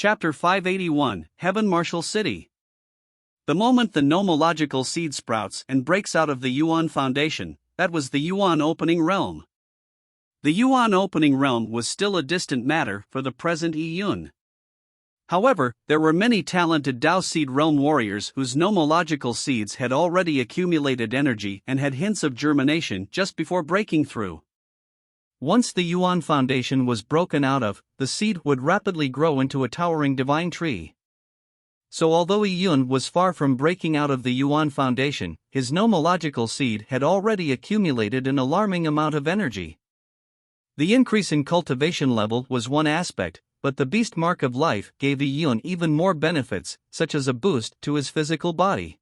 Chapter 581, Heaven Martial City. The moment the nomological seed sprouts and breaks out of the Yuan Foundation, that was the Yuan Opening Realm. The Yuan Opening Realm was still a distant matter for the present Yun. However, there were many talented Dao Seed Realm warriors whose nomological seeds had already accumulated energy and had hints of germination just before breaking through. Once the Yuan Foundation was broken out of, the seed would rapidly grow into a towering divine tree. So although Yun was far from breaking out of the Yuan Foundation, his nomological seed had already accumulated an alarming amount of energy. The increase in cultivation level was one aspect, but the beast mark of life gave Yun even more benefits, such as a boost to his physical body.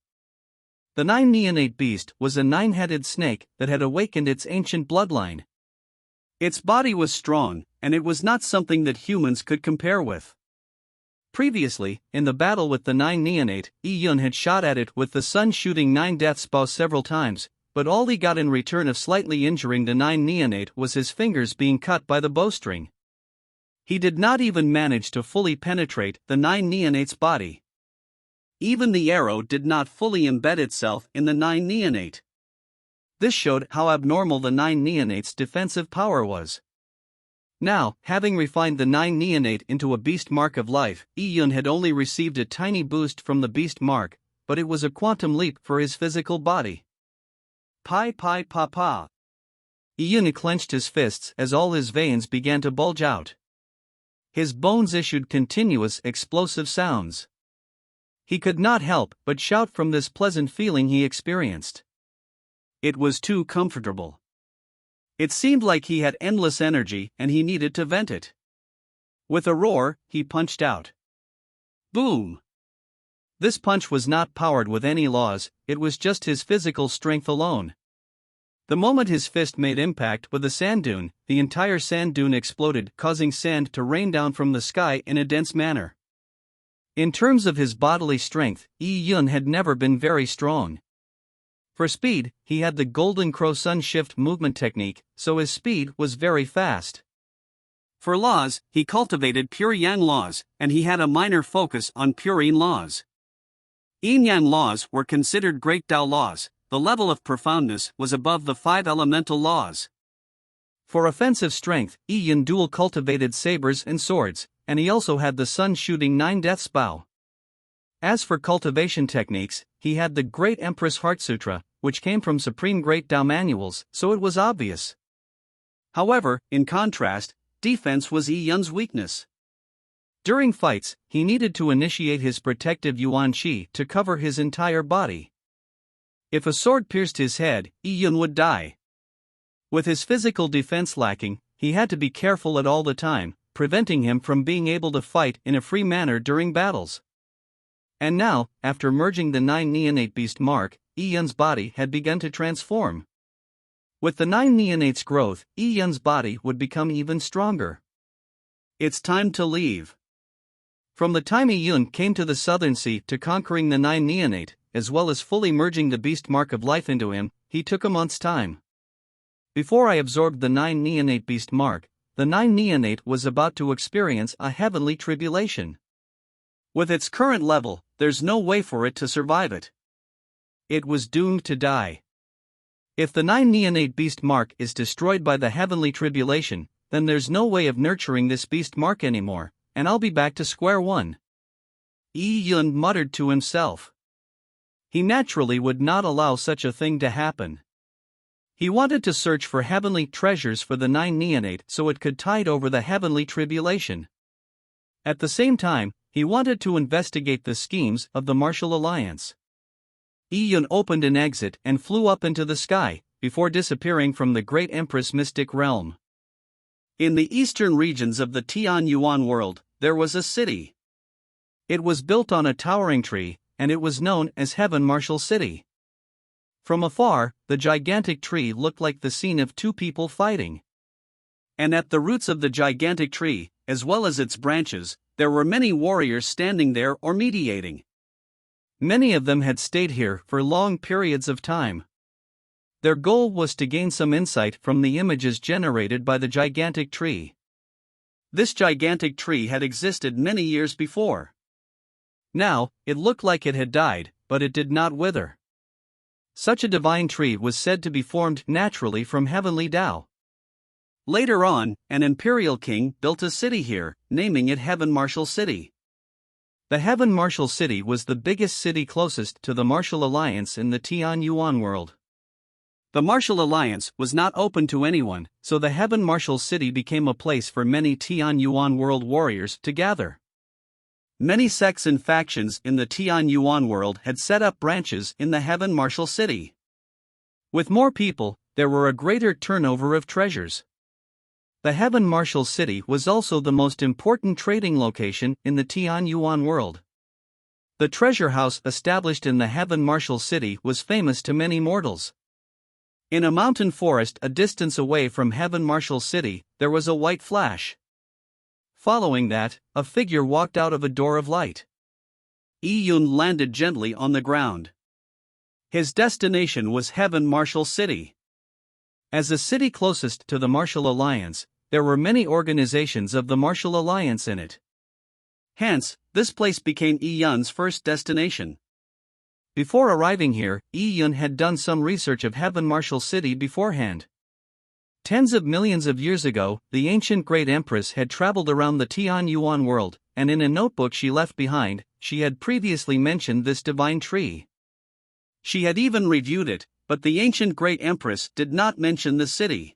The nine neonate beast was a nine-headed snake that had awakened its ancient bloodline. Its body was strong, and it was not something that humans could compare with. Previously, in the battle with the nine neonate, Yun had shot at it with the sun shooting nine death's bow several times, but all he got in return of slightly injuring the nine neonate was his fingers being cut by the bowstring. He did not even manage to fully penetrate the nine neonate's body. Even the arrow did not fully embed itself in the nine neonate. This showed how abnormal the nine neonate's defensive power was. Now, having refined the nine neonate into a beast mark of life, Yun had only received a tiny boost from the beast mark, but it was a quantum leap for his physical body. Pi pi pa pa. Yun clenched his fists as all his veins began to bulge out. His bones issued continuous explosive sounds. He could not help but shout from this pleasant feeling he experienced. It was too comfortable. It seemed like he had endless energy and he needed to vent it. With a roar, he punched out. Boom! This punch was not powered with any laws, it was just his physical strength alone. The moment his fist made impact with the sand dune, the entire sand dune exploded, causing sand to rain down from the sky in a dense manner. In terms of his bodily strength, Yun had never been very strong. For speed, he had the Golden Crow Sun Shift movement technique, so his speed was very fast. For laws, he cultivated pure Yang laws, and he had a minor focus on pure Yin laws. Yin Yang laws were considered great Dao laws, the level of profoundness was above the five elemental laws. For offensive strength, Yun dual cultivated sabers and swords, and he also had the sun shooting nine death's bow. As for cultivation techniques, he had the Great Empress Heart Sutra, which came from Supreme Great Dao manuals, so it was obvious. However, in contrast, defense was Yun's weakness. During fights, he needed to initiate his protective Yuan Qi to cover his entire body. If a sword pierced his head, Yun would die. With his physical defense lacking, he had to be careful at all the time, preventing him from being able to fight in a free manner during battles. And now, after merging the nine neonate beast mark, Yun's body had begun to transform. With the nine neonate's growth, Yun's body would become even stronger. It's time to leave. From the time Yun came to the Southern Sea to conquering the nine neonate, as well as fully merging the beast mark of life into him, he took a month's time. Before I absorbed the nine neonate beast mark, the nine neonate was about to experience a heavenly tribulation. With its current level, there's no way for it to survive it. It was doomed to die. If the nine neonate beast mark is destroyed by the heavenly tribulation, then there's no way of nurturing this beast mark anymore, and I'll be back to square one. Yun muttered to himself. He naturally would not allow such a thing to happen. He wanted to search for heavenly treasures for the nine neonate so it could tide over the heavenly tribulation. At the same time, he wanted to investigate the schemes of the Martial Alliance. Yun opened an exit and flew up into the sky, before disappearing from the Great Empress Mystic Realm. In the eastern regions of the Tian Yuan world, there was a city. It was built on a towering tree, and it was known as Heaven Martial City. From afar, the gigantic tree looked like the scene of two people fighting. And at the roots of the gigantic tree, as well as its branches, there were many warriors standing there or mediating. Many of them had stayed here for long periods of time. Their goal was to gain some insight from the images generated by the gigantic tree. This gigantic tree had existed many years before. Now, it looked like it had died, but it did not wither. Such a divine tree was said to be formed naturally from heavenly Tao. Later on, an imperial king built a city here, naming it Heaven Martial City. The Heaven Martial City was the biggest city closest to the Martial Alliance in the Tian Yuan world. The Martial Alliance was not open to anyone, so the Heaven Martial City became a place for many Tian Yuan world warriors to gather. Many sects and factions in the Tian Yuan world had set up branches in the Heaven Martial City. With more people, there were a greater turnover of treasures. The Heaven Martial City was also the most important trading location in the Tian Yuan world. The treasure house established in the Heaven Martial City was famous to many mortals. In a mountain forest a distance away from Heaven Martial City, there was a white flash. Following that, a figure walked out of a door of light. Yi Yun landed gently on the ground. His destination was Heaven Martial City. As the city closest to the Martial Alliance, there were many organizations of the Martial Alliance in it. Hence, this place became Yi Yun's first destination. Before arriving here, Yi Yun had done some research of Heaven Martial City beforehand. Tens of millions of years ago, the ancient Great Empress had traveled around the Tian Yuan world, and in a notebook she left behind, she had previously mentioned this divine tree. She had even reviewed it, but the ancient Great Empress did not mention the city.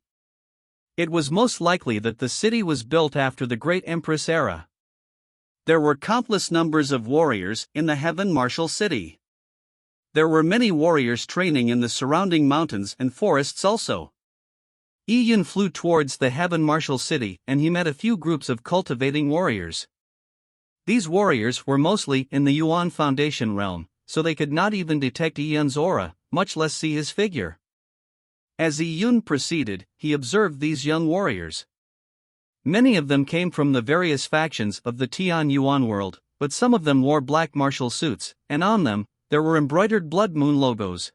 It was most likely that the city was built after the Great Empress era. There were countless numbers of warriors in the Heaven Martial City. There were many warriors training in the surrounding mountains and forests also. Yi Yun flew towards the Heaven Martial City and he met a few groups of cultivating warriors. These warriors were mostly in the Yuan Foundation realm, so they could not even detect Yi Yun's aura, much less see his figure. As Yi Yun proceeded, he observed these young warriors. Many of them came from the various factions of the Tian Yuan world, but some of them wore black martial suits, and on them, there were embroidered blood moon logos.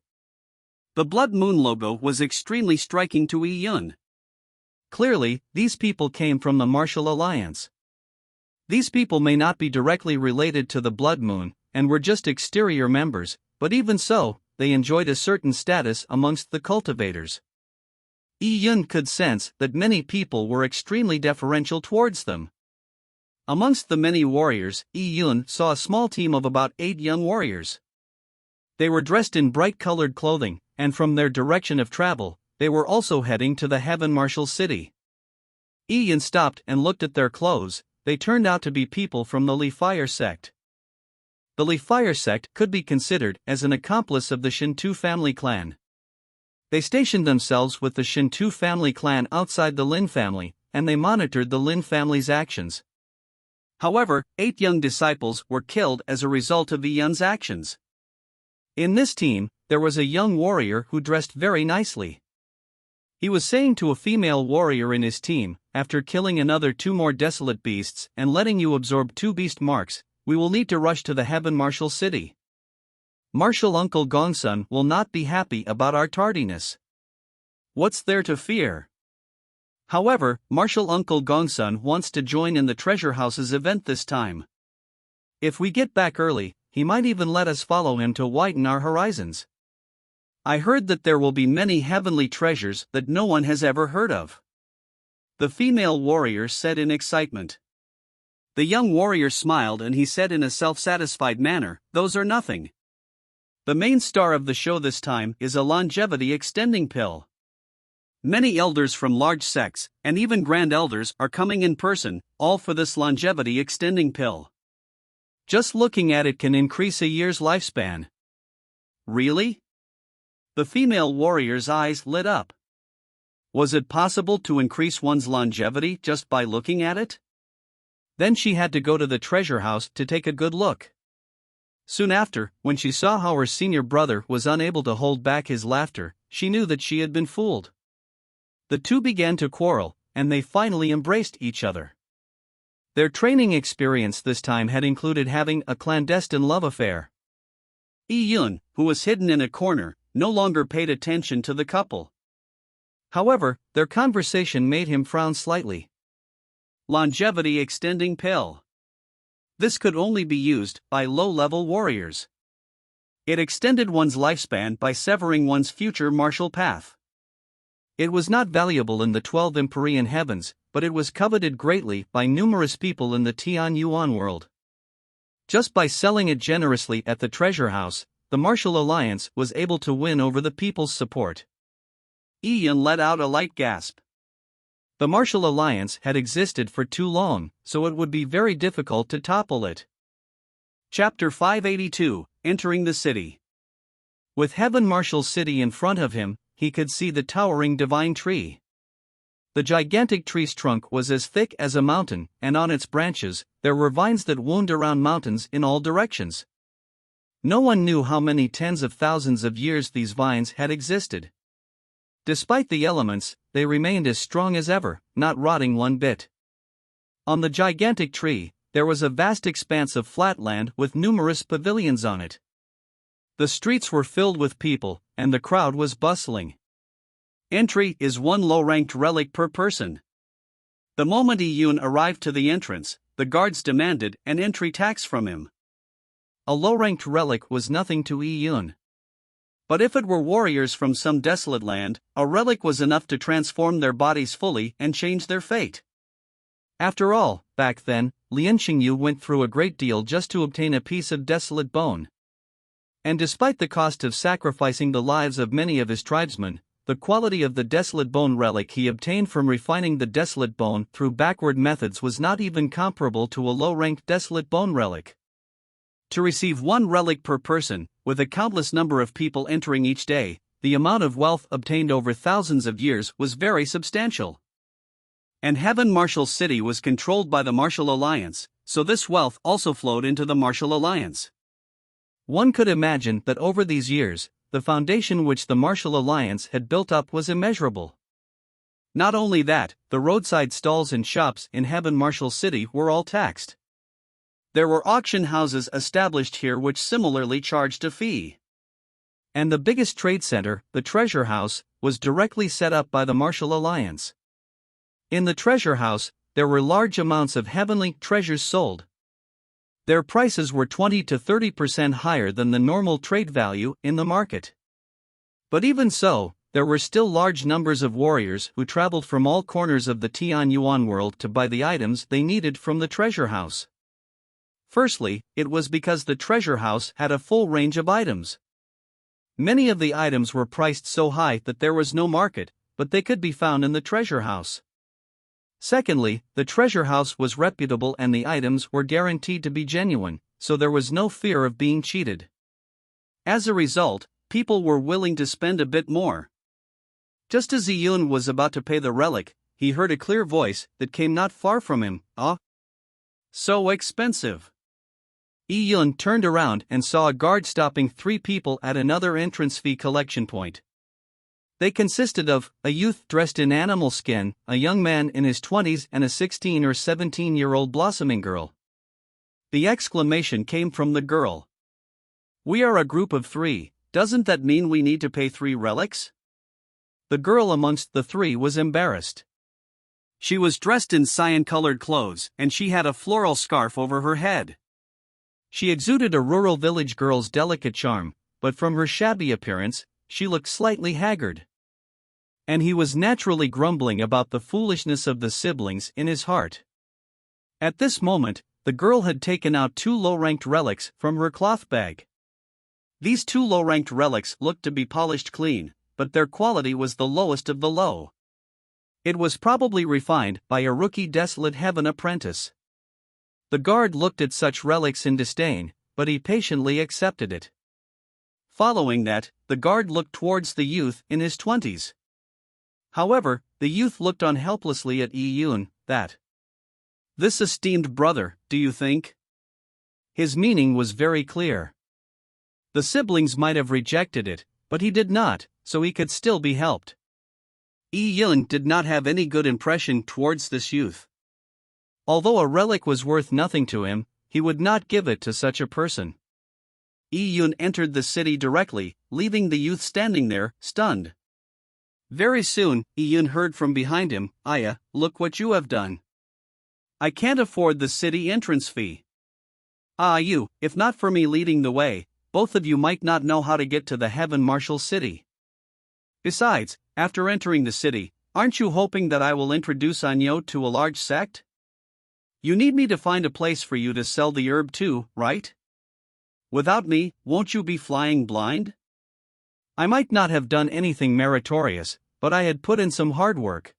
The blood moon logo was extremely striking to Yi Yun. Clearly, these people came from the Martial Alliance. These people may not be directly related to the blood moon, and were just exterior members, but even so, they enjoyed a certain status amongst the cultivators. Yi Yun could sense that many people were extremely deferential towards them. Amongst the many warriors, Yi Yun saw a small team of about 8 young warriors. They were dressed in bright-colored clothing, and from their direction of travel, they were also heading to the Heaven Martial City. Yi Yun stopped and looked at their clothes. They turned out to be people from the Li Fire sect. The Li Fire sect could be considered as an accomplice of the Shintu family clan. They stationed themselves with the Shintu family clan outside the Lin family, and they monitored the Lin family's actions. However, 8 young disciples were killed as a result of Yi Yun's actions. In this team, there was a young warrior who dressed very nicely. He was saying to a female warrior in his team, after killing another 2 more desolate beasts and letting you absorb 2 beast marks, we will need to rush to the Heaven Martial City. Martial Uncle Gongsun will not be happy about our tardiness. What's there to fear? However, Martial Uncle Gongsun wants to join in the Treasure House's event this time. If we get back early, he might even let us follow him to widen our horizons. I heard that there will be many heavenly treasures that no one has ever heard of. The female warrior said in excitement. The young warrior smiled and he said in a self-satisfied manner, "Those are nothing. The main star of the show this time is a longevity extending pill. Many elders from large sects, and even grand elders, are coming in person, all for this longevity extending pill. Just looking at it can increase a year's lifespan." Really? The female warrior's eyes lit up. Was it possible to increase one's longevity just by looking at it? Then she had to go to the treasure house to take a good look. Soon after, when she saw how her senior brother was unable to hold back his laughter, she knew that she had been fooled. The two began to quarrel, and they finally embraced each other. Their training experience this time had included having a clandestine love affair. Yi Yun, who was hidden in a corner, no longer paid attention to the couple. However, their conversation made him frown slightly. Longevity extending pill. This could only be used by low-level warriors. It extended one's lifespan by severing one's future martial path. It was not valuable in the 12 Empyrean heavens, but it was coveted greatly by numerous people in the Tian Yuan world. Just by selling it generously at the treasure house, the Martial Alliance was able to win over the people's support. Yi Yun let out a light gasp. The Martial Alliance had existed for too long, so it would be very difficult to topple it. Chapter 582, Entering the City. With Heaven Martial City in front of him, he could see the towering divine tree. The gigantic tree's trunk was as thick as a mountain, and on its branches, there were vines that wound around mountains in all directions. No one knew how many tens of thousands of years these vines had existed. Despite the elements, they remained as strong as ever, not rotting one bit. On the gigantic tree, there was a vast expanse of flat land with numerous pavilions on it. The streets were filled with people, and the crowd was bustling. Entry is 1 low-ranked relic per person. The moment Yi Yun arrived to the entrance, the guards demanded an entry tax from him. A low-ranked relic was nothing to Yi Yun. But if it were warriors from some desolate land, a relic was enough to transform their bodies fully and change their fate. After all, back then, Lian Xingyu went through a great deal just to obtain a piece of desolate bone. And despite the cost of sacrificing the lives of many of his tribesmen, the quality of the desolate bone relic he obtained from refining the desolate bone through backward methods was not even comparable to a low-ranked desolate bone relic. To receive 1 relic per person, with a countless number of people entering each day, the amount of wealth obtained over thousands of years was very substantial. And Heaven Martial City was controlled by the Martial Alliance, so this wealth also flowed into the Martial Alliance. One could imagine that over these years, the foundation which the Martial Alliance had built up was immeasurable. Not only that, the roadside stalls and shops in Heaven Martial City were all taxed. There were auction houses established here which similarly charged a fee. And the biggest trade center, the Treasure House, was directly set up by the Martial Alliance. In the Treasure House, there were large amounts of heavenly treasures sold. Their prices were 20 to 30% higher than the normal trade value in the market. But even so, there were still large numbers of warriors who traveled from all corners of the Tian Yuan world to buy the items they needed from the Treasure House. Firstly, it was because the Treasure House had a full range of items. Many of the items were priced so high that there was no market, but they could be found in the Treasure House. Secondly, the Treasure House was reputable and the items were guaranteed to be genuine, so there was no fear of being cheated. As a result, people were willing to spend a bit more. Just as Yi Yun was about to pay the relic, he heard a clear voice that came not far from him. So expensive. Yi Yun turned around and saw a guard stopping 3 people at another entrance fee collection point. They consisted of a youth dressed in animal skin, a young man in his 20s, and a 16 or 17-year-old blossoming girl. The exclamation came from the girl. "We are a group of 3, doesn't that mean we need to pay 3 relics?" The girl amongst the 3 was embarrassed. She was dressed in cyan-colored clothes, and she had a floral scarf over her head. She exuded a rural village girl's delicate charm, but from her shabby appearance, she looked slightly haggard. And he was naturally grumbling about the foolishness of the siblings in his heart. At this moment, the girl had taken out 2 low-ranked relics from her cloth bag. These 2 low-ranked relics looked to be polished clean, but their quality was the lowest of the low. It was probably refined by a rookie desolate heaven apprentice. The guard looked at such relics in disdain, but he patiently accepted it. Following that, the guard looked towards the youth in his 20s. However, the youth looked on helplessly at Yi Yun. This esteemed brother, do you think? His meaning was very clear. The siblings might have rejected it, but he did not, so he could still be helped. Yi Yun did not have any good impression towards this youth. Although a relic was worth nothing to him, he would not give it to such a person. Yi Yun entered the city directly, leaving the youth standing there, stunned. Very soon, Yi Yun heard from behind him, "Aya, look what you have done." I can't afford the city entrance fee. If not for me leading the way, both of you might not know how to get to the Heaven Marshal City. Besides, after entering the city, aren't you hoping that I will introduce Anyo to a large sect? You need me to find a place for you to sell the herb to, right? Without me, won't you be flying blind? I might not have done anything meritorious, but I had put in some hard work.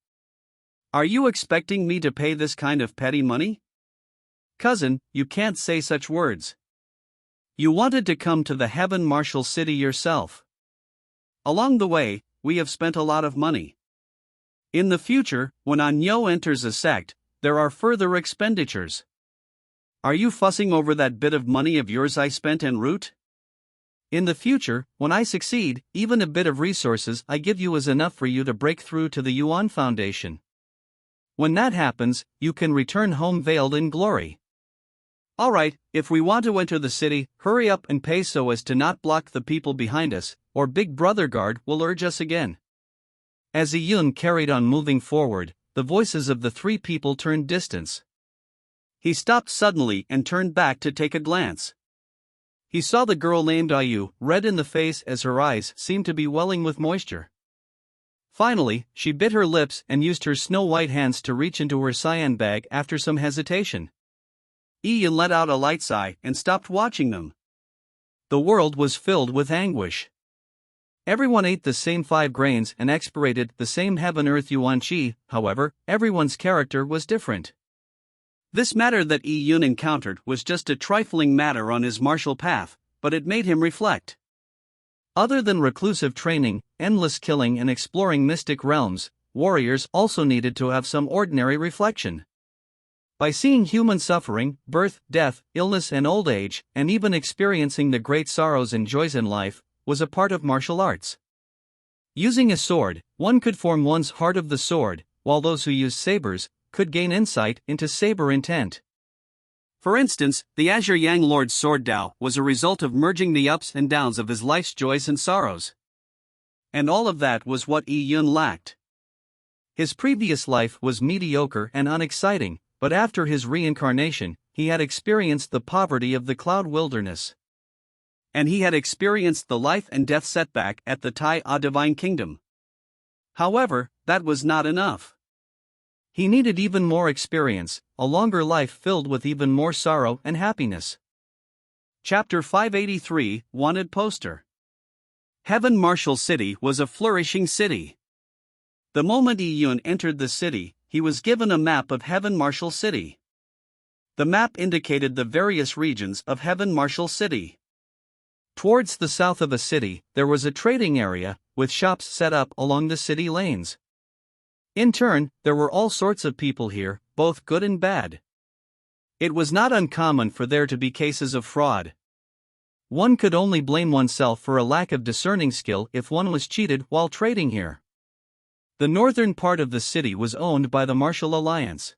Are you expecting me to pay this kind of petty money? Cousin, you can't say such words. You wanted to come to the Heaven Marshal City yourself. Along the way, we have spent a lot of money. In the future, when Anyo enters a sect, there are further expenditures. Are you fussing over that bit of money of yours I spent en route? In the future, when I succeed, even a bit of resources I give you is enough for you to break through to the Yuan Foundation. When that happens, you can return home veiled in glory. Alright, if we want to enter the city, hurry up and pay so as to not block the people behind us, or Big Brother Guard will urge us again. As Iyun carried on moving forward, the voices of the three people turned distance. He stopped suddenly and turned back to take a glance. He saw the girl named Ayu, red in the face as her eyes seemed to be welling with moisture. Finally, she bit her lips and used her snow-white hands to reach into her cyan bag after some hesitation. Iyun let out a light sigh and stopped watching them. The world was filled with anguish. Everyone ate the same 5 grains and expirated the same heaven-earth yuan qi, however, everyone's character was different. This matter that Iyun encountered was just a trifling matter on his martial path, but it made him reflect. Other than reclusive training, endless killing and exploring mystic realms, warriors also needed to have some ordinary reflection. By seeing human suffering, birth, death, illness and old age, and even experiencing the great sorrows and joys in life, was a part of martial arts. Using a sword, one could form one's heart of the sword, while those who used sabers could gain insight into saber intent. For instance, the Azure Yang Lord's sword Dao was a result of merging the ups and downs of his life's joys and sorrows. And all of that was what Iyun lacked. His previous life was mediocre and unexciting, but after his reincarnation, he had experienced the poverty of the Cloud Wilderness. And he had experienced the life and death setback at the Tai A Divine Kingdom. However, that was not enough. He needed even more experience, a longer life filled with even more sorrow and happiness. Chapter 583, Wanted Poster. Heaven Marshal City was a flourishing city. The moment Iyun entered the city, he was given a map of Heaven Marshal City. The map indicated the various regions of Heaven Marshal City. Towards the south of the city, there was a trading area, with shops set up along the city lanes. In turn, there were all sorts of people here, both good and bad. It was not uncommon for there to be cases of fraud. One could only blame oneself for a lack of discerning skill if one was cheated while trading here. The northern part of the city was owned by the Martial Alliance.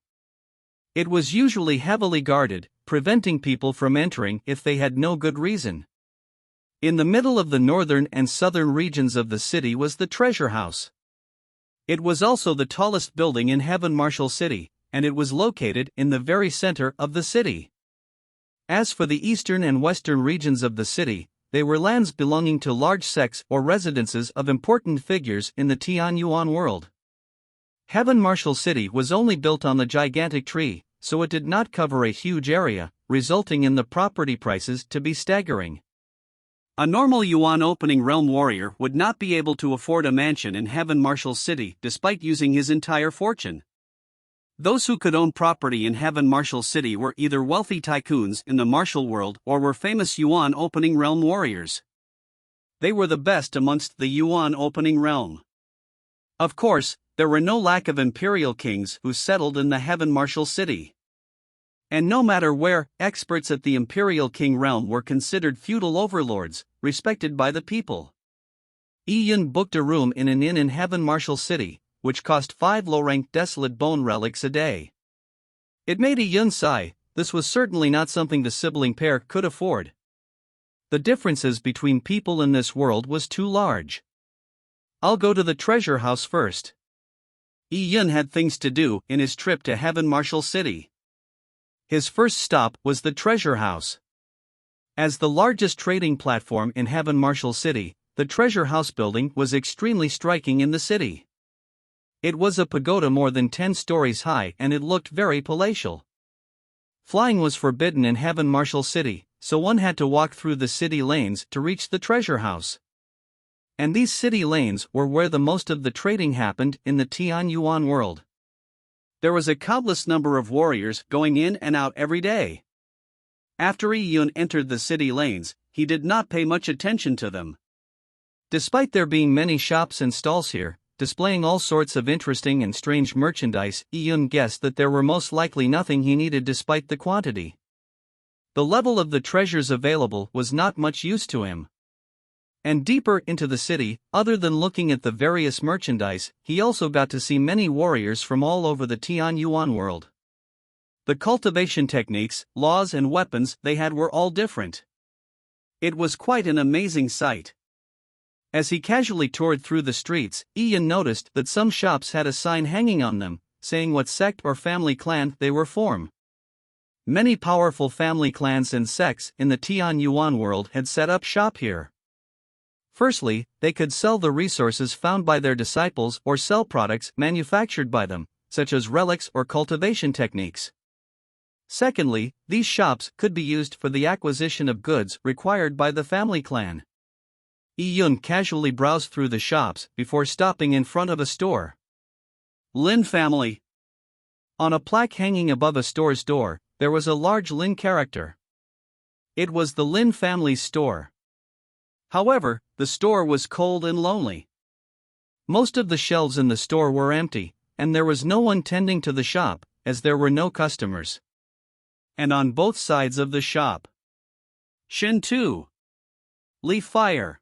It was usually heavily guarded, preventing people from entering if they had no good reason. In the middle of the northern and southern regions of the city was the Treasure House. It was also the tallest building in Heaven Marshal City, and it was located in the very center of the city. As for the eastern and western regions of the city, they were lands belonging to large sects or residences of important figures in the Tianyuan world. Heaven Marshal City was only built on the gigantic tree, so it did not cover a huge area, resulting in the property prices to be staggering. A normal Yuan opening realm warrior would not be able to afford a mansion in Heaven Marshal City despite using his entire fortune. Those who could own property in Heaven Marshal City were either wealthy tycoons in the martial world or were famous Yuan opening realm warriors. They were the best amongst the Yuan opening realm. Of course, there were no lack of imperial kings who settled in the Heaven Marshal City. And no matter where, experts at the imperial king realm were considered feudal overlords, respected by the people. Iyun booked a room in an inn in Heaven Marshal City, which cost 5 low-ranked desolate bone relics a day. It made Iyun sigh. This was certainly not something the sibling pair could afford. The differences between people in this world was too large. I'll go to the treasure house first. Iyun had things to do in his trip to Heaven Marshal City. His first stop was the Treasure House. As the largest trading platform in Heaven Marshall City, the Treasure House building was extremely striking in the city. It was a pagoda more than 10 stories high and it looked very palatial. Flying was forbidden in Heaven Marshall City, so one had to walk through the city lanes to reach the Treasure House. And these city lanes were where the most of the trading happened in the Tianyuan world. There was a countless number of warriors going in and out every day. After Yi Yun entered the city lanes, he did not pay much attention to them. Despite there being many shops and stalls here, displaying all sorts of interesting and strange merchandise, Yi Yun guessed that there were most likely nothing he needed despite the quantity. The level of the treasures available was not much use to him. And deeper into the city, other than looking at the various merchandise, he also got to see many warriors from all over the Tianyuan world. The cultivation techniques, laws and weapons they had were all different. It was quite an amazing sight. As he casually toured through the streets, Yi Yun noticed that some shops had a sign hanging on them, saying what sect or family clan they were from. Many powerful family clans and sects in the Tianyuan world had set up shop here. Firstly, they could sell the resources found by their disciples or sell products manufactured by them, such as relics or cultivation techniques. Secondly, these shops could be used for the acquisition of goods required by the family clan. Yi Yun casually browsed through the shops before stopping in front of a store. Lin Family. On a plaque hanging above a store's door, there was a large Lin character. It was the Lin family's store. However, the store was cold and lonely. Most of the shelves in the store were empty, and there was no one tending to the shop, as there were no customers. And on both sides of the shop, Shintu, Li Fire.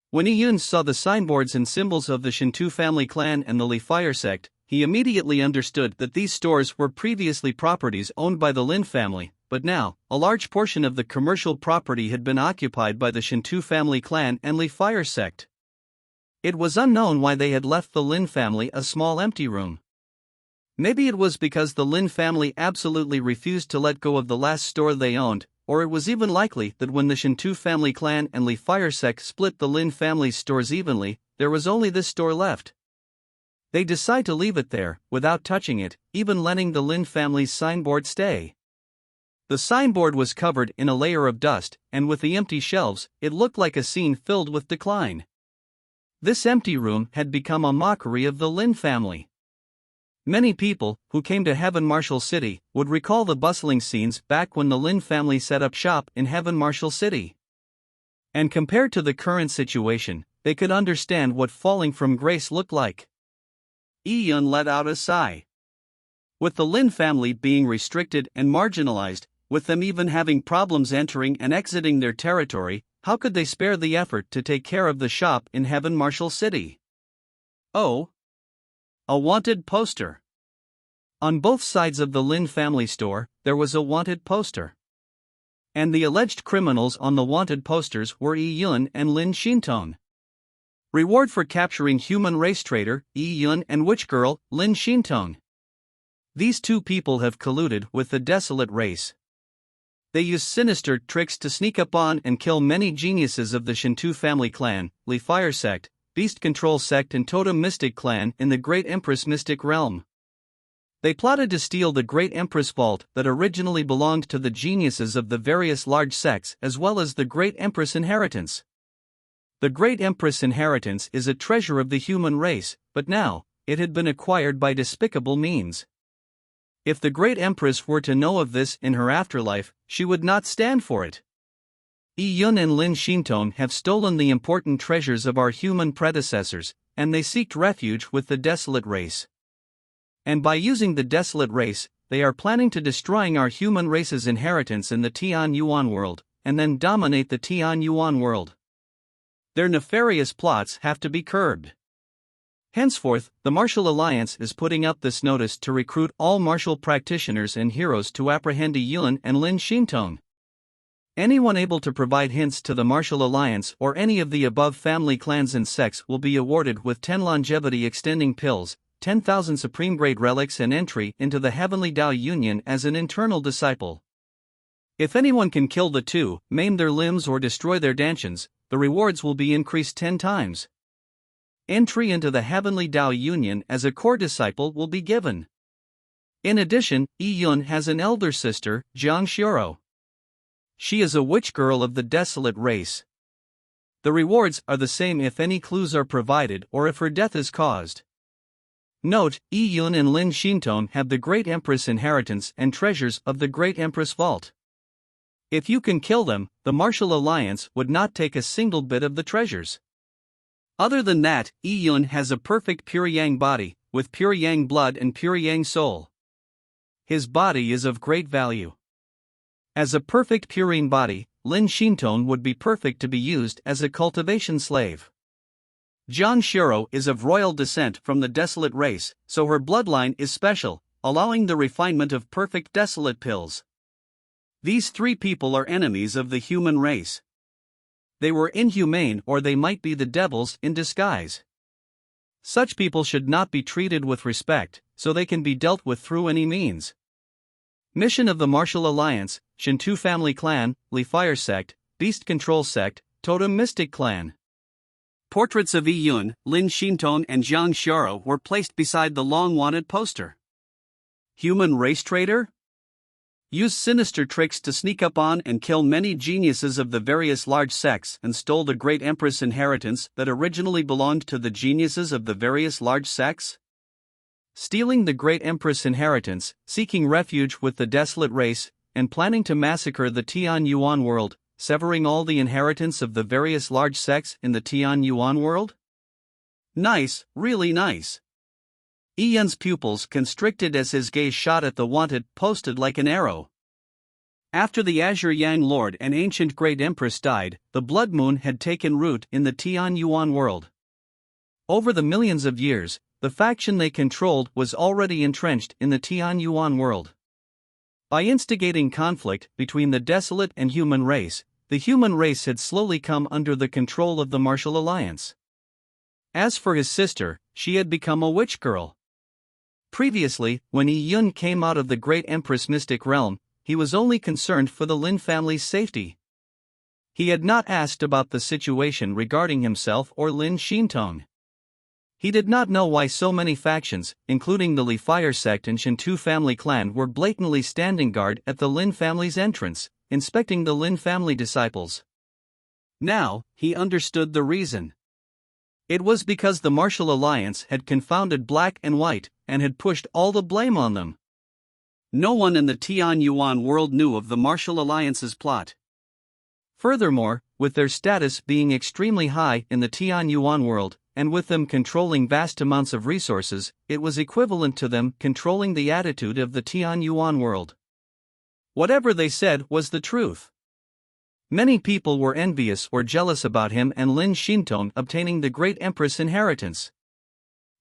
When Yi Yun saw the signboards and symbols of the Shintu family clan and the Li Fire sect, he immediately understood that these stores were previously properties owned by the Lin family, but now, a large portion of the commercial property had been occupied by the Shintu family clan and Li Fire sect. It was unknown why they had left the Lin family a small empty room. Maybe it was because the Lin family absolutely refused to let go of the last store they owned, or it was even likely that when the Shintu family clan and Li Fire sect split the Lin family's stores evenly, there was only this store left. They decide to leave it there, without touching it, even letting the Lin family's signboard stay. The signboard was covered in a layer of dust, and with the empty shelves, it looked like a scene filled with decline. This empty room had become a mockery of the Lin family. Many people, who came to Heaven Marshall City, would recall the bustling scenes back when the Lin family set up shop in Heaven Marshall City. And compared to the current situation, they could understand what falling from grace looked like. Yi Yun let out a sigh. With the Lin family being restricted and marginalized, with them even having problems entering and exiting their territory, how could they spare the effort to take care of the shop in Heaven Marshall City? Oh! A wanted poster. On both sides of the Lin family store, there was a wanted poster. And the alleged criminals on the wanted posters were Yi Yun and Lin Shintong. Reward for capturing human race trader, Yi Yun and witch girl, Lin Shintong. These two people have colluded with the desolate race. They use sinister tricks to sneak up on and kill many geniuses of the Shintu family clan, Li Fire sect, Beast Control sect and Totem Mystic clan in the Great Empress Mystic realm. They plotted to steal the Great Empress vault that originally belonged to the geniuses of the various large sects as well as the Great Empress inheritance. The Great Empress inheritance is a treasure of the human race, but now, it had been acquired by despicable means. If the Great Empress were to know of this in her afterlife, she would not stand for it. Yi Yun and Lin Shintong have stolen the important treasures of our human predecessors, and they seek refuge with the desolate race. And by using the desolate race, they are planning to destroying our human race's inheritance in the Tianyuan world, and then dominate the Tianyuan world. Their nefarious plots have to be curbed. Henceforth, the Martial Alliance is putting up this notice to recruit all martial practitioners and heroes to apprehend Yi Yun and Lin Shintong. Anyone able to provide hints to the Martial Alliance or any of the above family clans and sects will be awarded with 10 longevity extending pills, 10,000 supreme-grade relics and entry into the Heavenly Tao Union as an internal disciple. If anyone can kill the two, maim their limbs or destroy their dantians, the rewards will be increased 10 times. Entry into the Heavenly Tao Union as a core disciple will be given. In addition, Yi Yun has an elder sister, Jiang Xioro. She is a witch girl of the desolate race. The rewards are the same if any clues are provided or if her death is caused. Note, Yi Yun and Lin Xintong have the Great Empress inheritance and treasures of the Great Empress Vault. If you can kill them, the Martial Alliance would not take a single bit of the treasures. Other than that, Yi Yun has a perfect pure yang body, with pure yang blood and pure yang soul. His body is of great value. As a perfect purine body, Lin Xintong would be perfect to be used as a cultivation slave. Jiang Xioro is of royal descent from the desolate race, so her bloodline is special, allowing the refinement of perfect desolate pills. These three people are enemies of the human race. They were inhumane, or they might be the devils in disguise. Such people should not be treated with respect, so they can be dealt with through any means. Mission of the Martial Alliance: Shintu Family Clan, Li Fire Sect, Beast Control Sect, Totem Mystic Clan. Portraits of Yi Yun, Lin Xintong and Jiang Xioro were placed beside the long-wanted poster. Human race traitor? Used sinister tricks to sneak up on and kill many geniuses of the various large sects and stole the Great Empress inheritance that originally belonged to the geniuses of the various large sects? Stealing the Great Empress inheritance, seeking refuge with the desolate race, and planning to massacre the Tian Yuan world, severing all the inheritance of the various large sects in the Tian Yuan world? Nice, really nice. Yi Yun's pupils constricted as his gaze shot at the wanted, posted like an arrow. After the Azure Yang Lord and ancient Great Empress died, the Blood Moon had taken root in the Tian Yuan world. Over the millions of years, the faction they controlled was already entrenched in the Tian Yuan world. By instigating conflict between the desolate and human race, the human race had slowly come under the control of the Martial Alliance. As for his sister, she had become a witch girl. Previously, when Yi Yun came out of the Great Empress mystic realm, he was only concerned for the Lin family's safety. He had not asked about the situation regarding himself or Lin Xintong. He did not know why so many factions, including the Li Fire Sect and Shintu Family Clan, were blatantly standing guard at the Lin family's entrance, inspecting the Lin family disciples. Now, he understood the reason. It was because the Martial Alliance had confounded black and white, and had pushed all the blame on them. No one in the Tian Yuan world knew of the Martial Alliance's plot. Furthermore, with their status being extremely high in the Tian Yuan world, and with them controlling vast amounts of resources, it was equivalent to them controlling the attitude of the Tian Yuan world. Whatever they said was the truth. Many people were envious or jealous about him and Lin Xintong obtaining the Great Empress inheritance.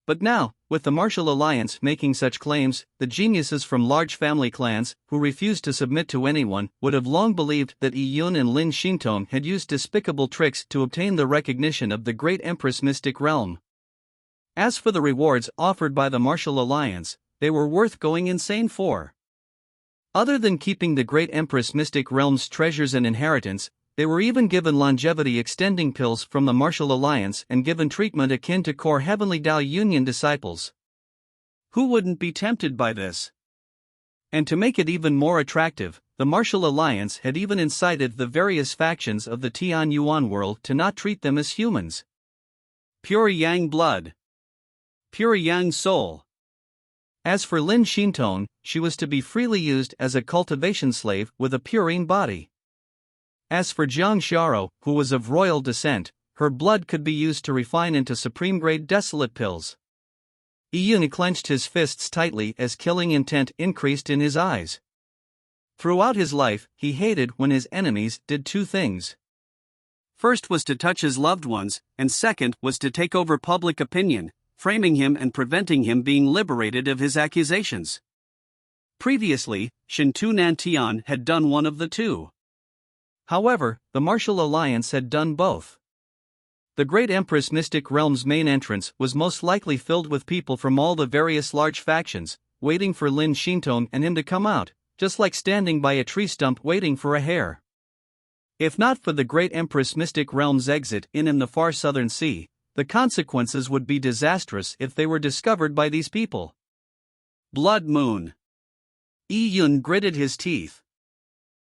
But now, with the Martial Alliance making such claims, the geniuses from large family clans, who refused to submit to anyone, would have long believed that Yi Yun and Lin Xintong had used despicable tricks to obtain the recognition of the Great Empress mystic realm. As for the rewards offered by the Martial Alliance, they were worth going insane for. Other than keeping the Great Empress mystic realm's treasures and inheritance, they were even given longevity-extending pills from the Martial Alliance and given treatment akin to core Heavenly Tao Union disciples. Who wouldn't be tempted by this? And to make it even more attractive, the Martial Alliance had even incited the various factions of the Tian Yuan world to not treat them as humans. Pure Yang blood. Pure Yang soul. As for Lin Xintong, she was to be freely used as a cultivation slave with a purine body. As for Jiang Xioro, who was of royal descent, her blood could be used to refine into supreme-grade desolate pills. Yi Yun clenched his fists tightly as killing intent increased in his eyes. Throughout his life, he hated when his enemies did two things. First was to touch his loved ones, and second was to take over public opinion, framing him and preventing him being liberated of his accusations. Previously, Shintu Nantian had done one of the two. However, the Martial Alliance had done both. The Great Empress Mystic Realm's main entrance was most likely filled with people from all the various large factions, waiting for Lin Shinton and him to come out, just like standing by a tree stump waiting for a hare. If not for the Great Empress Mystic Realm's exit in the far southern sea, the consequences would be disastrous if they were discovered by these people. Blood Moon. Yi Yun gritted his teeth.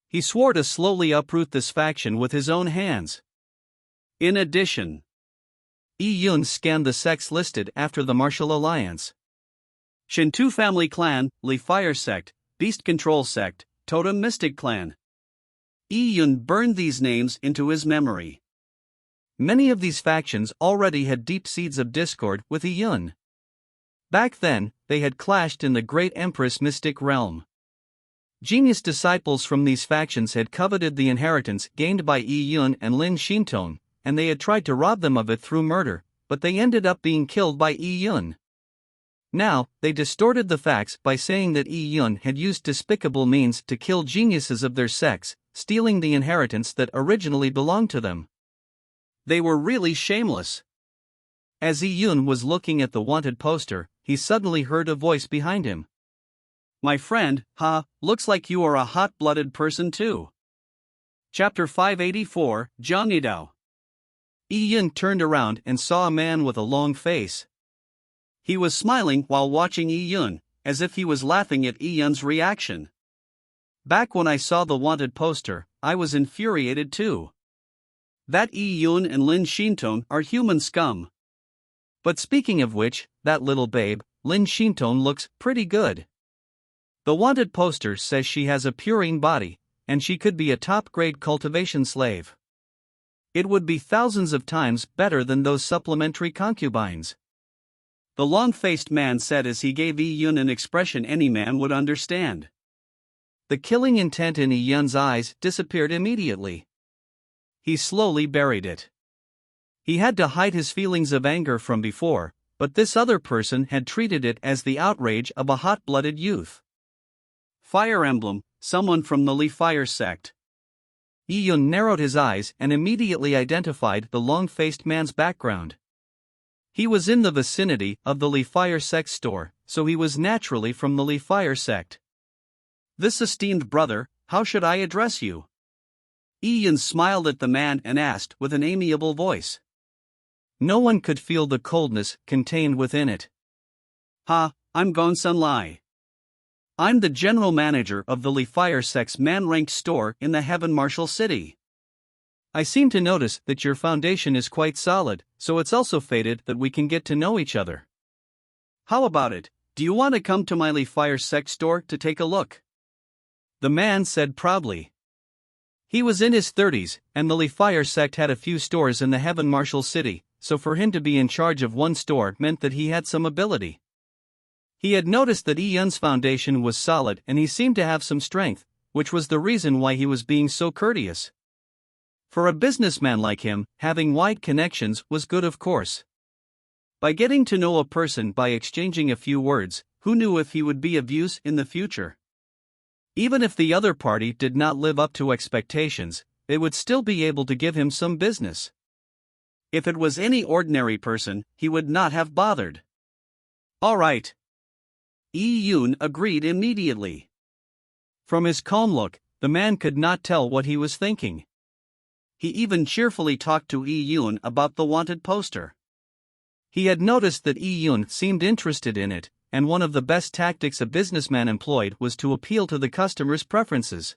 He swore to slowly uproot this faction with his own hands. In addition, Yi Yun scanned the sects listed after the Martial Alliance. Shintu Family Clan, Li Fire Sect, Beast Control Sect, Totem Mystic Clan. Yi Yun burned these names into his memory. Many of these factions already had deep seeds of discord with Yi Yun. Back then, they had clashed in the Great Empress Mystic Realm. Genius disciples from these factions had coveted the inheritance gained by Yi Yun and Lin Shinton, and they had tried to rob them of it through murder, but they ended up being killed by Yi Yun. Now, they distorted the facts by saying that Yi Yun had used despicable means to kill geniuses of their sects, stealing the inheritance that originally belonged to them. They were really shameless. As Yi Yun was looking at the wanted poster, he suddenly heard a voice behind him. My friend, looks like you are a hot-blooded person too. Chapter 584, Zhangyi. Yi Yun turned around and saw a man with a long face. He was smiling while watching Yi Yun, as if he was laughing at Yi Yun's reaction. Back when I saw the wanted poster, I was infuriated too. That Yi Yun and Lin Shinton are human scum. But speaking of which, that little babe, Lin Shinton, looks pretty good. The wanted poster says she has a purine body, and she could be a top-grade cultivation slave. It would be thousands of times better than those supplementary concubines. The long-faced man said as he gave Yi Yun an expression any man would understand. The killing intent in Yi Yun's eyes disappeared immediately. He slowly buried it. He had to hide his feelings of anger from before, but this other person had treated it as the outrage of a hot-blooded youth. Fire Emblem, someone from the Li Fire Sect. Yi Yun narrowed his eyes and immediately identified the long-faced man's background. He was in the vicinity of the Li Fire Sect store, so he was naturally from the Li Fire Sect. This esteemed brother, how should I address you? Yi Yun smiled at the man and asked with an amiable voice. No one could feel the coldness contained within it. I'm Gonsun Lai. I'm the general manager of the Li Fire Sect's man-ranked store in the Heaven Martial City. I seem to notice that your foundation is quite solid, so it's also fated that we can get to know each other. How about it? Do you want to come to my Li Fire Sect store to take a look? The man said proudly. He was in his 30s, and the Li Fire Sect had a few stores in the Heaven Martial City, so for him to be in charge of one store meant that he had some ability. He had noticed that Yi Yun's foundation was solid and he seemed to have some strength, which was the reason why he was being so courteous. For a businessman like him, having wide connections was good, of course. By getting to know a person by exchanging a few words, who knew if he would be of use in the future? Even if the other party did not live up to expectations, they would still be able to give him some business. If it was any ordinary person, he would not have bothered. All right. Yi Yun agreed immediately. From his calm look, the man could not tell what he was thinking. He even cheerfully talked to Yi Yun about the wanted poster. He had noticed that Yi Yun seemed interested in it, and one of the best tactics a businessman employed was to appeal to the customer's preferences.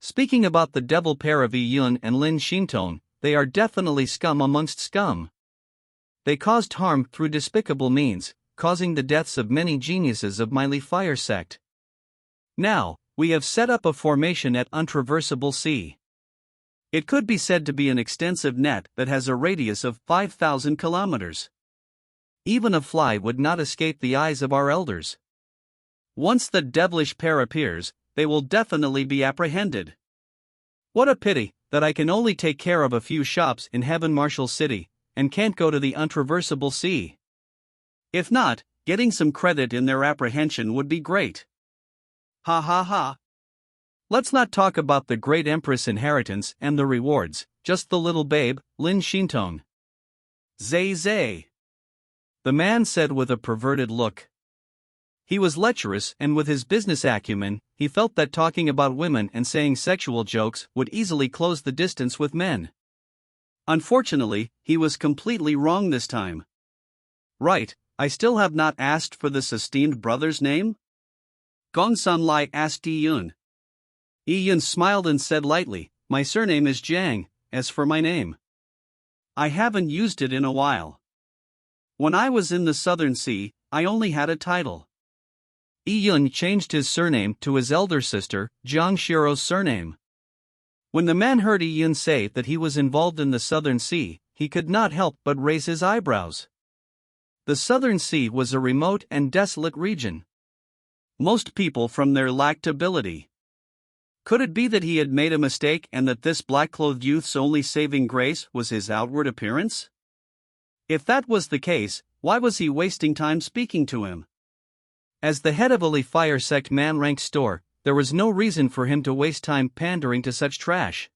Speaking about the devil pair of Yi Yun and Lin Shinton, they are definitely scum amongst scum. They caused harm through despicable means, causing the deaths of many geniuses of my Li Fire Sect. Now, we have set up a formation at Untraversable Sea. It could be said to be an extensive net that has a radius of 5,000 kilometers. Even a fly would not escape the eyes of our elders. Once the devilish pair appears, they will definitely be apprehended. What a pity that I can only take care of a few shops in Heaven Martial City, and can't go to the Untraversable Sea. If not, getting some credit in their apprehension would be great. Let's not talk about the Great Empress inheritance and the rewards, just the little babe, Lin Shinton. Zay zay, the man said with a perverted look. He was lecherous, and with his business acumen, he felt that talking about women and saying sexual jokes would easily close the distance with men. Unfortunately, he was completely wrong this time. Right, I still have not asked for this esteemed brother's name? Gongsun Lai asked Yi Yun. Yi Yun smiled and said lightly, my surname is Jiang, as for my name, I haven't used it in a while. When I was in the Southern Sea, I only had a title. Yi Yun changed his surname to his elder sister, Jiang Shiro's surname. When the man heard Yi Yun say that he was involved in the Southern Sea, he could not help but raise his eyebrows. The Southern Sea was a remote and desolate region. Most people from there lacked ability. Could it be that he had made a mistake and that this black-clothed youth's only saving grace was his outward appearance? If that was the case, why was he wasting time speaking to him? As the head of a Li Fire sect man-ranked store, there was no reason for him to waste time pandering to such trash.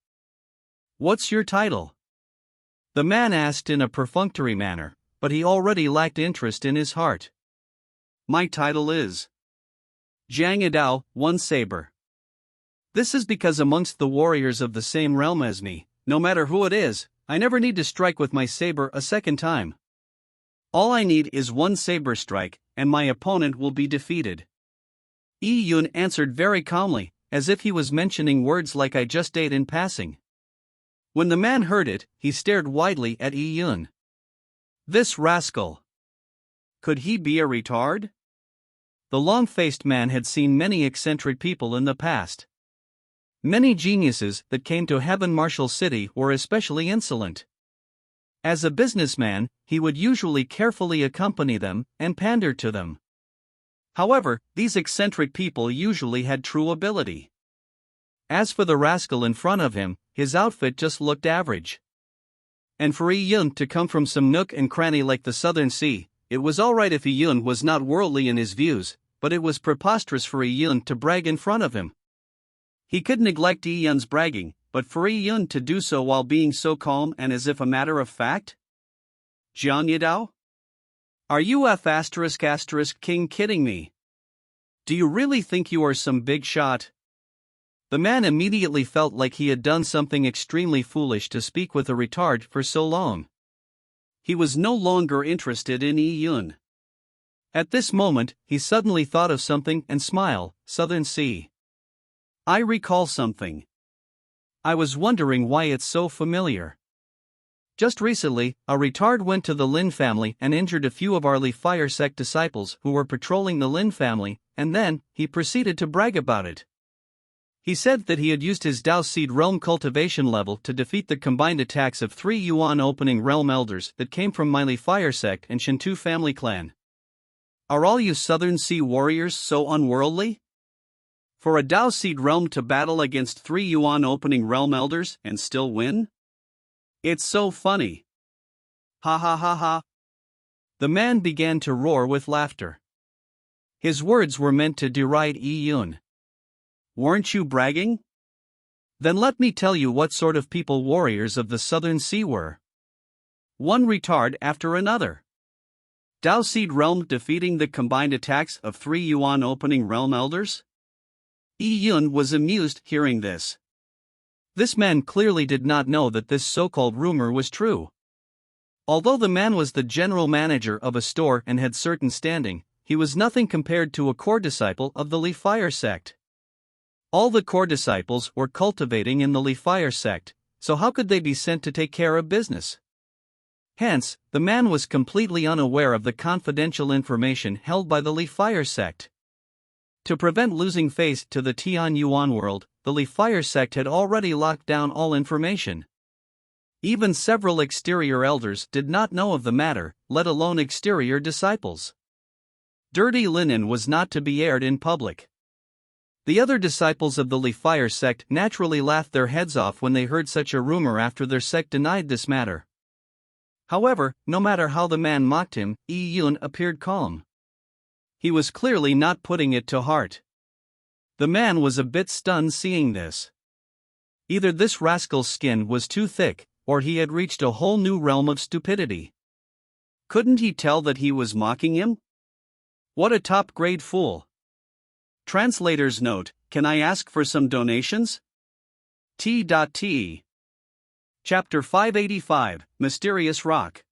What's your title? The man asked in a perfunctory manner, but he already lacked interest in his heart. My title is Jiang Yidao, one saber. This is because amongst the warriors of the same realm as me, no matter who it is, I never need to strike with my saber a second time. All I need is one saber strike, and my opponent will be defeated. Yi Yun answered very calmly, as if he was mentioning words like I just ate in passing. When the man heard it, he stared widely at Yi Yun. This rascal! Could he be a retard? The long-faced man had seen many eccentric people in the past. Many geniuses that came to Heaven Marshal City were especially insolent. As a businessman, he would usually carefully accompany them and pander to them. However, these eccentric people usually had true ability. As for the rascal in front of him, his outfit just looked average. And for Yi Yun to come from some nook and cranny like the Southern Sea, it was alright if Yi Yun was not worldly in his views, but it was preposterous for Yi Yun to brag in front of him. He could neglect Yi Yun's bragging, but for Yi Yun to do so while being so calm and as if a matter of fact? Jiang Yidao? Are you **king kidding me? Do you really think you are some big shot? The man immediately felt like he had done something extremely foolish to speak with a retard for so long. He was no longer interested in Yi Yun. At this moment, he suddenly thought of something and smiled. Southern Sea. I recall something. I was wondering why it's so familiar. Just recently, a retard went to the Lin family and injured a few of our Li Fire sect disciples who were patrolling the Lin family, and then, he proceeded to brag about it. He said that he had used his Dao Seed Realm cultivation level to defeat the combined attacks of 3 Yuan Opening Realm elders that came from my Li Fire sect and Shintu family clan. Are all you Southern Sea warriors so unworldly? For a Dao Seed Realm to battle against 3 Yuan Opening Realm elders and still win? It's so funny. Ha ha ha ha. The man began to roar with laughter. His words were meant to deride Yi Yun. Weren't you bragging? Then let me tell you what sort of people warriors of the Southern Sea were. One retard after another. Dao Seed Realm defeating the combined attacks of 3 Yuan Opening Realm elders? Yi Yun was amused hearing this. This man clearly did not know that this so-called rumor was true. Although the man was the general manager of a store and had certain standing, he was nothing compared to a core disciple of the Li Fire sect. All the core disciples were cultivating in the Li Fire sect, so how could they be sent to take care of business? Hence, the man was completely unaware of the confidential information held by the Li Fire sect. To prevent losing face to the Tian Yuan world, the Li Fire sect had already locked down all information. Even several exterior elders did not know of the matter, let alone exterior disciples. Dirty linen was not to be aired in public. The other disciples of the Li Fire sect naturally laughed their heads off when they heard such a rumor after their sect denied this matter. However, no matter how the man mocked him, Yi Yun appeared calm. He was clearly not putting it to heart. The man was a bit stunned seeing this. Either this rascal's skin was too thick, or he had reached a whole new realm of stupidity. Couldn't he tell that he was mocking him? What a top-grade fool. Translator's note: can I ask for some donations? T.T. Chapter 585, Mysterious Rock.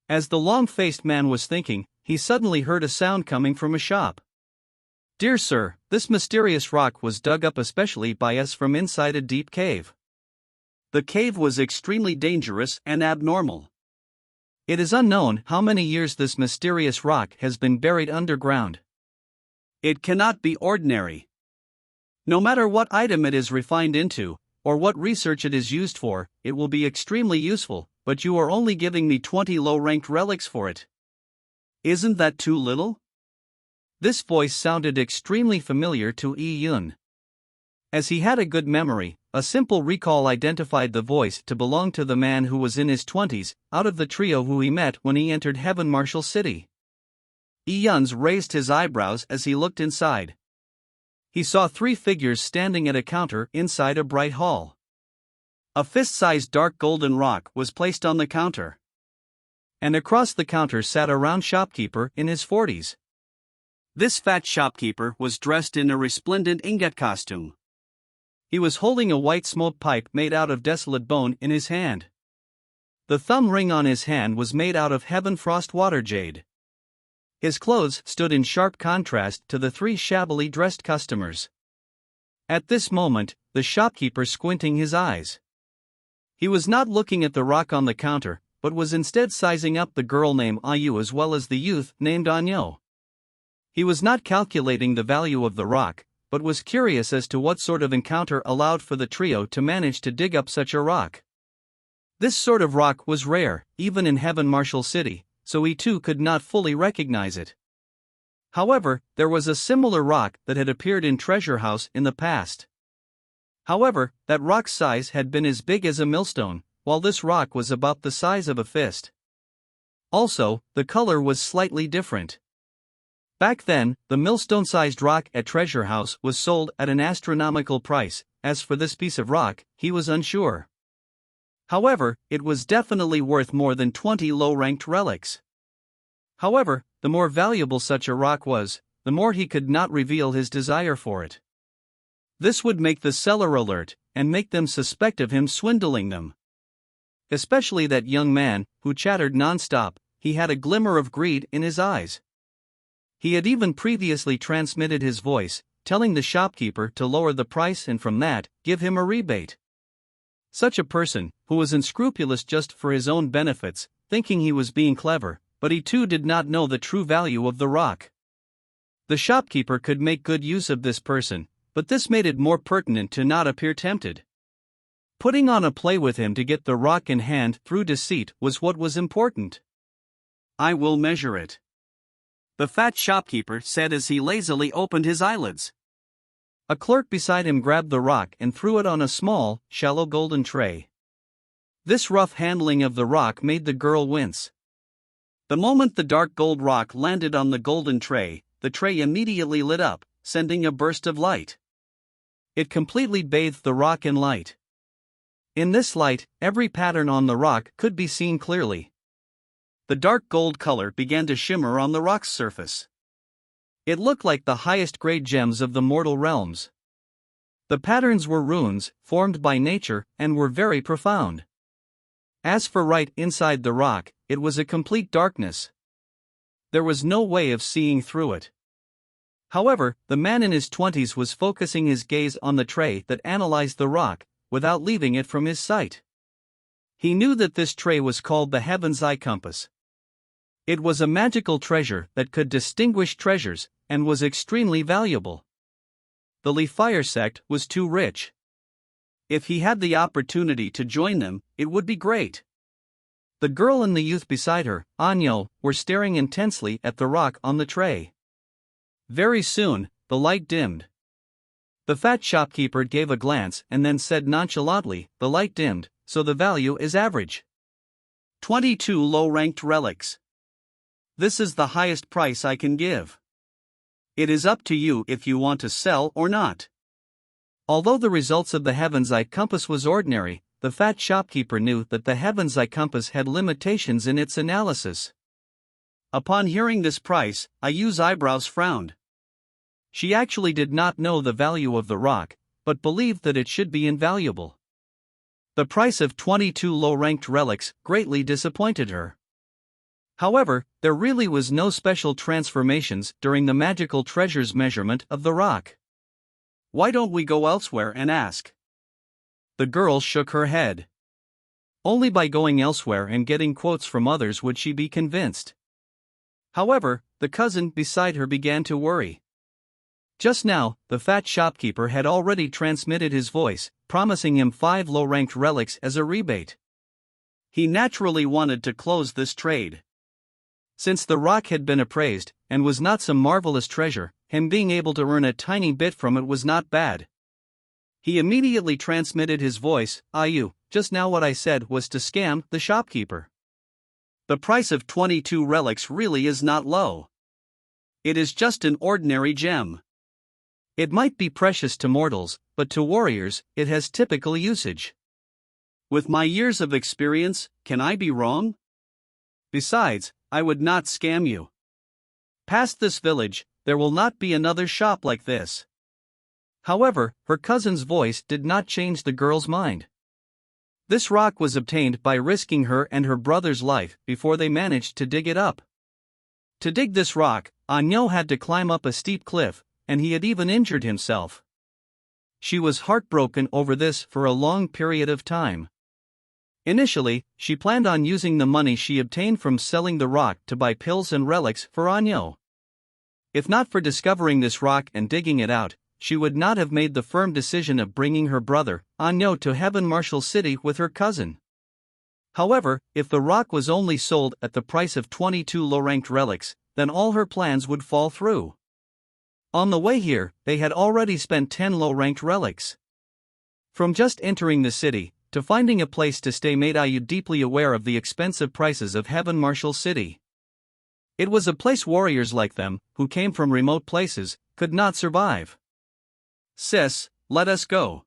As the long-faced man was thinking, he suddenly heard a sound coming from a shop. Dear sir, this mysterious rock was dug up especially by us from inside a deep cave. The cave was extremely dangerous and abnormal. It is unknown how many years this mysterious rock has been buried underground. It cannot be ordinary. No matter what item it is refined into, or what research it is used for, it will be extremely useful, but you are only giving me 20 low-ranked relics for it. Isn't that too little? This voice sounded extremely familiar to Yi Yun. As he had a good memory, a simple recall identified the voice to belong to the man who was in his 20s, out of the trio who he met when he entered Heaven Marshal City. Yi Yun raised his eyebrows as he looked inside. He saw 3 figures standing at a counter inside a bright hall. A fist-sized dark golden rock was placed on the counter. And across the counter sat a round shopkeeper in his 40s. This fat shopkeeper was dressed in a resplendent ingot costume. He was holding a white smoke pipe made out of desolate bone in his hand. The thumb ring on his hand was made out of heaven frost water jade. His clothes stood in sharp contrast to the 3 shabbily dressed customers. At this moment, the shopkeeper squinting his eyes. He was not looking at the rock on the counter, but was instead sizing up the girl named Ayu as well as the youth named Anyo. He was not calculating the value of the rock, but was curious as to what sort of encounter allowed for the trio to manage to dig up such a rock. This sort of rock was rare, even in Heaven Marshal City, so he too could not fully recognize it. However, there was a similar rock that had appeared in Treasure House in the past. However, that rock's size had been as big as a millstone, while this rock was about the size of a fist. Also, the color was slightly different. Back then, the millstone-sized rock at Treasure House was sold at an astronomical price. As for this piece of rock, he was unsure. However, it was definitely worth more than 20 low-ranked relics. However, the more valuable such a rock was, the more he could not reveal his desire for it. This would make the seller alert, and make them suspect of him swindling them. Especially that young man, who chattered non-stop. He had a glimmer of greed in his eyes. He had even previously transmitted his voice, telling the shopkeeper to lower the price and from that, give him a rebate. Such a person, who was unscrupulous just for his own benefits, thinking he was being clever, but he too did not know the true value of the rock. The shopkeeper could make good use of this person, but this made it more pertinent to not appear tempted. Putting on a play with him to get the rock in hand through deceit was what was important. I will measure it, the fat shopkeeper said as he lazily opened his eyelids. A clerk beside him grabbed the rock and threw it on a small, shallow golden tray. This rough handling of the rock made the girl wince. The moment the dark gold rock landed on the golden tray, the tray immediately lit up, sending a burst of light. It completely bathed the rock in light. In this light, every pattern on the rock could be seen clearly. The dark gold color began to shimmer on the rock's surface. It looked like the highest grade gems of the mortal realms. The patterns were runes, formed by nature, and were very profound. As for right inside the rock, it was a complete darkness. There was no way of seeing through it. However, the man in his 20s was focusing his gaze on the tray that analyzed the rock, without leaving it from his sight. He knew that this tray was called the Heaven's Eye Compass. It was a magical treasure that could distinguish treasures, and was extremely valuable. The Li Fire sect was too rich. If he had the opportunity to join them, it would be great. The girl and the youth beside her, Anyo, were staring intensely at the rock on the tray. Very soon, the light dimmed. The fat shopkeeper gave a glance and then said nonchalantly, "The light dimmed, so the value is average. 22 low-ranked relics. This is the highest price I can give. It is up to you if you want to sell or not." Although the results of the Heaven's Eye Compass was ordinary, the fat shopkeeper knew that the Heaven's Eye Compass had limitations in its analysis. Upon hearing this price, Ayu's eyebrows frowned. She actually did not know the value of the rock, but believed that it should be invaluable. The price of 22 low-ranked relics greatly disappointed her. However, there really was no special transformations during the magical treasure's measurement of the rock. Why don't we go elsewhere and ask? The girl shook her head. Only by going elsewhere and getting quotes from others would she be convinced. However, the cousin beside her began to worry. Just now, the fat shopkeeper had already transmitted his voice, promising him 5 low-ranked relics as a rebate. He naturally wanted to close this trade. Since the rock had been appraised, and was not some marvelous treasure, him being able to earn a tiny bit from it was not bad. He immediately transmitted his voice, Ayu, just now what I said was to scam the shopkeeper. The price of 22 relics really is not low. It is just an ordinary gem. It might be precious to mortals, but to warriors, it has typical usage. With my years of experience, can I be wrong? Besides, I would not scam you. Past this village, there will not be another shop like this. However, her cousin's voice did not change the girl's mind. This rock was obtained by risking her and her brother's life before they managed to dig it up. To dig this rock, Anyo had to climb up a steep cliff, and he had even injured himself. She was heartbroken over this for a long period of time. Initially, she planned on using the money she obtained from selling the rock to buy pills and relics for Anyo. If not for discovering this rock and digging it out, she would not have made the firm decision of bringing her brother, Anyo, to Heaven Marshal City with her cousin. However, if the rock was only sold at the price of 22 low-ranked relics, then all her plans would fall through. On the way here, they had already spent 10 low-ranked relics. From just entering the city to finding a place to stay made Ayu deeply aware of the expensive prices of Heaven Marshal City. It was a place warriors like them, who came from remote places, could not survive. Sis, let us go.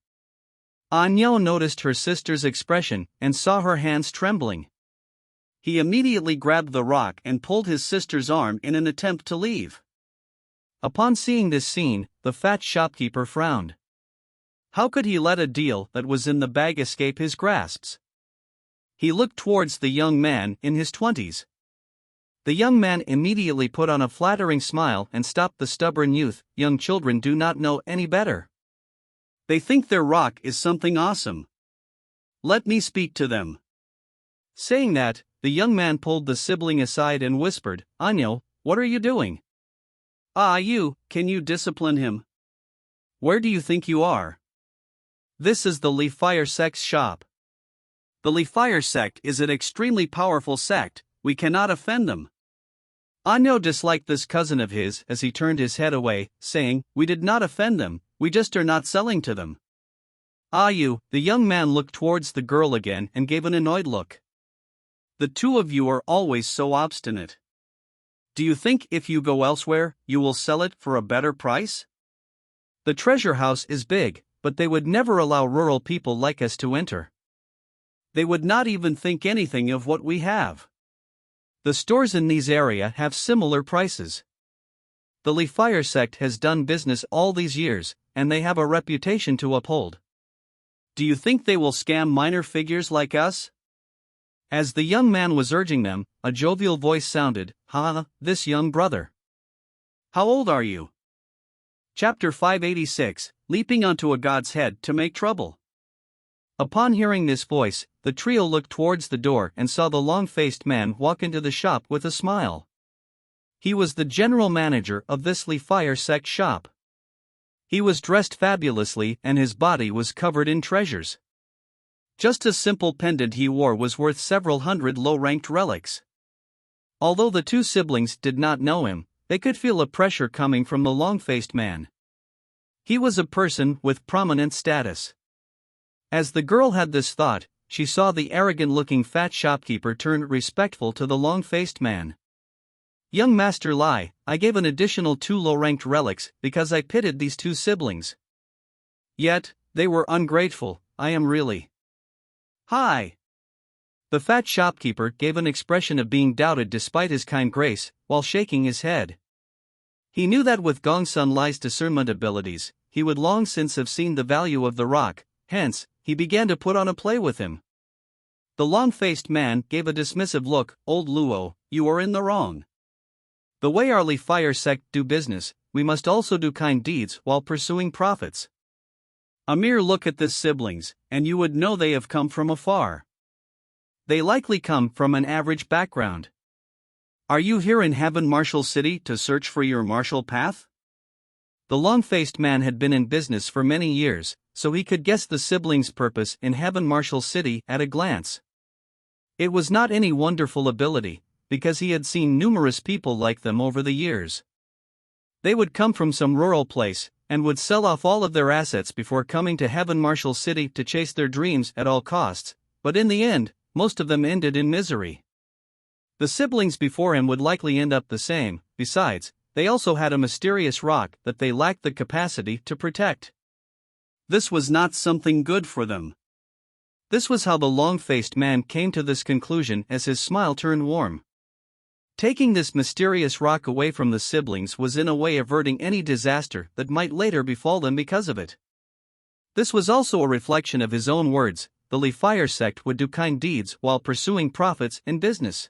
Anyo noticed her sister's expression and saw her hands trembling. He immediately grabbed the rock and pulled his sister's arm in an attempt to leave. Upon seeing this scene, the fat shopkeeper frowned. How could he let a deal that was in the bag escape his grasps? He looked towards the young man in his 20s. The young man immediately put on a flattering smile and stopped the stubborn youth. Young children do not know any better. They think their rock is something awesome. Let me speak to them. Saying that, the young man pulled the sibling aside and whispered, Anyo, what are you doing? You, can you discipline him? Where do you think you are? This is the Leafire sect's shop. The Leafire sect is an extremely powerful sect, we cannot offend them. Anyo disliked this cousin of his as he turned his head away, saying, we did not offend them, we just are not selling to them. Ayu, the young man looked towards the girl again and gave an annoyed look. The two of you are always so obstinate. Do you think if you go elsewhere, you will sell it for a better price? The treasure house is big, but they would never allow rural people like us to enter. They would not even think anything of what we have. The stores in these areas have similar prices. The Leafire sect has done business all these years, and they have a reputation to uphold. Do you think they will scam minor figures like us? As the young man was urging them, a jovial voice sounded, this young brother. How old are you? Chapter 586, Leaping onto a God's Head to Make Trouble. Upon hearing this voice, the trio looked towards the door and saw the long-faced man walk into the shop with a smile. He was the general manager of this Leafire sect shop. He was dressed fabulously and his body was covered in treasures. Just a simple pendant he wore was worth several hundred low-ranked relics. Although the two siblings did not know him, they could feel a pressure coming from the long-faced man. He was a person with prominent status. As the girl had this thought, she saw the arrogant-looking fat shopkeeper turn respectful to the long-faced man. Young Master Lai, I gave an additional 2 low-ranked relics because I pitied these two siblings. Yet, they were ungrateful, I am really. Hi! The fat shopkeeper gave an expression of being doubted despite his kind grace, while shaking his head. He knew that with Gongsun Lai's discernment abilities, he would long since have seen the value of the rock, hence, he began to put on a play with him. The long-faced man gave a dismissive look. Old Luo, you are in the wrong. The way our Li Fire sect do business, we must also do kind deeds while pursuing profits. A mere look at the siblings, and you would know they have come from afar. They likely come from an average background. Are you here in Heaven Martial City to search for your martial path? The long-faced man had been in business for many years, so he could guess the siblings' purpose in Heaven Martial City at a glance. It was not any wonderful ability, because he had seen numerous people like them over the years. They would come from some rural place, and would sell off all of their assets before coming to Heaven Martial City to chase their dreams at all costs, but in the end, most of them ended in misery. The siblings before him would likely end up the same. Besides, they also had a mysterious rock that they lacked the capacity to protect. This was not something good for them. This was how the long-faced man came to this conclusion as his smile turned warm. Taking this mysterious rock away from the siblings was in a way averting any disaster that might later befall them because of it. This was also a reflection of his own words. The Li Fire sect would do kind deeds while pursuing profits in business.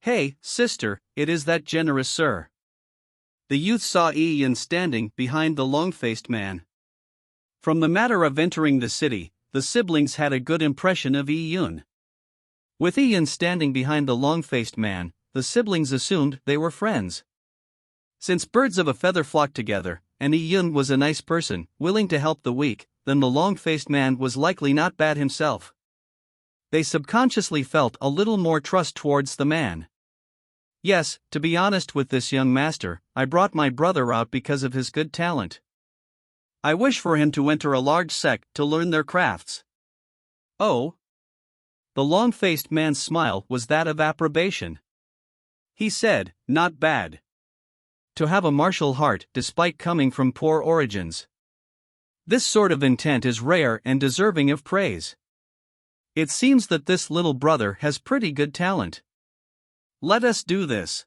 Hey, sister, it is that generous sir. The youth saw Yi Yin standing behind the long-faced man. From the matter of entering the city, the siblings had a good impression of Yi Yin. With Yi Yin standing behind the long-faced man, the siblings assumed they were friends. Since birds of a feather flock together, and Yi Yin was a nice person, willing to help the weak, then the long-faced man was likely not bad himself. They subconsciously felt a little more trust towards the man. Yes, to be honest with this young master, I brought my brother out because of his good talent. I wish for him to enter a large sect to learn their crafts. Oh? The long-faced man's smile was that of approbation. He said, not bad. To have a martial heart despite coming from poor origins. This sort of intent is rare and deserving of praise. It seems that this little brother has pretty good talent. Let us do this.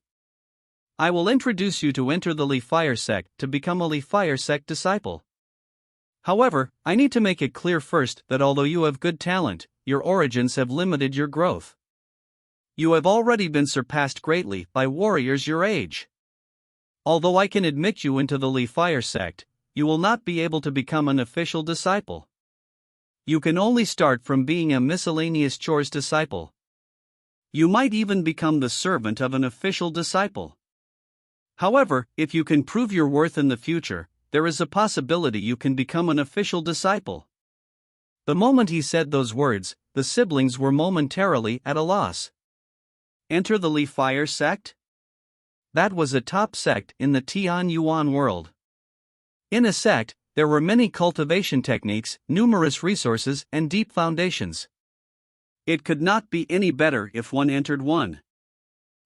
I will introduce you to enter the Li Fire sect to become a Li Fire sect disciple. However, I need to make it clear first that although you have good talent, your origins have limited your growth. You have already been surpassed greatly by warriors your age. Although I can admit you into the Li Fire sect, you will not be able to become an official disciple. You can only start from being a miscellaneous chores disciple. You might even become the servant of an official disciple. However, if you can prove your worth in the future, there is a possibility you can become an official disciple. The moment he said those words, the siblings were momentarily at a loss. Enter the Li Fire sect? That was a top sect in the Tian Yuan world. In a sect, there were many cultivation techniques, numerous resources, and deep foundations. It could not be any better if one entered one.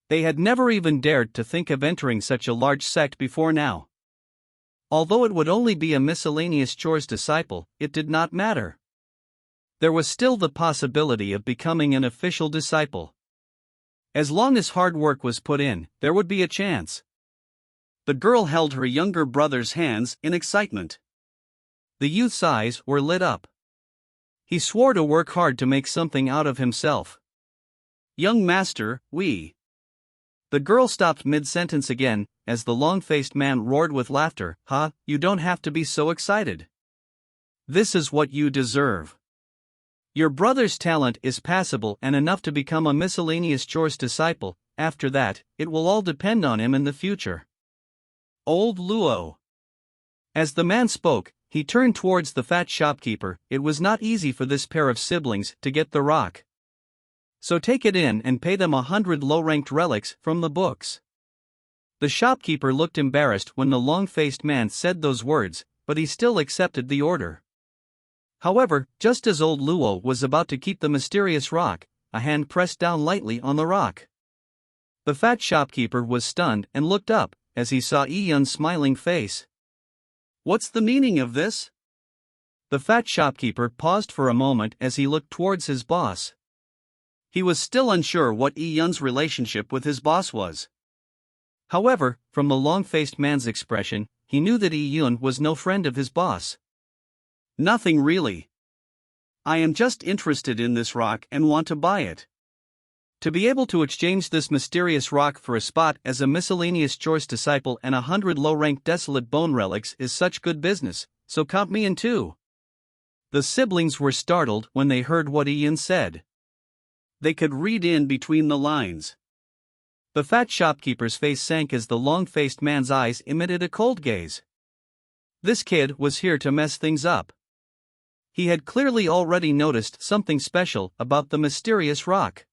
They had never even dared to think of entering such a large sect before now. Although it would only be a miscellaneous chores disciple, it did not matter. There was still the possibility of becoming an official disciple. As long as hard work was put in, there would be a chance. The girl held her younger brother's hands in excitement. The youth's eyes were lit up. He swore to work hard to make something out of himself. Young master, we. The girl stopped mid-sentence again, as the long-faced man roared with laughter. You don't have to be so excited. This is what you deserve. Your brother's talent is passable and enough to become a miscellaneous chores disciple. After that, it will all depend on him in the future. Old Luo. As the man spoke, he turned towards the fat shopkeeper. It was not easy for this pair of siblings to get the rock. So take it in and pay them 100 low-ranked relics from the books. The shopkeeper looked embarrassed when the long-faced man said those words, but he still accepted the order. However, just as old Luo was about to keep the mysterious rock, a hand pressed down lightly on the rock. The fat shopkeeper was stunned and looked up, as he saw Yi Yun's smiling face. What's the meaning of this? The fat shopkeeper paused for a moment as he looked towards his boss. He was still unsure what Yi Yun's relationship with his boss was. However, from the long-faced man's expression, he knew that Yi Yun was no friend of his boss. Nothing really. I am just interested in this rock and want to buy it. To be able to exchange this mysterious rock for a spot as a miscellaneous chores disciple and 100 low-ranked desolate bone relics is such good business, so count me in too. The siblings were startled when they heard what Yi Yun said. They could read in between the lines. The fat shopkeeper's face sank as the long-faced man's eyes emitted a cold gaze. This kid was here to mess things up. He had clearly already noticed something special about the mysterious rock.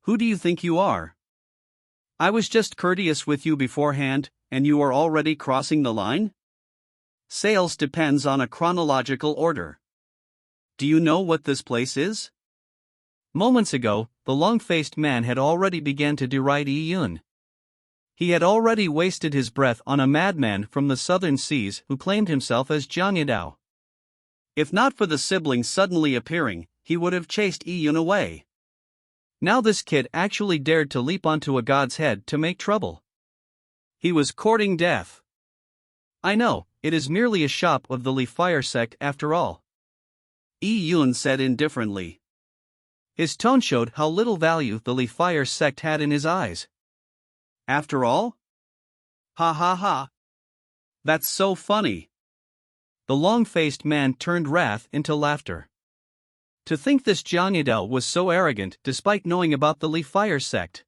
Who do you think you are? I was just courteous with you beforehand, and you are already crossing the line? Sales depends on a chronological order. Do you know what this place is? Moments ago, the long-faced man had already begun to deride Yi Yun. He had already wasted his breath on a madman from the southern seas who claimed himself as Jiang Yidao. If not for the siblings suddenly appearing, he would have chased Yi Yun away. Now this kid actually dared to leap onto a god's head to make trouble. He was courting death. I know, it is merely a shop of the Li Fire sect after all. Yi Yun said indifferently. His tone showed how little value the Li Fire sect had in his eyes. After all? Ha ha ha. That's so funny. The long-faced man turned wrath into laughter. To think this Jiang Yidao was so arrogant despite knowing about the Li Fire sect.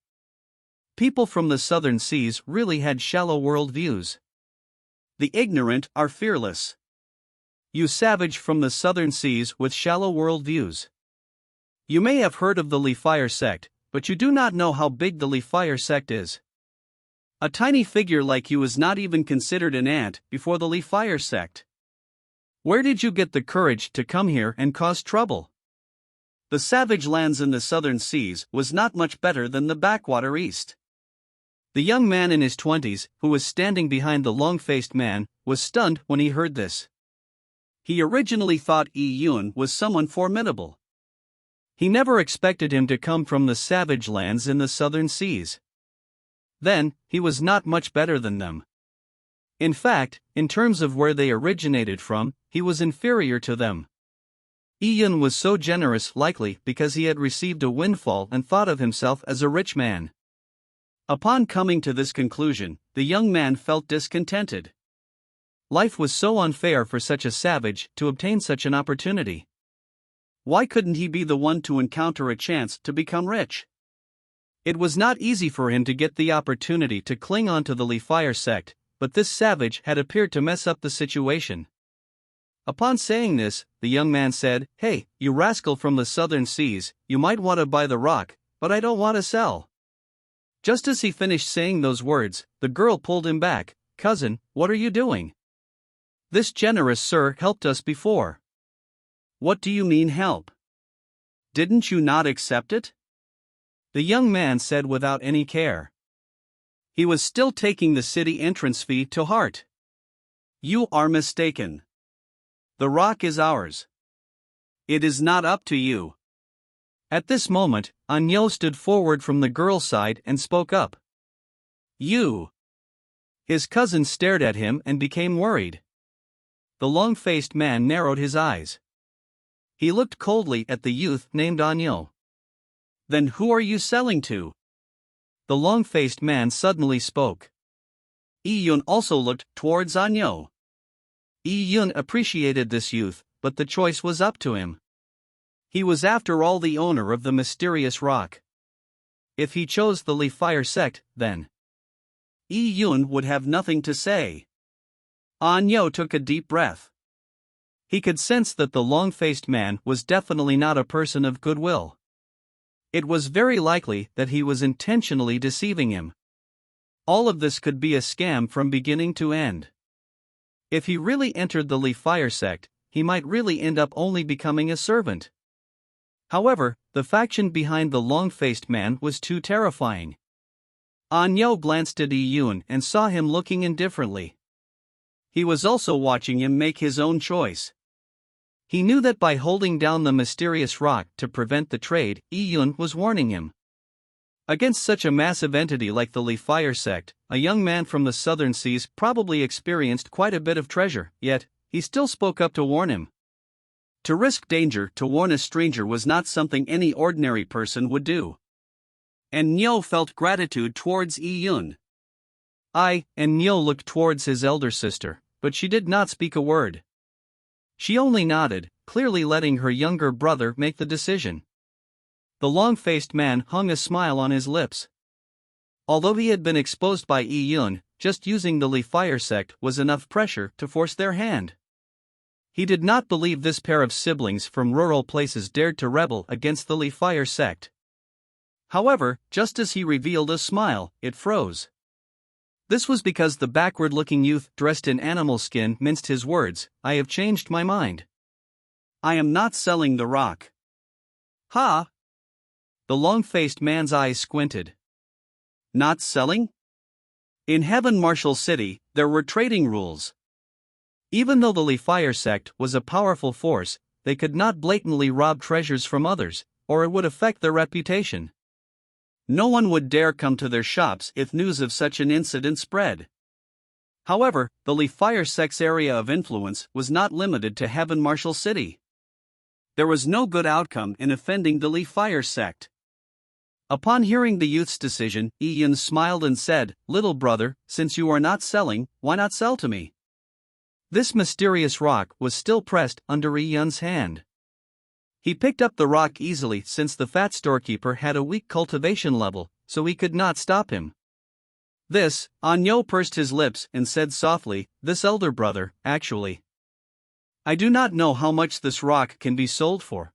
People from the southern seas really had shallow world views. The ignorant are fearless. You savage from the southern seas with shallow world views. You may have heard of the Li Fire sect, but you do not know how big the Li Fire sect is. A tiny figure like you is not even considered an ant before the Li Fire sect. Where did you get the courage to come here and cause trouble? The savage lands in the southern seas was not much better than the backwater east. The young man in his 20s, who was standing behind the long-faced man, was stunned when he heard this. He originally thought Yi Yun was someone formidable. He never expected him to come from the savage lands in the southern seas. Then, he was not much better than them. In fact, in terms of where they originated from, he was inferior to them. Yi Yun was so generous likely because he had received a windfall and thought of himself as a rich man. Upon coming to this conclusion, the young man felt discontented. Life was so unfair for such a savage to obtain such an opportunity. Why couldn't he be the one to encounter a chance to become rich? It was not easy for him to get the opportunity to cling on to the Li Fire sect, but this savage had appeared to mess up the situation. Upon saying this, the young man said, "Hey, you rascal from the southern seas, you might want to buy the rock, but I don't want to sell." Just as he finished saying those words, the girl pulled him back. "Cousin, what are you doing? This generous sir helped us before." "What do you mean help? Didn't you not accept it?" The young man said without any care. He was still taking the city entrance fee to heart. "You are mistaken. The rock is ours. It is not up to you." At this moment, Anyo stood forward from the girl's side and spoke up. "You." His cousin stared at him and became worried. The long-faced man narrowed his eyes. He looked coldly at the youth named Anyo. "Then who are you selling to?" The long-faced man suddenly spoke. Yi Yun also looked towards Anyo. Yi Yun appreciated this youth, but the choice was up to him. He was after all the owner of the mysterious rock. If he chose the Li Fire sect, then Yi Yun would have nothing to say. Anyo took a deep breath. He could sense that the long-faced man was definitely not a person of goodwill. It was very likely that he was intentionally deceiving him. All of this could be a scam from beginning to end. If he really entered the Li Fire sect, he might really end up only becoming a servant. However, the faction behind the long-faced man was too terrifying. Anyo glanced at Yi Yun and saw him looking indifferently. He was also watching him make his own choice. He knew that by holding down the mysterious rock to prevent the trade, Yi-Yun was warning him. Against such a massive entity like the Li Fire sect, a young man from the southern seas probably experienced quite a bit of treasure, yet, he still spoke up to warn him. To risk danger to warn a stranger was not something any ordinary person would do. And Nyo felt gratitude towards Yi-Yun. And Nyo looked towards his elder sister, but she did not speak a word. She only nodded, clearly letting her younger brother make the decision. The long-faced man hung a smile on his lips. Although he had been exposed by Yi-Yun, just using the Li Fire sect was enough pressure to force their hand. He did not believe this pair of siblings from rural places dared to rebel against the Li Fire sect. However, just as he revealed a smile, it froze. This was because the backward-looking youth dressed in animal skin minced his words. I have changed my mind. I am not selling the rock. Ha! The long-faced man's eyes squinted. Not selling? In Heaven Marshal City, there were trading rules. Even though the Li Fire sect was a powerful force, they could not blatantly rob treasures from others, or it would affect their reputation. No one would dare come to their shops if news of such an incident spread. However, the Li Fire sect's area of influence was not limited to Heaven Marshal City. There was no good outcome in offending the Li Fire sect. Upon hearing the youth's decision, Yi-Yun smiled and said, Little brother, since you are not selling, why not sell to me? This mysterious rock was still pressed under Yi-Yun's hand. He picked up the rock easily since the fat storekeeper had a weak cultivation level, so he could not stop him. Anyo pursed his lips and said softly, This elder brother, actually. I do not know how much this rock can be sold for.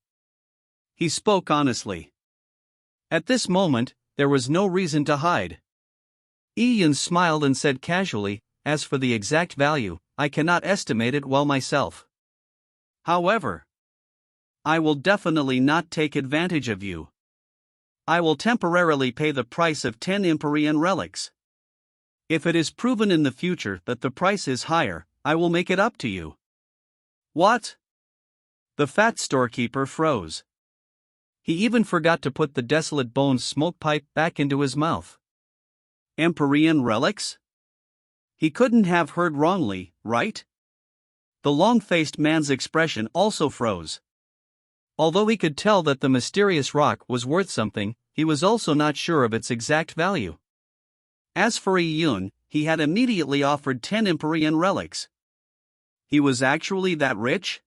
He spoke honestly. At this moment, there was no reason to hide. Yi-Yun smiled and said casually, As for the exact value, I cannot estimate it well myself. However, I will definitely not take advantage of you. I will temporarily pay the price of 10 Empyrean relics. If it is proven in the future that the price is higher, I will make it up to you. What? The fat storekeeper froze. He even forgot to put the Desolate Bones smoke pipe back into his mouth. Empyrean relics? He couldn't have heard wrongly, right? The long-faced man's expression also froze. Although he could tell that the mysterious rock was worth something, he was also not sure of its exact value. As for Yi-Yun, he had immediately offered 10 Empyrean relics. He was actually that rich?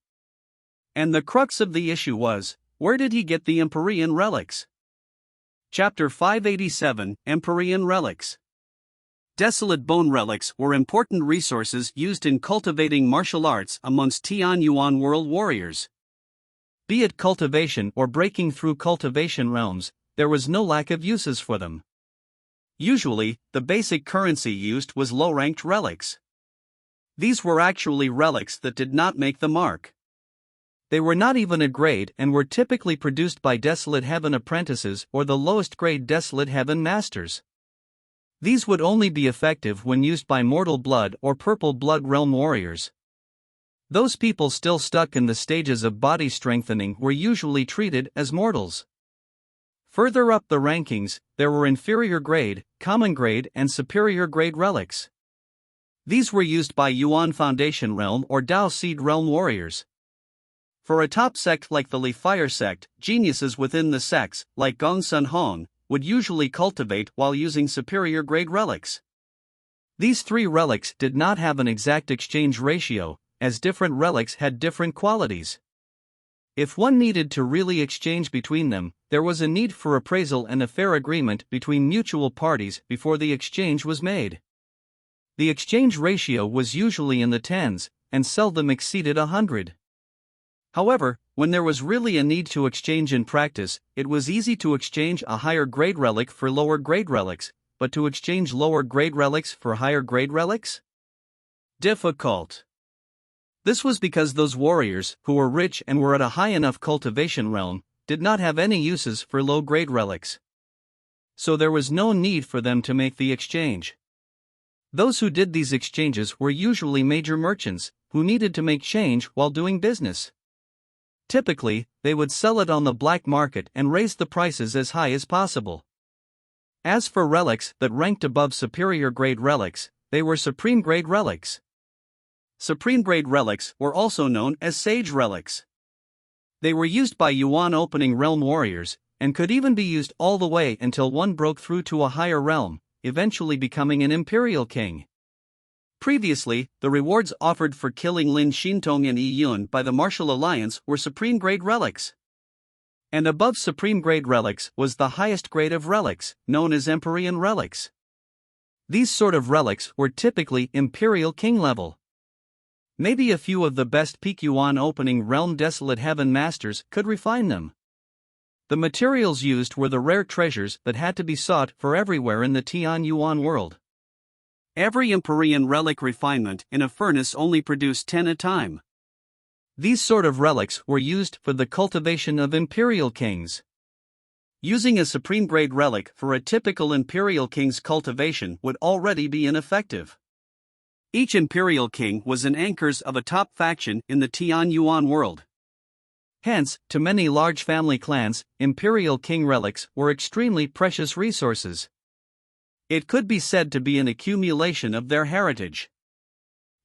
And the crux of the issue was, where did he get the Empyrean relics? Chapter 587, Empyrean Relics. Desolate Bone relics were important resources used in cultivating martial arts amongst Tian Yuan world warriors. Be it cultivation or breaking through cultivation realms, there was no lack of uses for them. Usually, the basic currency used was low-ranked relics. These were actually relics that did not make the mark. They were not even a grade and were typically produced by Desolate Heaven apprentices or the lowest grade Desolate Heaven masters. These would only be effective when used by Mortal Blood or Purple Blood realm warriors. Those people still stuck in the stages of body strengthening were usually treated as mortals. Further up the rankings, there were inferior grade, common grade, and superior grade relics. These were used by Yuan Foundation realm or Dao Seed realm warriors. For a top sect like the Li Fire sect, geniuses within the sects, like Gong Sun Hong, would usually cultivate while using superior grade relics. These three relics did not have an exact exchange ratio, as different relics had different qualities. If one needed to really exchange between them, there was a need for appraisal and a fair agreement between mutual parties before the exchange was made. The exchange ratio was usually in the tens, and seldom exceeded 100. However, when there was really a need to exchange in practice, it was easy to exchange a higher grade relic for lower grade relics, but to exchange lower grade relics for higher grade relics? Difficult. This was because those warriors, who were rich and were at a high enough cultivation realm, did not have any uses for low-grade relics. So there was no need for them to make the exchange. Those who did these exchanges were usually major merchants, who needed to make change while doing business. Typically, they would sell it on the black market and raise the prices as high as possible. As for relics that ranked above superior grade relics, they were supreme grade relics. Supreme grade relics were also known as sage relics. They were used by Yuan opening realm warriors, and could even be used all the way until one broke through to a higher realm, eventually becoming an imperial king. Previously, the rewards offered for killing Lin Xintong and Yi Yun by the Martial Alliance were supreme grade relics. And above supreme grade relics was the highest grade of relics, known as Empyrean relics. These sort of relics were typically imperial king level. Maybe a few of the best peak Yuan opening realm Desolate Heaven masters could refine them. The materials used were the rare treasures that had to be sought for everywhere in the Tian Yuan world. Every Empyrean relic refinement in a furnace only produced 10 a time. These sort of relics were used for the cultivation of imperial kings. Using a supreme grade relic for a typical imperial king's cultivation would already be ineffective. Each imperial king was an anchor of a top faction in the Tian Yuan world. Hence, to many large family clans, imperial king relics were extremely precious resources. It could be said to be an accumulation of their heritage.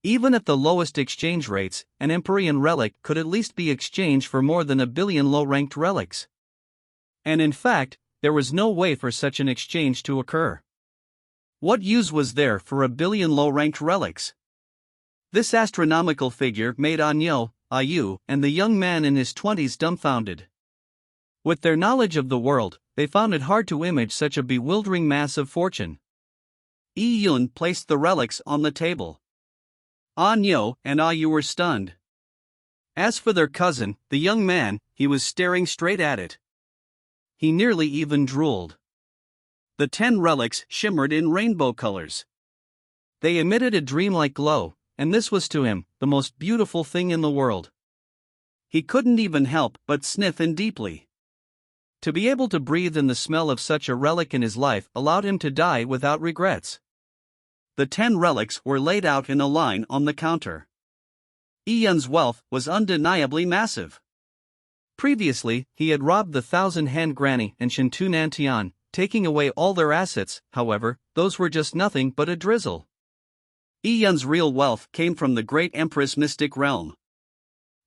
Even at the lowest exchange rates, an Empyrean relic could at least be exchanged for more than 1 billion low-ranked relics. And in fact, there was no way for such an exchange to occur. What use was there for 1 billion low-ranked relics? This astronomical figure made Anyo, Ayu, and the young man in his 20s dumbfounded. With their knowledge of the world, they found it hard to image such a bewildering mass of fortune. Yi Yun placed the relics on the table. Anyo and Ayu were stunned. As for their cousin, the young man, he was staring straight at it. He nearly even drooled. The 10 relics shimmered in rainbow colors. They emitted a dreamlike glow, and this was to him the most beautiful thing in the world. He couldn't even help but sniff in deeply. To be able to breathe in the smell of such a relic in his life allowed him to die without regrets. The 10 relics were laid out in a line on the counter. Yi Yun's wealth was undeniably massive. Previously, he had robbed the 1,000-hand granny and Shintu Nantian, taking away all their assets. However, those were just nothing but a drizzle. Yi Yun's real wealth came from the Great Empress mystic realm.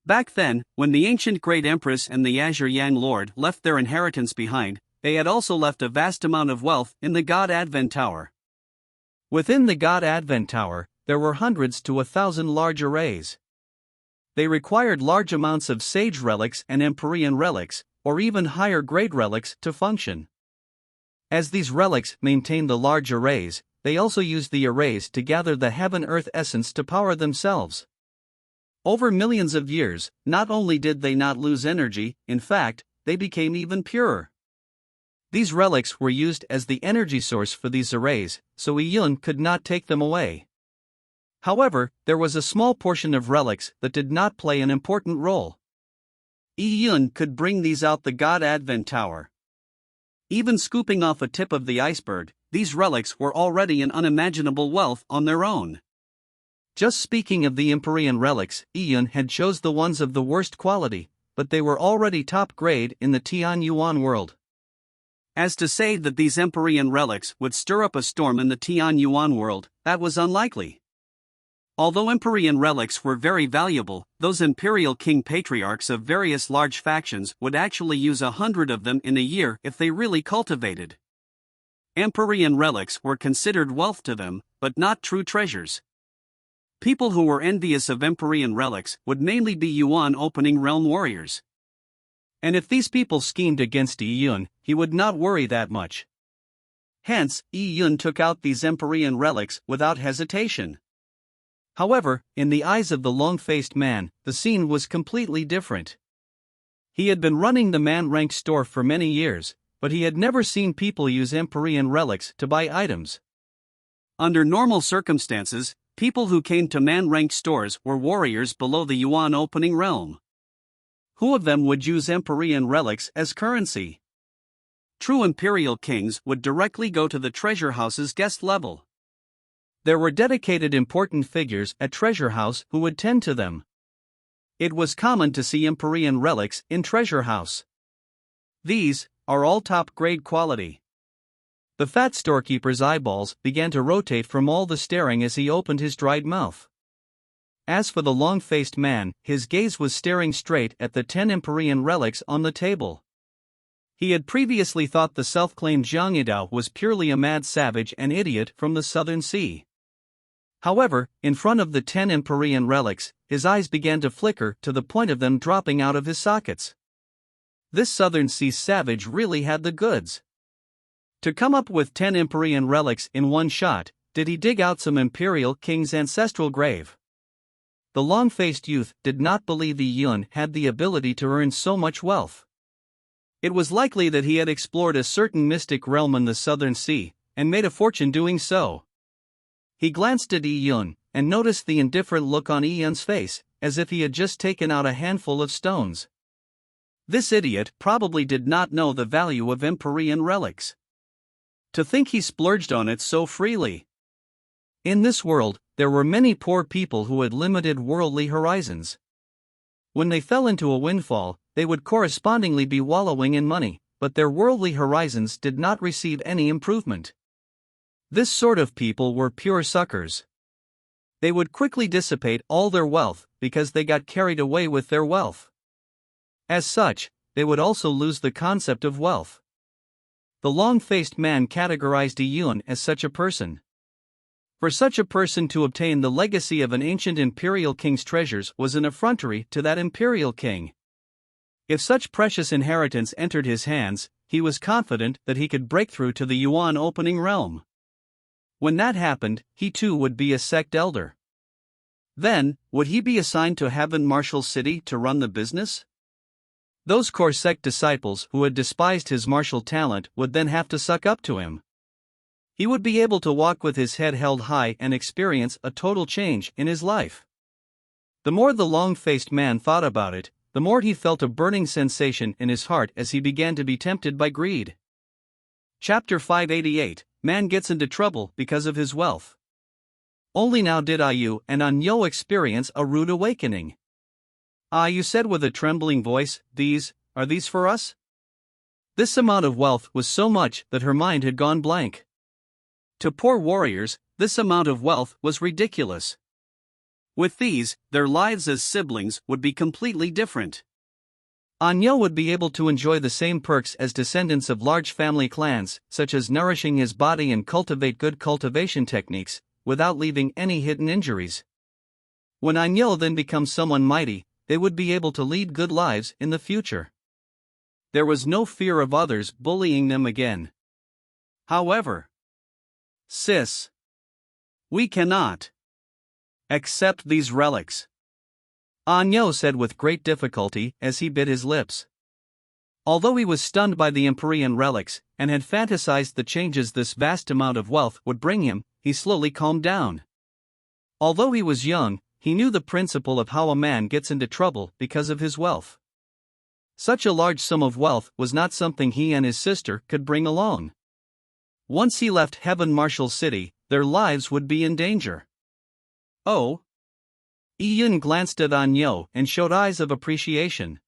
Back then, when the ancient Great Empress and the Azure Yang Lord left their inheritance behind, they had also left a vast amount of wealth in the God Advent Tower. Within the God Advent Tower, there were hundreds to 1,000 large arrays. They required large amounts of sage relics and Empyrean relics, or even higher grade relics, to function. As these relics maintained the large arrays, they also used the arrays to gather the heaven-earth essence to power themselves. Over millions of years, not only did they not lose energy, in fact, they became even purer. These relics were used as the energy source for these arrays, so Yi Yun could not take them away. However, there was a small portion of relics that did not play an important role. Yi Yun could bring these out the God Advent Tower. Even scooping off a tip of the iceberg, these relics were already an unimaginable wealth on their own. Just speaking of the Empyrean relics, Yi Yun had chose the ones of the worst quality, but they were already top grade in the Tian Yuan world. As to say that these Empyrean relics would stir up a storm in the Tian Yuan world, that was unlikely. Although Empyrean relics were very valuable, those imperial king patriarchs of various large factions would actually use 100 of them in a year if they really cultivated. Empyrean relics were considered wealth to them, but not true treasures. People who were envious of Empyrean relics would mainly be Yuan opening realm warriors. And if these people schemed against Yi Yun, he would not worry that much. Hence, Yi Yun took out these Empyrean relics without hesitation. However, in the eyes of the long-faced man, the scene was completely different. He had been running the man-rank store for many years, but he had never seen people use Empyrean relics to buy items. Under normal circumstances, people who came to man-rank stores were warriors below the Yuan opening realm. Who of them would use Empyrean relics as currency? True imperial kings would directly go to the treasure house's guest level. There were dedicated important figures at Treasure House who would tend to them. It was common to see Empyrean relics in treasure house. These are all top-grade quality. The fat storekeeper's eyeballs began to rotate from all the staring as he opened his dried mouth. As for the long-faced man, his gaze was staring straight at the 10 Empyrean relics on the table. He had previously thought the self-claimed Zhang Yidao was purely a mad savage and idiot from the Southern Sea. However, in front of the 10 Empyrean relics, his eyes began to flicker to the point of them dropping out of his sockets. This Southern Sea savage really had the goods. To come up with 10 Empyrean relics in one shot, did he dig out some imperial king's ancestral grave? The long-faced youth did not believe Yi Yun had the ability to earn so much wealth. It was likely that he had explored a certain mystic realm in the Southern Sea, and made a fortune doing so. He glanced at Yi Yun, and noticed the indifferent look on Yi Yun's face, as if he had just taken out a handful of stones. This idiot probably did not know the value of Empyrean relics. To think he splurged on it so freely. In this world, there were many poor people who had limited worldly horizons. When they fell into a windfall, they would correspondingly be wallowing in money, but their worldly horizons did not receive any improvement. This sort of people were pure suckers. They would quickly dissipate all their wealth because they got carried away with their wealth. As such, they would also lose the concept of wealth. The long-faced man categorized Yi Yun as such a person. For such a person to obtain the legacy of an ancient imperial king's treasures was an effrontery to that imperial king. If such precious inheritance entered his hands, he was confident that he could break through to the Yuan opening realm. When that happened, he too would be a sect elder. Then, would he be assigned to Heaven Marshal City to run the business? Those core sect disciples who had despised his martial talent would then have to suck up to him. He would be able to walk with his head held high and experience a total change in his life. The more the long-faced man thought about it, the more he felt a burning sensation in his heart as he began to be tempted by greed. Chapter 588, Man Gets into Trouble Because of His Wealth. Only now did Ayu and Anyo experience a rude awakening. Ayu said with a trembling voice, Are these for us? This amount of wealth was so much that her mind had gone blank. To poor warriors, this amount of wealth was ridiculous. With these, their lives as siblings would be completely different. Anyo would be able to enjoy the same perks as descendants of large family clans, such as nourishing his body and cultivate good cultivation techniques, without leaving any hidden injuries. When Anyo then becomes someone mighty, they would be able to lead good lives in the future. There was no fear of others bullying them again. However, Sis, we cannot accept these relics, Anyo said with great difficulty as he bit his lips. Although he was stunned by the Empyrean relics, and had fantasized the changes this vast amount of wealth would bring him, he slowly calmed down. Although he was young, he knew the principle of how a man gets into trouble because of his wealth. Such a large sum of wealth was not something he and his sister could bring along. Once he left Heaven Marshal City, their lives would be in danger. Oh! Yi Yun glanced at Anyo and showed eyes of appreciation.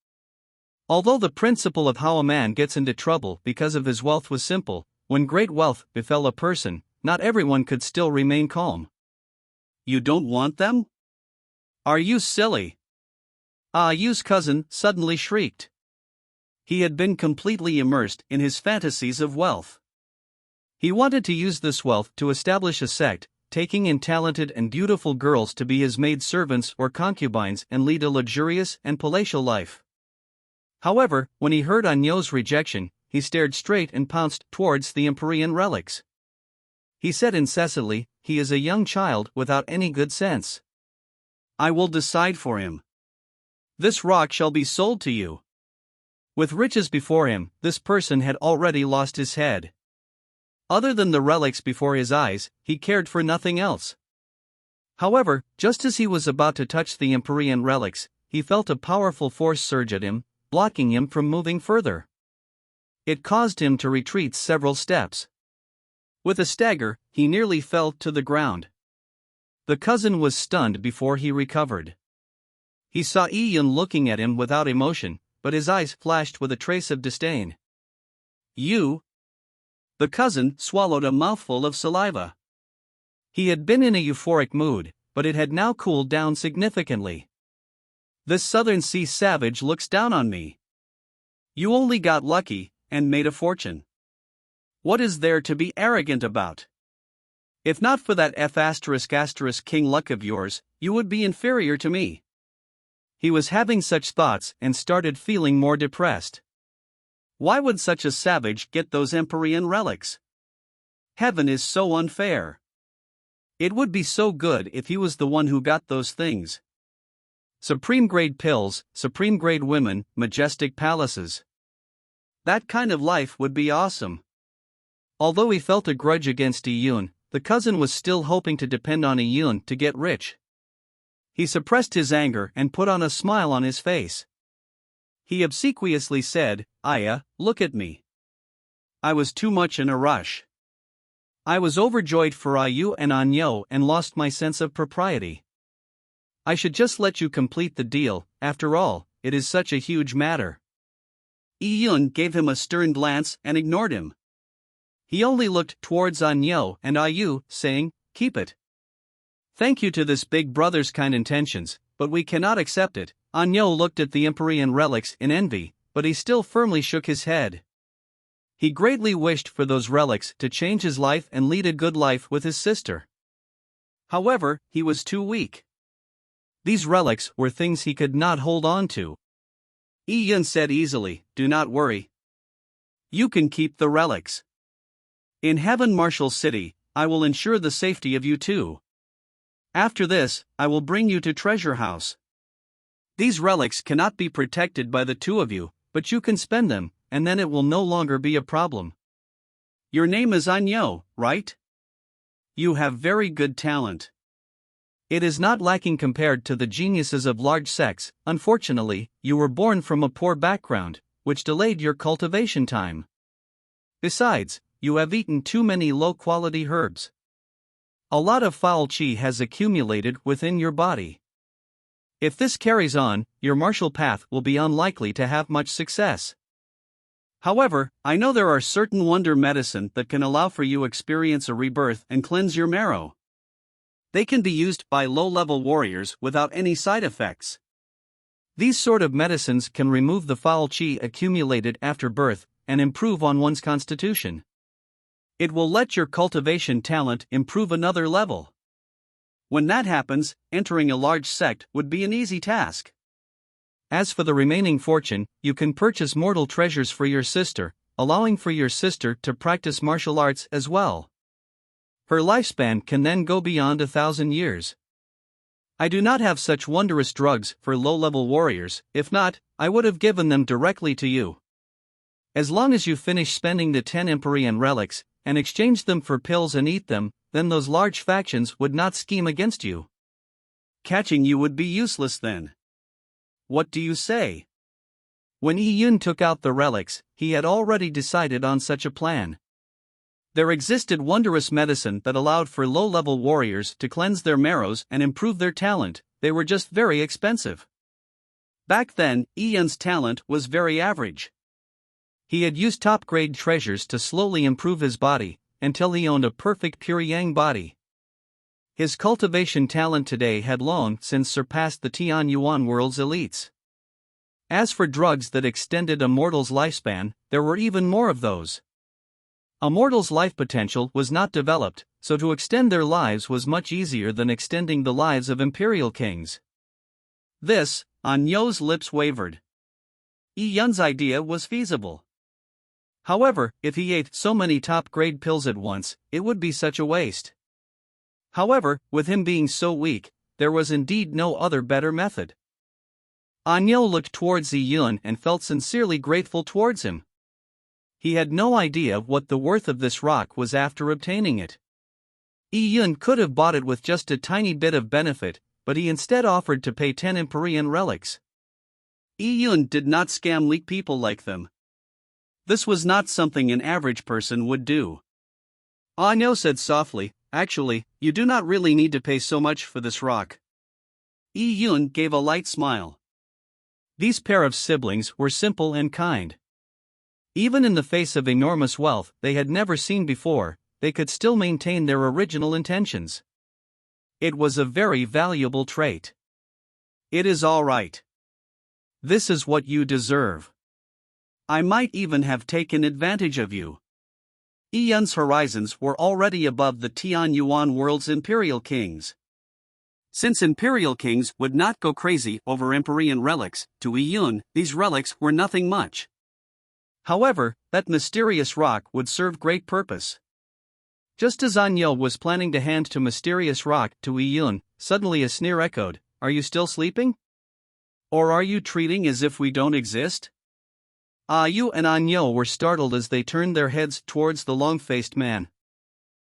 Although the principle of how a man gets into trouble because of his wealth was simple, when great wealth befell a person, not everyone could still remain calm. You don't want them? Are you silly? Ayu's cousin suddenly shrieked. He had been completely immersed in his fantasies of wealth. He wanted to use this wealth to establish a sect, taking in talented and beautiful girls to be his maidservants or concubines and lead a luxurious and palatial life. However, when he heard Anyo's rejection, he stared straight and pounced towards the Empyrean relics. He said incessantly, "He is a young child without any good sense. I will decide for him. This rock shall be sold to you." With riches before him, this person had already lost his head. Other than the relics before his eyes, he cared for nothing else. However, just as he was about to touch the Empyrean relics, he felt a powerful force surge at him, blocking him from moving further. It caused him to retreat several steps. With a stagger, he nearly fell to the ground. The cousin was stunned before he recovered. He saw Yi-Yun looking at him without emotion, but his eyes flashed with a trace of disdain. You? The cousin swallowed a mouthful of saliva. He had been in a euphoric mood, but it had now cooled down significantly. This Southern Sea savage looks down on me. You only got lucky, and made a fortune. What is there to be arrogant about? If not for that F*** king luck of yours, you would be inferior to me. He was having such thoughts and started feeling more depressed. Why would such a savage get those Empyrean relics? Heaven is so unfair. It would be so good if he was the one who got those things. Supreme grade pills, supreme grade women, majestic palaces. That kind of life would be awesome. Although he felt a grudge against Yi-Yun, the cousin was still hoping to depend on Yi-Yun to get rich. He suppressed his anger and put on a smile on his face. He obsequiously said, "Aya, look at me. I was too much in a rush. I was overjoyed for Ayu and Anyo and lost my sense of propriety. I should just let you complete the deal, after all, it is such a huge matter." Yi-Yun gave him a stern glance and ignored him. He only looked towards Anyo and Ayu, saying, "Keep it." Thank you to this big brother's kind intentions, but we cannot accept it. Anyo looked at the Empyrean relics in envy, but he still firmly shook his head. He greatly wished for those relics to change his life and lead a good life with his sister. However, he was too weak. These relics were things he could not hold on to. Yi-Yun said easily, "Do not worry. You can keep the relics. In Heaven Marshal City, I will ensure the safety of you too. After this, I will bring you to Treasure House. These relics cannot be protected by the two of you, but you can spend them, and then it will no longer be a problem. Your name is Anyo, right? You have very good talent. It is not lacking compared to the geniuses of large sects. Unfortunately, you were born from a poor background, which delayed your cultivation time. Besides, you have eaten too many low-quality herbs. A lot of foul qi has accumulated within your body. If this carries on, your martial path will be unlikely to have much success. However, I know there are certain wonder medicine that can allow for you experience a rebirth and cleanse your marrow. They can be used by low-level warriors without any side effects. These sort of medicines can remove the foul qi accumulated after birth and improve on one's constitution. It will let your cultivation talent improve another level. When that happens, entering a large sect would be an easy task. As for the remaining fortune, you can purchase mortal treasures for your sister, allowing for your sister to practice martial arts as well. Her lifespan can then go beyond 1,000 years. I do not have such wondrous drugs for low-level warriors. If not, I would have given them directly to you. As long as you finish spending the 10 Empyrean relics, and exchange them for pills and eat them, then those large factions would not scheme against you. Catching you would be useless then. What do you say? When Yi-Yun took out the relics, he had already decided on such a plan. There existed wondrous medicine that allowed for low-level warriors to cleanse their marrows and improve their talent. They were just very expensive. Back then, Yi-Yun's talent was very average. He had used top-grade treasures to slowly improve his body, until he owned a perfect pure yang body. His cultivation talent today had long since surpassed the Tian Yuan world's elites. As for drugs that extended a mortal's lifespan, there were even more of those. A mortal's life potential was not developed, so to extend their lives was much easier than extending the lives of imperial kings. This, Anyo's lips wavered. Yi-Yun's idea was feasible. However, if he ate so many top-grade pills at once, it would be such a waste. However, with him being so weak, there was indeed no other better method. Anyo looked towards Yi-Yun and felt sincerely grateful towards him. He had no idea what the worth of this rock was after obtaining it. Yi-Yun could have bought it with just a tiny bit of benefit, but he instead offered to pay 10 Empyrean relics. Yi-Yun did not scam weak people like them. This was not something an average person would do. Anyo said softly, "Actually, you do not really need to pay so much for this rock." Yi Yun gave a light smile. These pair of siblings were simple and kind. Even in the face of enormous wealth they had never seen before, they could still maintain their original intentions. It was a very valuable trait. It is all right. This is what you deserve. I might even have taken advantage of you. Yi Yun's horizons were already above the Tian Yuan world's imperial kings. Since imperial kings would not go crazy over Empyrean relics, to Yi Yun, these relics were nothing much. However, that mysterious rock would serve great purpose. Just as An Yo was planning to hand to mysterious rock to Yi Yun, suddenly a sneer echoed, "Are you still sleeping? Or are you treating as if we don't exist?" Yu and An Yo were startled as they turned their heads towards the long-faced man.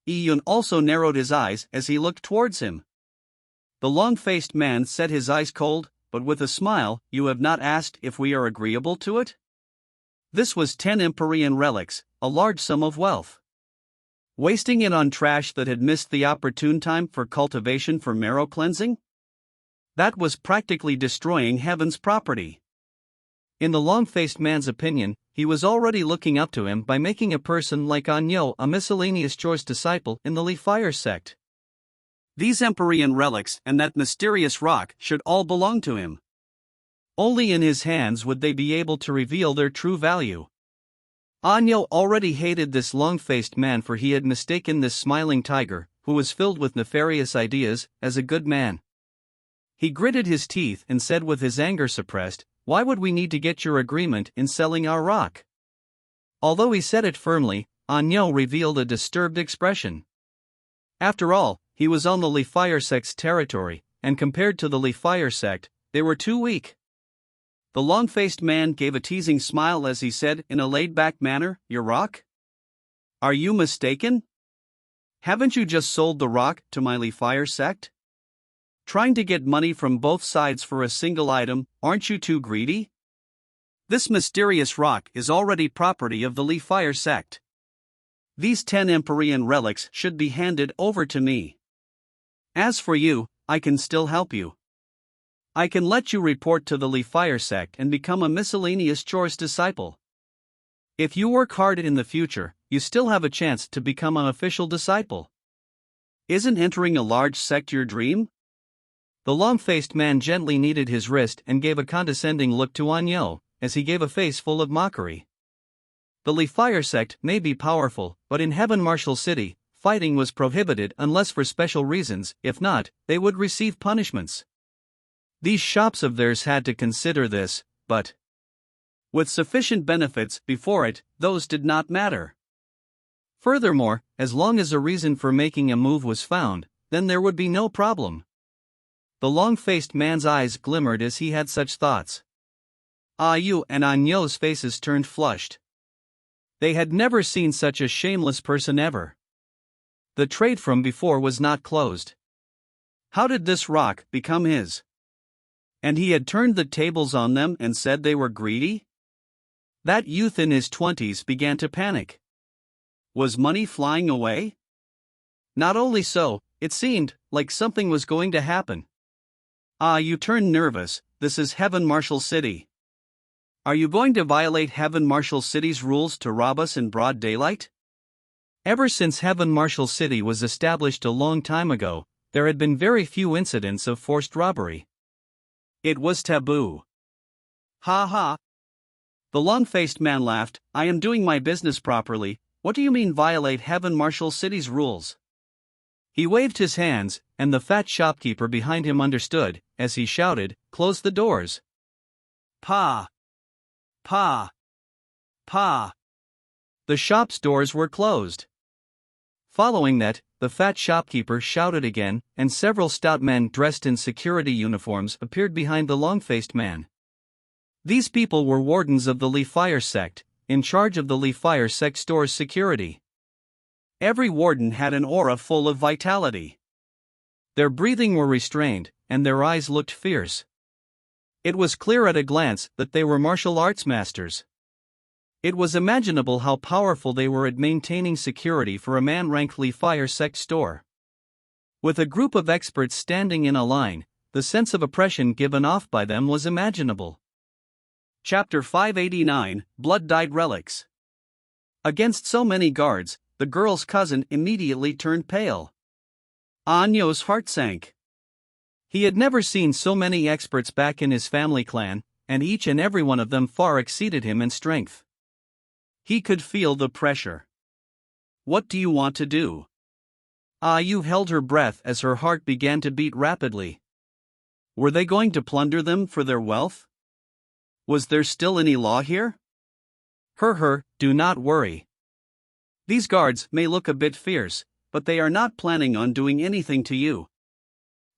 Yi Yun also narrowed his eyes as he looked towards him. The long-faced man set his eyes cold, but with a smile, "You have not asked if we are agreeable to it?" This was 10 Empyrean relics, a large sum of wealth. Wasting it on trash that had missed the opportune time for cultivation for marrow cleansing? That was practically destroying heaven's property. In the long-faced man's opinion, he was already looking up to him by making a person like An Yo a miscellaneous chores disciple in the Li Fire sect. These Empyrean relics and that mysterious rock should all belong to him. Only in his hands would they be able to reveal their true value. An Yo already hated this long-faced man, for he had mistaken this smiling tiger, who was filled with nefarious ideas, as a good man. He gritted his teeth and said with his anger suppressed, "Why would we need to get your agreement in selling our rock?" Although he said it firmly, An Yo revealed a disturbed expression. After all, he was on the Li Fire sect's territory, and compared to the Li Fire sect, they were too weak. The long-faced man gave a teasing smile as he said in a laid-back manner, "Your rock? Are you mistaken? Haven't you just sold the rock to my Li Fire sect? Trying to get money from both sides for a single item, aren't you too greedy? This mysterious rock is already property of the Li Fire sect. These 10 Empyrean relics should be handed over to me. As for you, I can still help you. I can let you report to the Li Fire sect and become a miscellaneous chores disciple. If you work hard in the future, you still have a chance to become an official disciple. Isn't entering a large sect your dream?" The long-faced man gently kneaded his wrist and gave a condescending look to An Yo, as he gave a face full of mockery. The Li Fire sect may be powerful, but in Heaven Martial City, fighting was prohibited unless for special reasons. If not, they would receive punishments. These shops of theirs had to consider this, but with sufficient benefits before it, those did not matter. Furthermore, as long as a reason for making a move was found, then there would be no problem. The long-faced man's eyes glimmered as he had such thoughts. Yu and An Yo's faces turned flushed. They had never seen such a shameless person ever. The trade from before was not closed. How did this rock become his? And he had turned the tables on them and said they were greedy? That youth in his 20s began to panic. Was money flying away? Not only so, it seemed like something was going to happen. You turned nervous. This is Heaven Martial City. Are you going to violate Heaven Martial City's rules to rob us in broad daylight? Ever since Heaven Martial City was established a long time ago, there had been very few incidents of forced robbery. It was taboo. Ha ha. The long-faced man laughed. I am doing my business properly. What do you mean violate Heaven Martial City's rules? He waved his hands, and the fat shopkeeper behind him understood, as he shouted, "Close the doors." Pa! Pa! Pa! The shop's doors were closed. Following that, the fat shopkeeper shouted again, and several stout men dressed in security uniforms appeared behind the long-faced man. These people were wardens of the Li Fire sect, in charge of the Li Fire sect store's security. Every warden had an aura full of vitality. Their breathing were restrained, and their eyes looked fierce. It was clear at a glance that they were martial arts masters. It was imaginable how powerful they were at maintaining security for a man-ranked Li Fire sect store. With a group of experts standing in a line, the sense of oppression given off by them was imaginable. Chapter 589, Blood-Dyed Relics. Against so many guards, the girl's cousin immediately turned pale. Anyo's heart sank. He had never seen so many experts back in his family clan, and each and every one of them far exceeded him in strength. He could feel the pressure. What do you want to do? Yu held her breath as her heart began to beat rapidly. Were they going to plunder them for their wealth? Was there still any law here? Do not worry. These guards may look a bit fierce, but they are not planning on doing anything to you.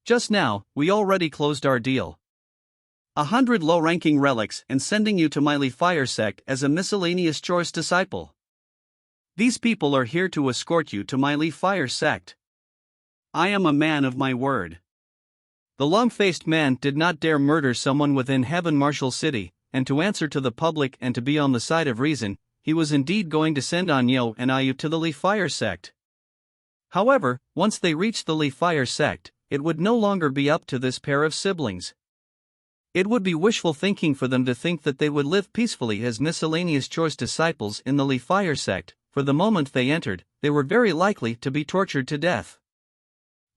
Just now, we already closed our deal. 100 low-ranking relics and sending you to my Li Fire sect as a miscellaneous chores disciple. These people are here to escort you to my Li Fire sect. I am a man of my word. The long-faced man did not dare murder someone within Heaven Marshal City, and to answer to the public and to be on the side of reason, he was indeed going to send Anyo and Yu to the Li Fire sect. However, once they reached the Li Fire sect, it would no longer be up to this pair of siblings. It would be wishful thinking for them to think that they would live peacefully as miscellaneous chores disciples in the Li Fire sect, for the moment they entered, they were very likely to be tortured to death.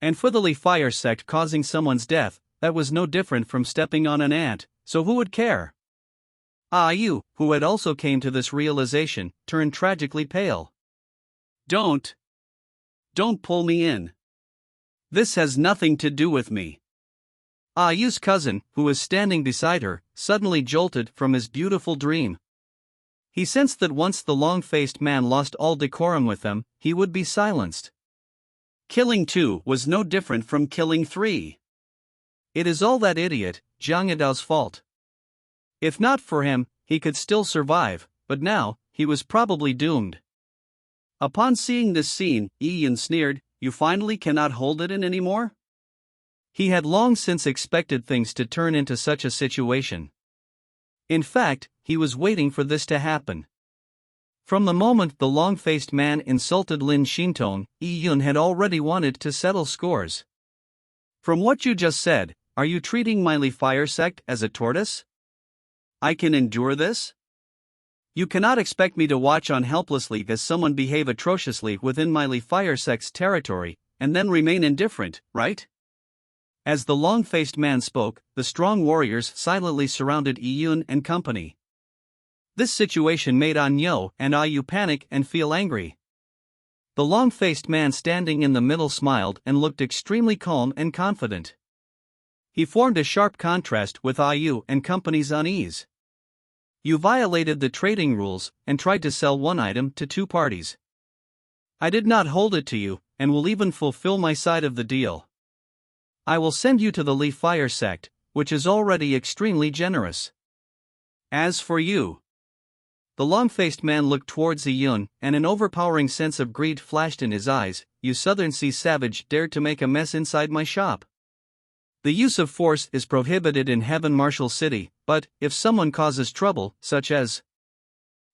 And for the Li Fire sect, causing someone's death, that was no different from stepping on an ant, so who would care? Yu, who had also came to this realization, turned tragically pale. Don't pull me in. This has nothing to do with me. Yu's cousin, who was standing beside her, suddenly jolted from his beautiful dream. He sensed that once the long-faced man lost all decorum with them, he would be silenced. Killing 2 was no different from killing 3. It is all that idiot, Zhang Yidao's fault. If not for him, he could still survive, but now, he was probably doomed. Upon seeing this scene, Yi sneered, "You finally cannot hold it in anymore?" He had long since expected things to turn into such a situation. In fact, he was waiting for this to happen. From the moment the long-faced man insulted Lin Xintong, Yi had already wanted to settle scores. From what you just said, are you treating my Li Fire sect as a tortoise? I can endure this? You cannot expect me to watch on helplessly as someone behave atrociously within my Li Fire sect's territory, and then remain indifferent, right? As the long-faced man spoke, the strong warriors silently surrounded Yi and company. This situation made Anyo and Yu panic and feel angry. The long-faced man standing in the middle smiled and looked extremely calm and confident. He formed a sharp contrast with Yu and company's unease. You violated the trading rules and tried to sell one item to two parties. I did not hold it to you, and will even fulfill my side of the deal. I will send you to the Li Fire sect, which is already extremely generous. As for you, the long-faced man looked towards Yi, and an overpowering sense of greed flashed in his eyes. You Southern Sea savage dared to make a mess inside my shop. The use of force is prohibited in Heaven Marshal City, but, if someone causes trouble, such as...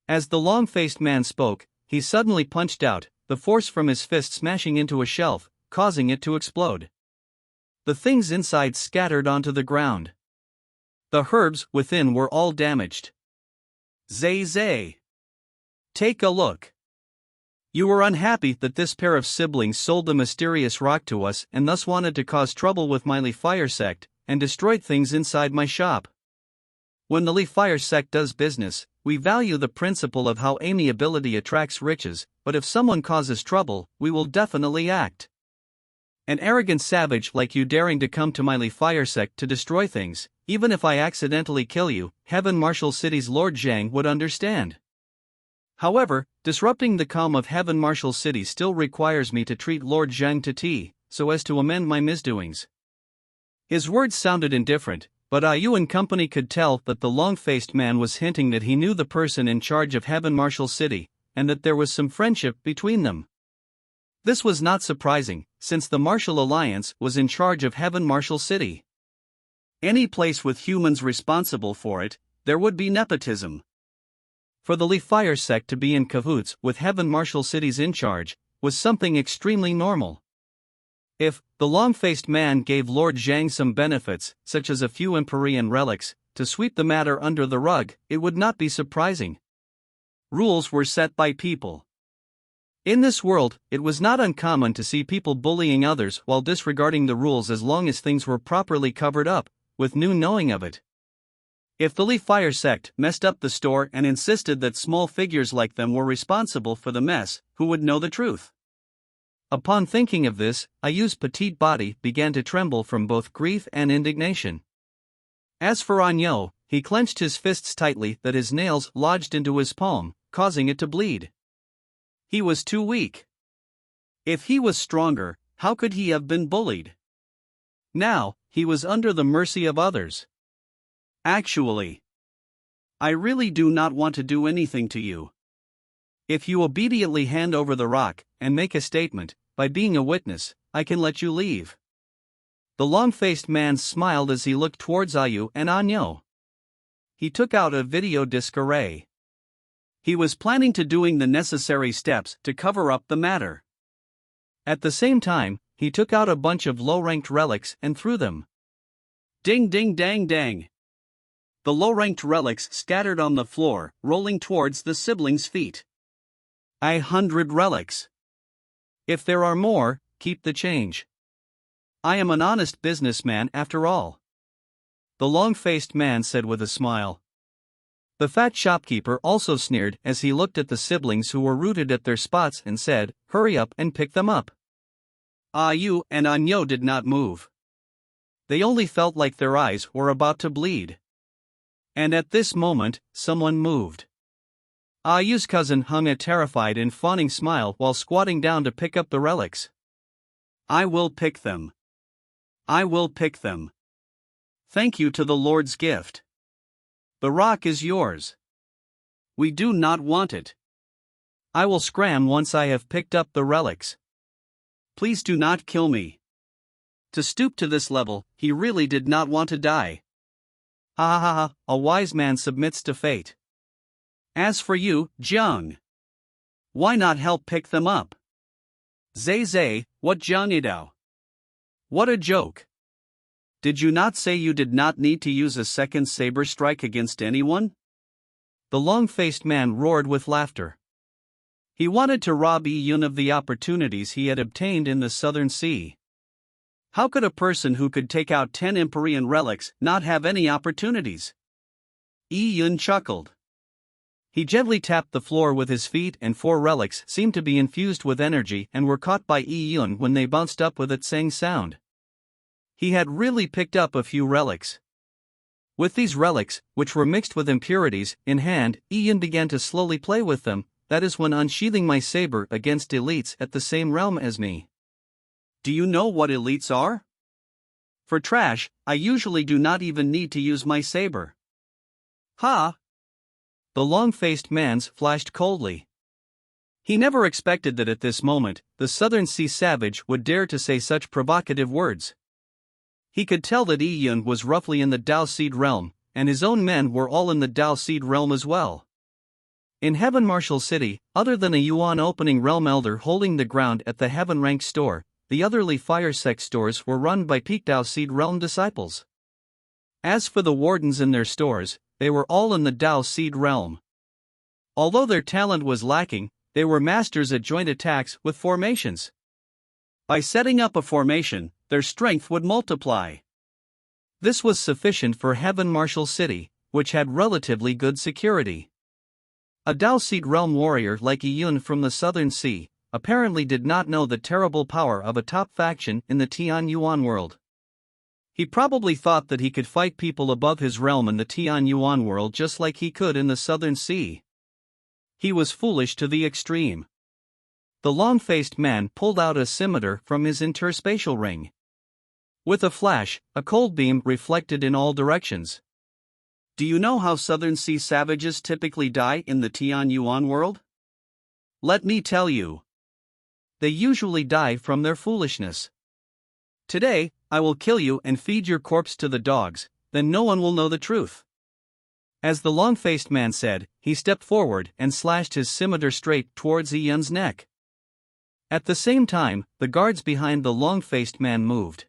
As the long-faced man spoke, he suddenly punched out, the force from his fist smashing into a shelf, causing it to explode. The things inside scattered onto the ground. The herbs within were all damaged. Zay. Take a look. You were unhappy that this pair of siblings sold the mysterious rock to us and thus wanted to cause trouble with my Li Fire sect, and destroyed things inside my shop. When the Li Fire sect does business, we value the principle of how amiability attracts riches, but if someone causes trouble, we will definitely act. An arrogant savage like you daring to come to my Li Fire sect to destroy things, even if I accidentally kill you, Heaven Marshal City's Lord Zhang would understand. However, disrupting the calm of Heaven Marshal City still requires me to treat Lord Zhang to tea, so as to amend my misdoings. His words sounded indifferent, but Yu and company could tell that the long-faced man was hinting that he knew the person in charge of Heaven Marshal City, and that there was some friendship between them. This was not surprising, since the Martial Alliance was in charge of Heaven Marshal City. Any place with humans responsible for it, there would be nepotism. For the Li Fire sect to be in cahoots with Heaven Marshal Cities in charge was something extremely normal. If the long-faced man gave Lord Zhang some benefits, such as a few Empyrean relics, to sweep the matter under the rug, it would not be surprising. Rules were set by people. In this world, it was not uncommon to see people bullying others while disregarding the rules as long as things were properly covered up, with no knowing of it. If the Li Fire sect messed up the store and insisted that small figures like them were responsible for the mess, who would know the truth? Upon thinking of this, Ayu's petite body began to tremble from both grief and indignation. As for Anyo, he clenched his fists tightly that his nails lodged into his palm, causing it to bleed. He was too weak. If he was stronger, how could he have been bullied? Now, he was under the mercy of others. Actually, I really do not want to do anything to you. If you obediently hand over the rock and make a statement, by being a witness, I can let you leave. The long-faced man smiled as he looked towards Ayu and Anyo. He took out a video disc array. He was planning to doing the necessary steps to cover up the matter. At the same time, he took out a bunch of low-ranked relics and threw them. Ding ding dang dang. The low-ranked relics scattered on the floor, rolling towards the siblings' feet. 100 relics. If there are more, keep the change. I am an honest businessman after all. The long-faced man said with a smile. The fat shopkeeper also sneered as he looked at the siblings who were rooted at their spots and said, "Hurry up and pick them up." Ayu and Anyo did not move. They only felt like their eyes were about to bleed. And at this moment, someone moved. Ayu's cousin hung a terrified and fawning smile while squatting down to pick up the relics. I will pick them. I will pick them. Thank you to the Lord's gift. The rock is yours. We do not want it. I will scram once I have picked up the relics. Please do not kill me. To stoop to this level, he really did not want to die. Ha ha ha, a wise man submits to fate. As for you, Jiang, why not help pick them up? Zai Zai, what Jiangidao? What a joke. Did you not say you did not need to use a second saber strike against anyone? The long-faced man roared with laughter. He wanted to rob Yi Yun of the opportunities he had obtained in the Southern Sea. How could a person who could take out 10 Empyrean relics not have any opportunities? Yi Yun chuckled. He gently tapped the floor with his feet and 4 relics seemed to be infused with energy and were caught by Yi Yun when they bounced up with a tsang sound. He had really picked up a few relics. With these relics, which were mixed with impurities, in hand, Yi Yun began to slowly play with them, that is when unsheathing my saber against elites at the same realm as me. Do you know what elites are? For trash, I usually do not even need to use my saber. Ha! The long-faced man's flashed coldly. He never expected that at this moment, the Southern Sea savage would dare to say such provocative words. He could tell that Yi Yun was roughly in the Dao Seed realm, and his own men were all in the Dao Seed realm as well. In Heaven Martial City, other than a Yuan opening realm elder holding the ground at the Heaven Rank store, the other Li Fire Sect stores were run by Peak Dao Seed realm disciples. As for the wardens in their stores, they were all in the Dao Seed realm. Although their talent was lacking, they were masters at joint attacks with formations. By setting up a formation, their strength would multiply. This was sufficient for Heaven Martial City, which had relatively good security. A Dao Seed realm warrior like Yi Yun from the Southern Sea apparently did not know the terrible power of a top faction in the Tian Yuan world. He probably thought that he could fight people above his realm in the Tian Yuan world just like he could in the Southern Sea. He was foolish to the extreme. The long-faced man pulled out a scimitar from his interspatial ring. With a flash, a cold beam reflected in all directions. Do you know how Southern Sea savages typically die in the Tian Yuan world? Let me tell you. They usually die from their foolishness. Today, I will kill you and feed your corpse to the dogs, then no one will know the truth. As the long-faced man said, he stepped forward and slashed his scimitar straight towards Yi Yun's neck. At the same time, the guards behind the long-faced man moved.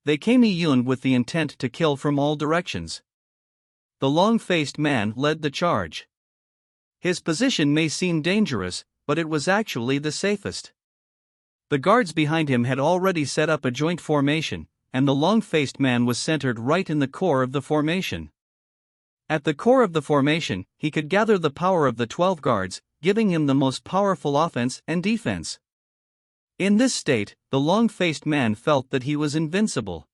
They came Iyun with the intent to kill from all directions. The long-faced man led the charge. His position may seem dangerous, but it was actually the safest. The guards behind him had already set up a joint formation, and the long-faced man was centered right in the core of the formation. At the core of the formation, he could gather the power of the 12 guards, giving him the most powerful offense and defense. In this state, the long-faced man felt that he was invincible.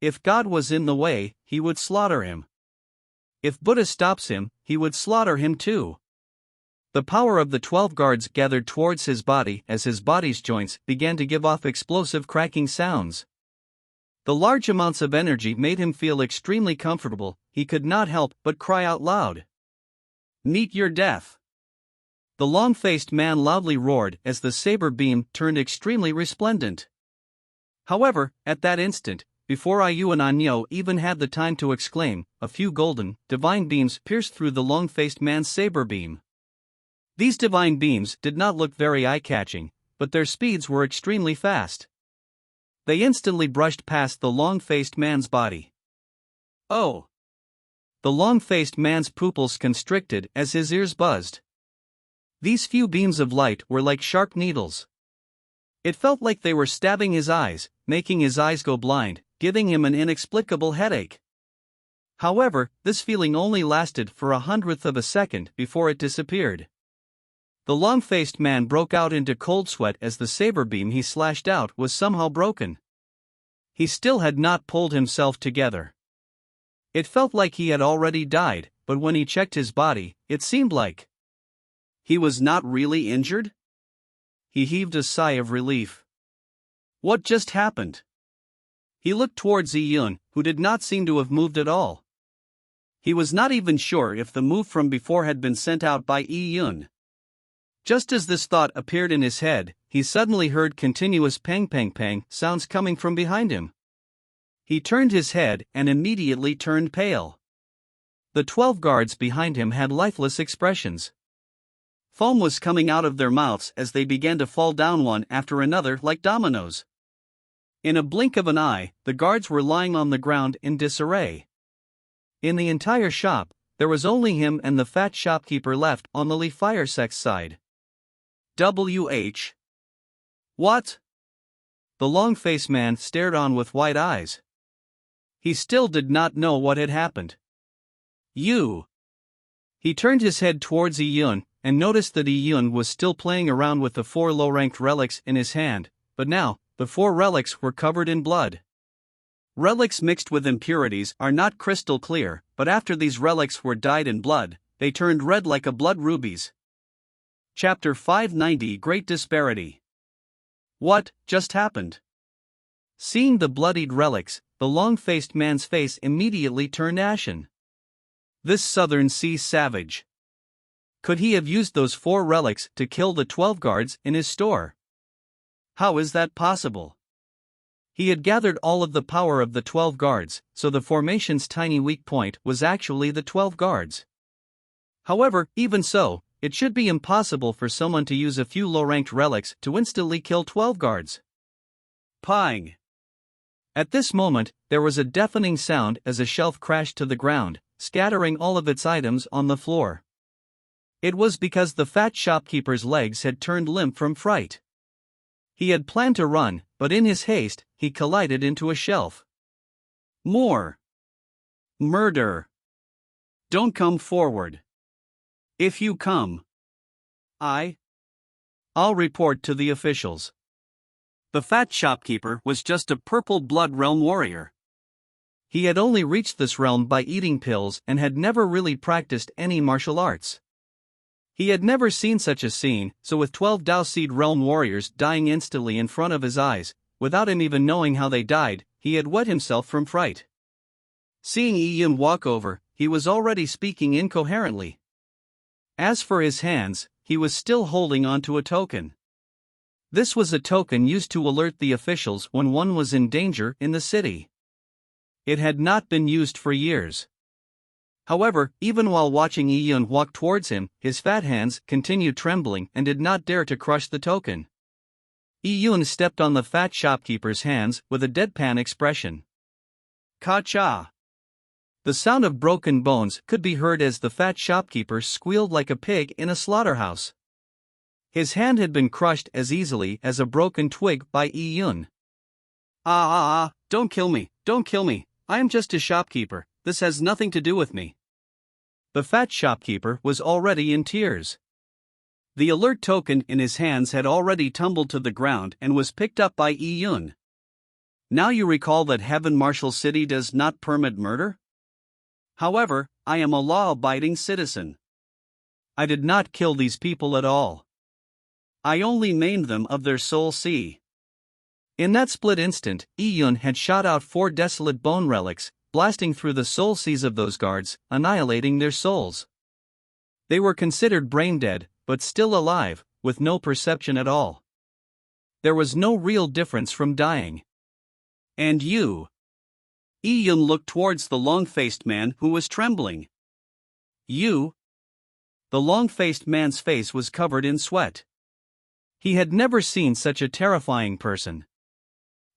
If God was in the way, he would slaughter him. If Buddha stops him, he would slaughter him too. The power of the 12 guards gathered towards his body as his body's joints began to give off explosive cracking sounds. The large amounts of energy made him feel extremely comfortable. He could not help but cry out loud. "Meet your death!" The long-faced man loudly roared as the saber beam turned extremely resplendent. However, at that instant, before Iyun Anyo even had the time to exclaim, a few golden, divine beams pierced through the long-faced man's saber beam. These divine beams did not look very eye-catching, but their speeds were extremely fast. They instantly brushed past the long-faced man's body. Oh! The long-faced man's pupils constricted as his ears buzzed. These few beams of light were like sharp needles. It felt like they were stabbing his eyes, making his eyes go blind, giving him an inexplicable headache. However, this feeling only lasted for 1/100th of a second before it disappeared. The long-faced man broke out into cold sweat as the saber beam he slashed out was somehow broken. He still had not pulled himself together. It felt like he had already died, but when he checked his body, it seemed like he was not really injured? He heaved a sigh of relief. What just happened? He looked towards Iyun, who did not seem to have moved at all. He was not even sure if the move from before had been sent out by Iyun. Just as this thought appeared in his head, he suddenly heard continuous pang-pang-pang sounds coming from behind him. He turned his head and immediately turned pale. The 12 guards behind him had lifeless expressions. Foam was coming out of their mouths as they began to fall down one after another like dominoes. In a blink of an eye, the guards were lying on the ground in disarray. In the entire shop, there was only him and the fat shopkeeper left on the Li Fire sect's side. WH. What? The long-faced man stared on with wide eyes. He still did not know what had happened. You. He turned his head towards Iyun, and noticed that Iyun was still playing around with the 4 low-ranked relics in his hand, but now, the 4 relics were covered in blood. Relics mixed with impurities are not crystal clear, but after these relics were dyed in blood, they turned red like a blood rubies. Chapter 590 Great Disparity. What just happened? Seeing the bloodied relics, the long-faced man's face immediately turned ashen. This Southern Sea savage. Could he have used those 4 relics to kill the 12 guards in his store? How is that possible? He had gathered all of the power of the 12 guards, so the formation's tiny weak point was actually the 12 guards. However, even so, it should be impossible for someone to use a few low-ranked relics to instantly kill 12 guards. Pang! At this moment, there was a deafening sound as a shelf crashed to the ground, scattering all of its items on the floor. It was because the fat shopkeeper's legs had turned limp from fright. He had planned to run, but in his haste, he collided into a shelf. More. Murder. Don't come forward. If you come, I'll report to the officials. The fat shopkeeper was just a purple blood realm warrior. He had only reached this realm by eating pills and had never really practiced any martial arts. He had never seen such a scene, so with 12 Dao Seed realm warriors dying instantly in front of his eyes, without him even knowing how they died, he had wet himself from fright. Seeing Iyun walk over, he was already speaking incoherently. As for his hands, he was still holding onto a token. This was a token used to alert the officials when one was in danger in the city. It had not been used for years. However, even while watching Iyun walk towards him, his fat hands continued trembling and did not dare to crush the token. Yi-Yun stepped on the fat shopkeeper's hands with a deadpan expression. Ka-cha! The sound of broken bones could be heard as the fat shopkeeper squealed like a pig in a slaughterhouse. His hand had been crushed as easily as a broken twig by Yi-Yun. Don't kill me, don't kill me, I am just a shopkeeper, this has nothing to do with me. The fat shopkeeper was already in tears. The alert token in his hands had already tumbled to the ground and was picked up by Yi-Yun. Now you recall that Heaven Marshal City does not permit murder? However, I am a law-abiding citizen. I did not kill these people at all. I only maimed them of their soul C. In that split instant, Yi-Yun had shot out 4 desolate bone relics, blasting through the soul seas of those guards, annihilating their souls. They were considered brain-dead, but still alive, with no perception at all. There was no real difference from dying. And you? Yi-Yun looked towards the long-faced man who was trembling. You? The long-faced man's face was covered in sweat. He had never seen such a terrifying person.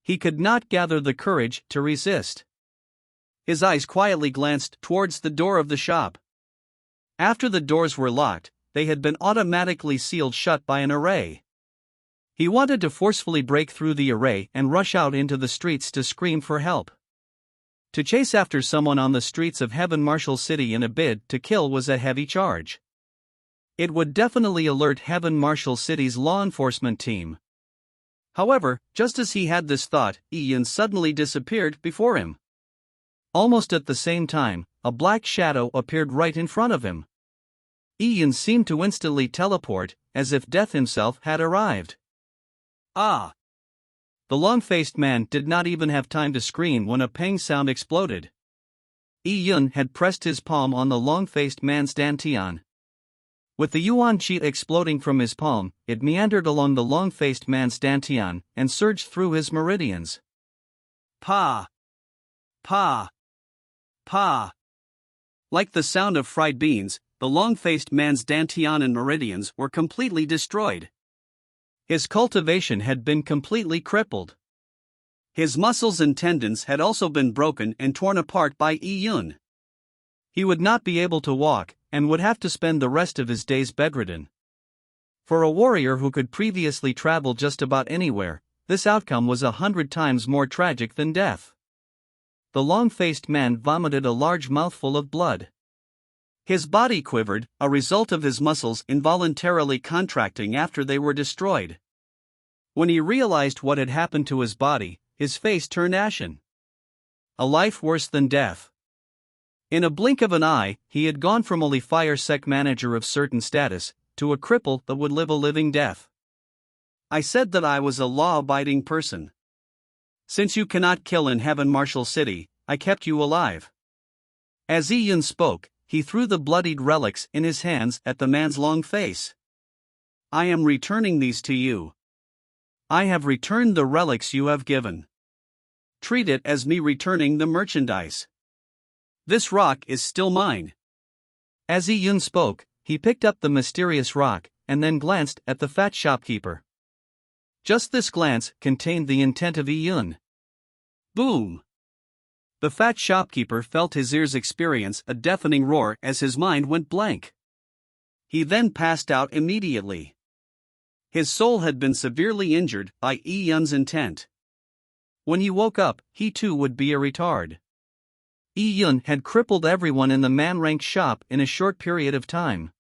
He could not gather the courage to resist. His eyes quietly glanced towards the door of the shop. After the doors were locked, they had been automatically sealed shut by an array. He wanted to forcefully break through the array and rush out into the streets to scream for help. To chase after someone on the streets of Heaven Marshal City in a bid to kill was a heavy charge. It would definitely alert Heaven Marshal City's law enforcement team. However, just as he had this thought, Yi-Yun suddenly disappeared before him. Almost at the same time, a black shadow appeared right in front of him. Yi-Yun seemed to instantly teleport, as if death himself had arrived. Ah! The long-faced man did not even have time to scream when a pang sound exploded. Yi-Yun had pressed his palm on the long-faced man's dantian. With the yuan chi exploding from his palm, it meandered along the long-faced man's dantian and surged through his meridians. Pa! Pa! Pa! Like the sound of fried beans, the long-faced man's dantian and meridians were completely destroyed. His cultivation had been completely crippled. His muscles and tendons had also been broken and torn apart by Yi-Yun. He would not be able to walk, and would have to spend the rest of his days bedridden. For a warrior who could previously travel just about anywhere, this outcome was 100 times more tragic than death. The long-faced man vomited a large mouthful of blood. His body quivered, a result of his muscles involuntarily contracting after they were destroyed. When he realized what had happened to his body, his face turned ashen. A life worse than death. In a blink of an eye, he had gone from only fire sec manager of certain status, to a cripple that would live a living death. I said that I was a law-abiding person. Since you cannot kill in Heaven Marshal City, I kept you alive. As Yi-Yun spoke, he threw the bloodied relics in his hands at the man's long face. I am returning these to you. I have returned the relics you have given. Treat it as me returning the merchandise. This rock is still mine. As Yi-Yun spoke, he picked up the mysterious rock, and then glanced at the fat shopkeeper. Just this glance contained the intent of Yi-Yun. Boom! The fat shopkeeper felt his ears experience a deafening roar as his mind went blank. He then passed out immediately. His soul had been severely injured by Yi-Yun's intent. When he woke up, he too would be a retard. Yi-Yun had crippled everyone in the Man-Rank shop in a short period of time.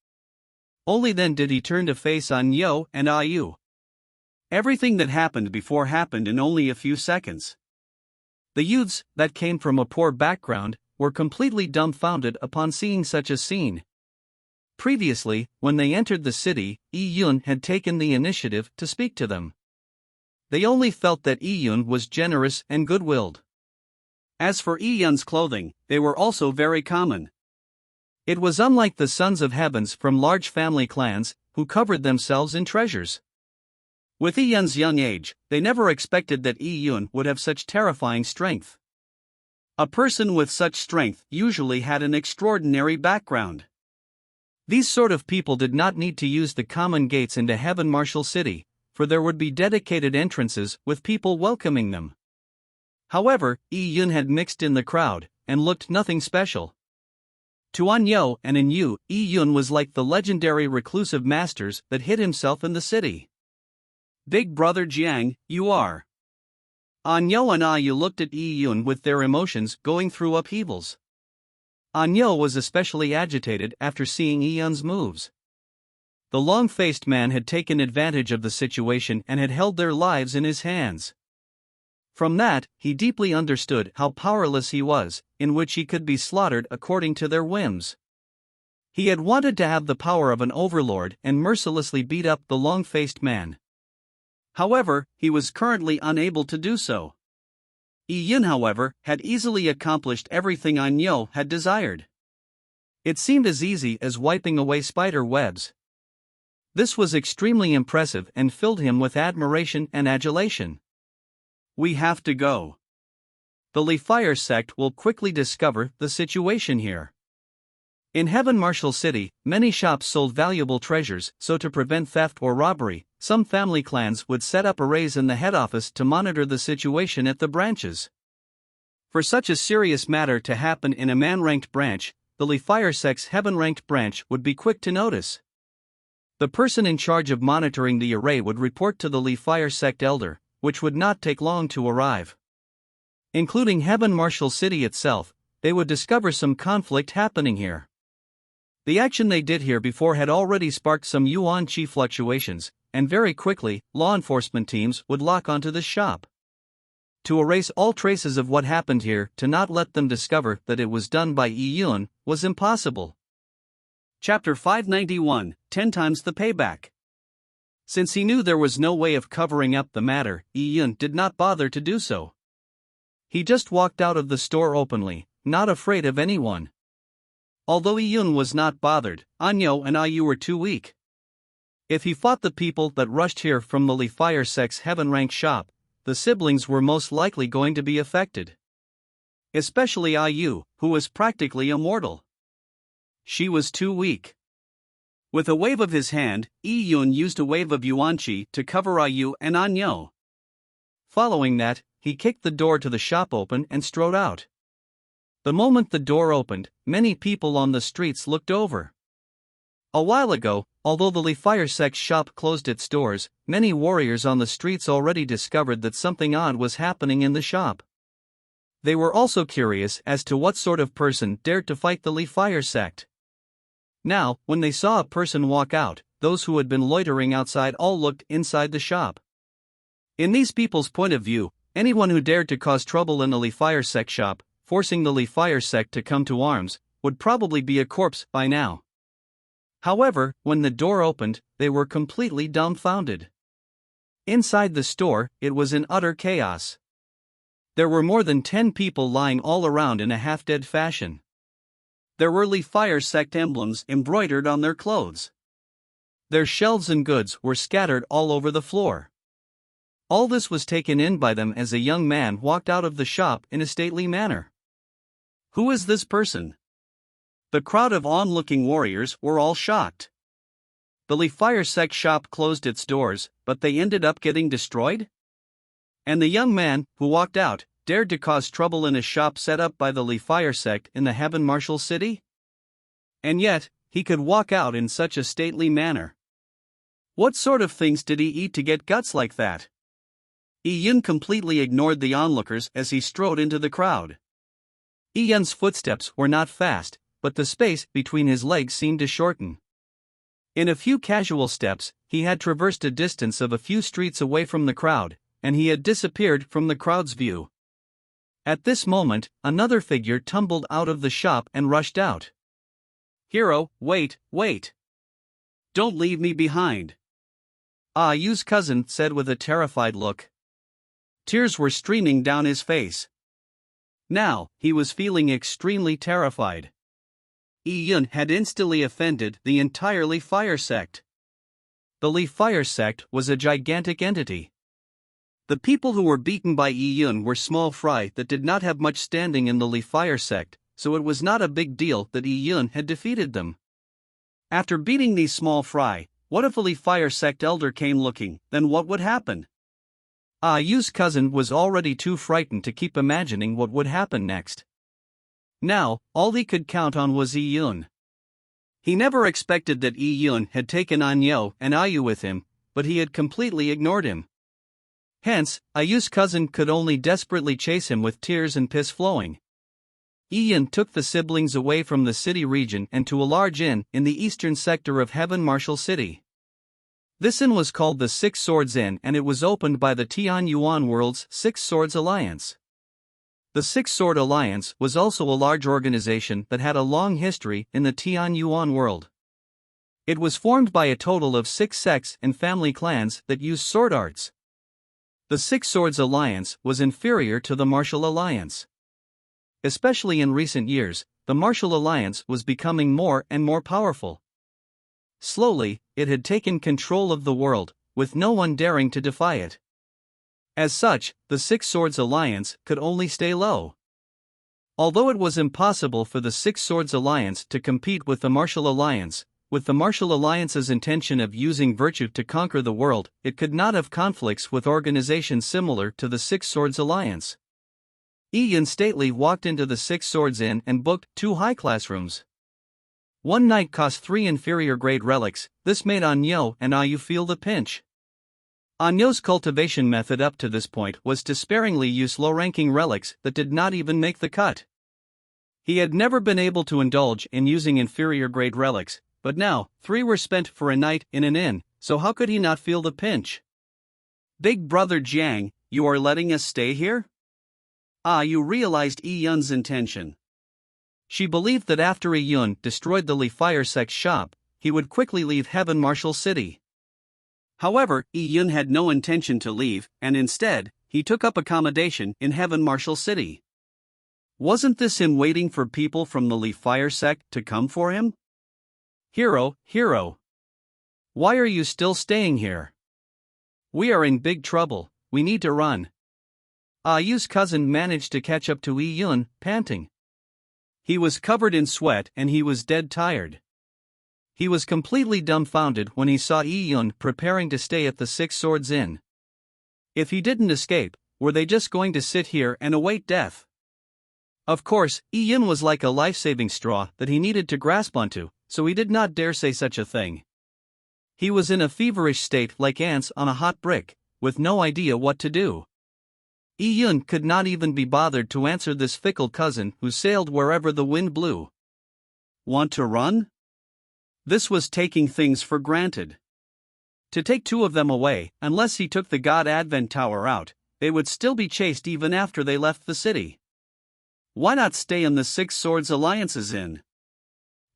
Only then did he turn to face on Yo and Ayu. Everything that happened before happened in only a few seconds. The youths, that came from a poor background, were completely dumbfounded upon seeing such a scene. Previously, when they entered the city, Yi-Yun had taken the initiative to speak to them. They only felt that Yi-Yun was generous and good-willed. As for Yi-Yun's clothing, they were also very common. It was unlike the Sons of Heavens from large family clans, who covered themselves in treasures. With Yi-Yun's young age, they never expected that Yi-Yun would have such terrifying strength. A person with such strength usually had an extraordinary background. These sort of people did not need to use the common gates into Heaven Marshal City, for there would be dedicated entrances with people welcoming them. However, Yi Yun had mixed in the crowd, and looked nothing special. To An Yo and In Yu, Yi Yun was like the legendary reclusive masters that hid himself in the city. Big brother Jiang, you are. An Yo and Yu looked at Yi Yun with their emotions going through upheavals. An Yo was especially agitated after seeing Yi Yun's moves. The long-faced man had taken advantage of the situation and had held their lives in his hands. From that, he deeply understood how powerless he was, in which he could be slaughtered according to their whims. He had wanted to have the power of an overlord and mercilessly beat up the long-faced man. However, he was currently unable to do so. Yi Yun, however, had easily accomplished everything An Yo had desired. It seemed as easy as wiping away spider webs. This was extremely impressive and filled him with admiration and adulation. We have to go. The Li Fire sect will quickly discover the situation here. In Heaven Martial City, many shops sold valuable treasures, so to prevent theft or robbery, some family clans would set up arrays in the head office to monitor the situation at the branches. For such a serious matter to happen in a man-ranked branch, the Li Fire sect's heaven-ranked branch would be quick to notice. The person in charge of monitoring the array would report to the Li Fire sect elder, which would not take long to arrive. Including Heaven Martial City itself, they would discover some conflict happening here. The action they did here before had already sparked some yuan qi fluctuations, and very quickly, law enforcement teams would lock onto the shop. To erase all traces of what happened here, to not let them discover that it was done by Yi Yun, was impossible. Chapter 591, 10 times the payback. Since he knew there was no way of covering up the matter, Yi Yun did not bother to do so. He just walked out of the store openly, not afraid of anyone. Although Yi Yun was not bothered, An Yo and Yu were too weak. If he fought the people that rushed here from the Li Fire sect's heaven-ranked shop, the siblings were most likely going to be affected. Especially Yu, who was practically immortal. She was too weak. With a wave of his hand, Yi Yun used a wave of yuan qi to cover Yu and An Yo. Following that, he kicked the door to the shop open and strode out. The moment the door opened, many people on the streets looked over. A while ago, although the Li Fire sect's shop closed its doors, many warriors on the streets already discovered that something odd was happening in the shop. They were also curious as to what sort of person dared to fight the Li Fire sect. Now, when they saw a person walk out, those who had been loitering outside all looked inside the shop. In these people's point of view, anyone who dared to cause trouble in the Li Fire sect shop, forcing the Li Fire sect to come to arms, would probably be a corpse by now. However, when the door opened, they were completely dumbfounded. Inside the store, it was in utter chaos. There were more than 10 people lying all around in a half-dead fashion. There were Li Fire sect emblems embroidered on their clothes. Their shelves and goods were scattered all over the floor. All this was taken in by them as a young man walked out of the shop in a stately manner. Who is this person? The crowd of onlooking warriors were all shocked. The Li Fire sect shop closed its doors, but they ended up getting destroyed? And the young man, who walked out, dared to cause trouble in a shop set up by the Li Fire sect in the Heaven Martial City? And yet, he could walk out in such a stately manner. What sort of things did he eat to get guts like that? Yi Yun completely ignored the onlookers as he strode into the crowd. Yi Yun's footsteps were not fast, but the space between his legs seemed to shorten. In a few casual steps, he had traversed a distance of a few streets away from the crowd, and he had disappeared from the crowd's view. At this moment, another figure tumbled out of the shop and rushed out. Hero, wait, wait. Don't leave me behind. Yu's cousin said with a terrified look. Tears were streaming down his face. Now, he was feeling extremely terrified. Yi Yun had instantly offended the entire Li Fire sect. The Li Fire sect was a gigantic entity. The people who were beaten by Yi Yun were small fry that did not have much standing in the Li Fire sect, so it was not a big deal that Yi Yun had defeated them. After beating these small fry, What if a Li Fire sect elder came looking, then what would happen? Yu's cousin was already too frightened to keep imagining what would happen next. Now, all he could count on was Yi Yun. He never expected that Yi Yun had taken Anyo and Ayu with him, but he had completely ignored him. Hence, Ayu's cousin could only desperately chase him with tears and piss flowing. Yi Yun took the siblings away from the city region and to a large inn in the eastern sector of Heaven Marshal City. This inn was called the Six Swords Inn and it was opened by the Tian Yuan World's Six Swords Alliance. The Six Sword Alliance was also a large organization that had a long history in the Tian Yuan world. It was formed by a total of 6 sects and family clans that used sword arts. The Six Swords Alliance was inferior to the Martial Alliance. Especially in recent years, the Martial Alliance was becoming more and more powerful. Slowly, it had taken control of the world, with no one daring to defy it. As such, the Six Swords Alliance could only stay low. Although it was impossible for the Six Swords Alliance to compete with the Martial Alliance, with the Martial Alliance's intention of using virtue to conquer the world, it could not have conflicts with organizations similar to the Six Swords Alliance. Yi Yun stately walked into the Six Swords Inn and booked 2 high-class rooms. One night cost 3 inferior-grade relics. This made Anyo and Ayu feel the pinch. Anyo's cultivation method up to this point was to sparingly use low-ranking relics that did not even make the cut. He had never been able to indulge in using inferior-grade relics, but now, 3 were spent for a night in an inn, so how could he not feel the pinch? Big brother Jiang, you are letting us stay here? You realized Yi Yun's intention. She believed that after Yi Yun destroyed the Li Fire Sect's shop, he would quickly leave Heaven Marshal City. However, Yi Yun had no intention to leave, and instead, he took up accommodation in Heaven Marshal City. Wasn't this him waiting for people from the Li Fire sect to come for him? Hero, why are you still staying here? We are in big trouble, we need to run. Yu's cousin managed to catch up to Yi Yun, panting. He was covered in sweat and he was dead tired. He was completely dumbfounded when he saw Yi Yun preparing to stay at the Six Swords Inn. If he didn't escape, were they just going to sit here and await death? Of course, Yi Yun was like a life-saving straw that he needed to grasp onto, so he did not dare say such a thing. He was in a feverish state like ants on a hot brick, with no idea what to do. Yi Yun could not even be bothered to answer this fickle cousin who sailed wherever the wind blew. Want to run? This was taking things for granted. To take 2 of them away, unless he took the God Advent Tower out, they would still be chased even after they left the city. Why not stay in the Six Swords Alliance's inn?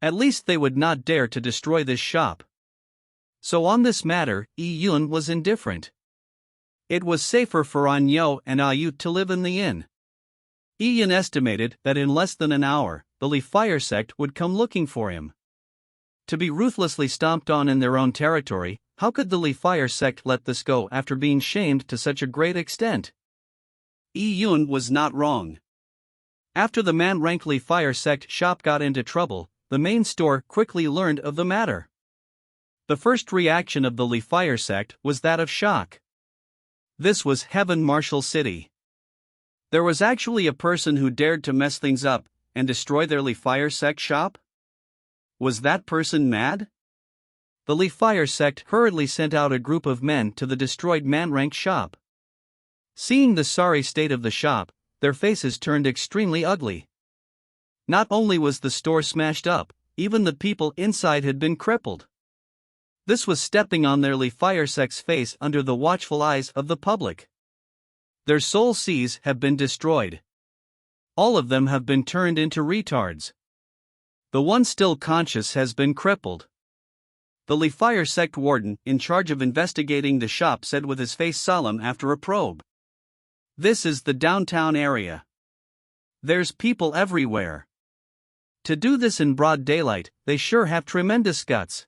At least they would not dare to destroy this shop. So on this matter, Yi Yun was indifferent. It was safer for Anyo and Ayu to live in the inn. Yi Yun estimated that in less than an hour, the Li Fire sect would come looking for him. To be ruthlessly stomped on in their own territory, how could the Li Fire sect let this go after being shamed to such a great extent? Yi Yun was not wrong. After the man-ranked Li Fire sect shop got into trouble, the main store quickly learned of the matter. The first reaction of the Li Fire sect was that of shock. This was Heaven Marshal City. There was actually a person who dared to mess things up and destroy their Li Fire sect shop? Was that person mad? The Li Fire sect hurriedly sent out a group of men to the destroyed man-ranked shop. Seeing the sorry state of the shop, their faces turned extremely ugly. Not only was the store smashed up, even the people inside had been crippled. This was stepping on their Li Fire sect's face under the watchful eyes of the public. Their soul seas have been destroyed. All of them have been turned into retards. The one still conscious has been crippled. The Li Fire sect warden in charge of investigating the shop said with his face solemn after a probe. This is the downtown area. There's people everywhere. To do this in broad daylight, they sure have tremendous guts.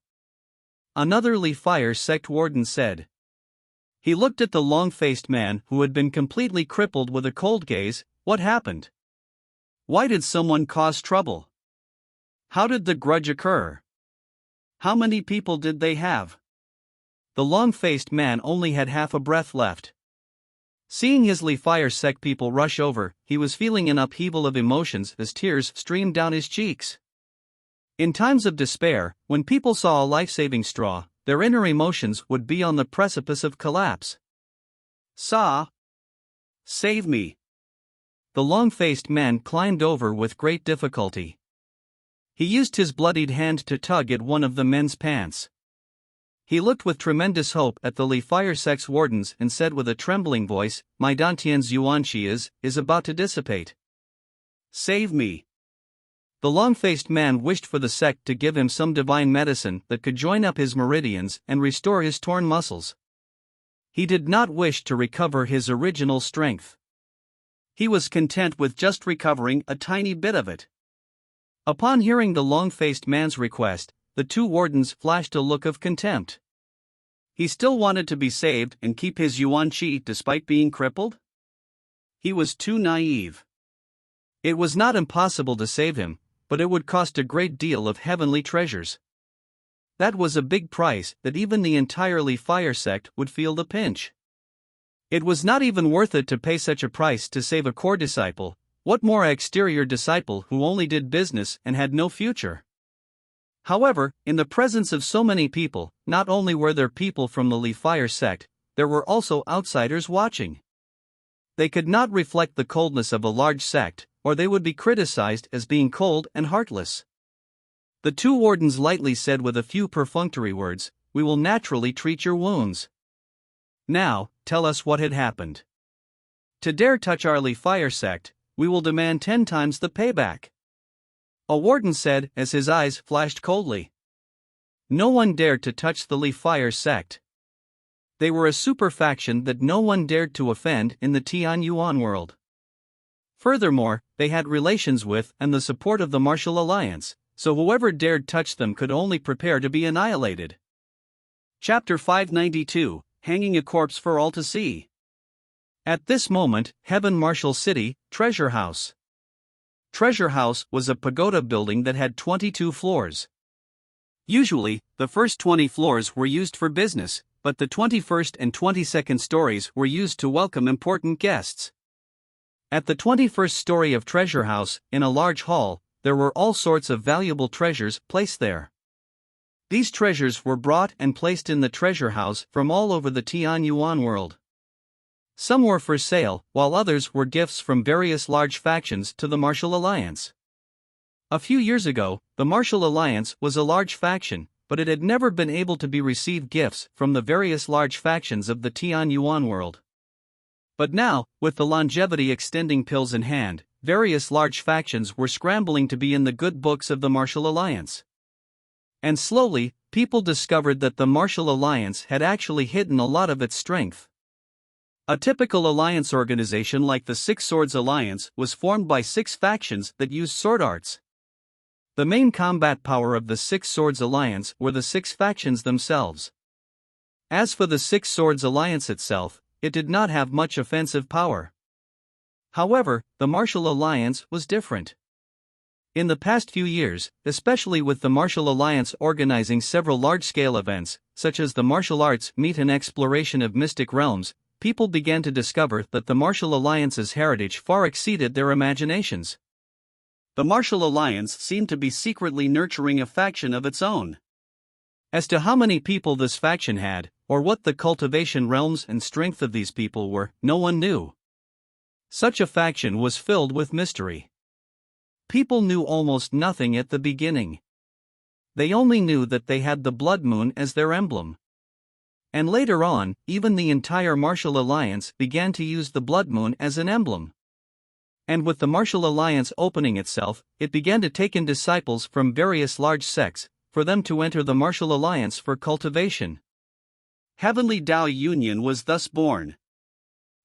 Another Li Fire sect warden said. He looked at the long-faced man who had been completely crippled with a cold gaze. What happened? Why did someone cause trouble? How did the grudge occur? How many people did they have? the long-faced man only had half a breath left. Seeing his Li Fire sect people rush over, he was feeling an upheaval of emotions as tears streamed down his cheeks. In times of despair, when people saw a life-saving straw, their inner emotions would be on the precipice of collapse. Sa! Save me! The long-faced man climbed over with great difficulty. He used his bloodied hand to tug at one of the men's pants. He looked with tremendous hope at the Li Fire sect's wardens and said with a trembling voice, "My Dantian's Yuanqi is about to dissipate. Save me!" The long-faced man wished for the sect to give him some divine medicine that could join up his meridians and restore his torn muscles. He did not wish to recover his original strength. He was content with just recovering a tiny bit of it. Upon hearing the long-faced man's request, the two wardens flashed a look of contempt. He still wanted to be saved and keep his Yuanqi despite being crippled? He was too naive. It was not impossible to save him, but it would cost a great deal of heavenly treasures. That was a big price that even the entire Li Fire sect would feel the pinch. It was not even worth it to pay such a price to save a core disciple. What more, an exterior disciple who only did business and had no future? However, in the presence of so many people, not only were there people from the Li Fire sect, there were also outsiders watching. They could not reflect the coldness of a large sect, or they would be criticized as being cold and heartless. The two wardens lightly said with a few perfunctory words, "We will naturally treat your wounds. Now, tell us what had happened. To dare touch our Li Fire sect, we will demand 10 times the payback." A warden said as his eyes flashed coldly. No one dared to touch the Li Fire sect. They were a super faction that no one dared to offend in the Tian Yuan world. Furthermore, they had relations with and the support of the Martial Alliance, so whoever dared touch them could only prepare to be annihilated. Chapter 592, Hanging a Corpse for All to See. At this moment, Heaven Martial City, Treasure House. Treasure House was a pagoda building that had 22 floors. Usually, the first 20 floors were used for business, but the 21st and 22nd stories were used to welcome important guests. At the 21st story of Treasure House, in a large hall, there were all sorts of valuable treasures placed there. These treasures were brought and placed in the treasure house from all over the Tian Yuan world. Some were for sale, while others were gifts from various large factions to the Martial Alliance. A few years ago, the Martial Alliance was a large faction, but it had never been able to receive gifts from the various large factions of the Tian Yuan world. But now, with the longevity extending pills in hand, various large factions were scrambling to be in the good books of the Martial Alliance. And slowly, people discovered that the Martial Alliance had actually hidden a lot of its strength. A typical alliance organization like the Six Swords Alliance was formed by 6 factions that used sword arts. The main combat power of the Six Swords Alliance were the 6 factions themselves. As for the Six Swords Alliance itself, it did not have much offensive power. However, the Martial Alliance was different. In the past few years, especially with the Martial Alliance organizing several large-scale events, such as the Martial Arts Meet and Exploration of Mystic Realms, people began to discover that the Martial Alliance's heritage far exceeded their imaginations. The Martial Alliance seemed to be secretly nurturing a faction of its own. As to how many people this faction had, or what the cultivation realms and strength of these people were, no one knew. Such a faction was filled with mystery. People knew almost nothing at the beginning. They only knew that they had the Blood Moon as their emblem. And later on, even the entire Martial Alliance began to use the Blood Moon as an emblem. And with the Martial Alliance opening itself, it began to take in disciples from various large sects, for them to enter the Martial Alliance for cultivation. Heavenly Dao Union was thus born.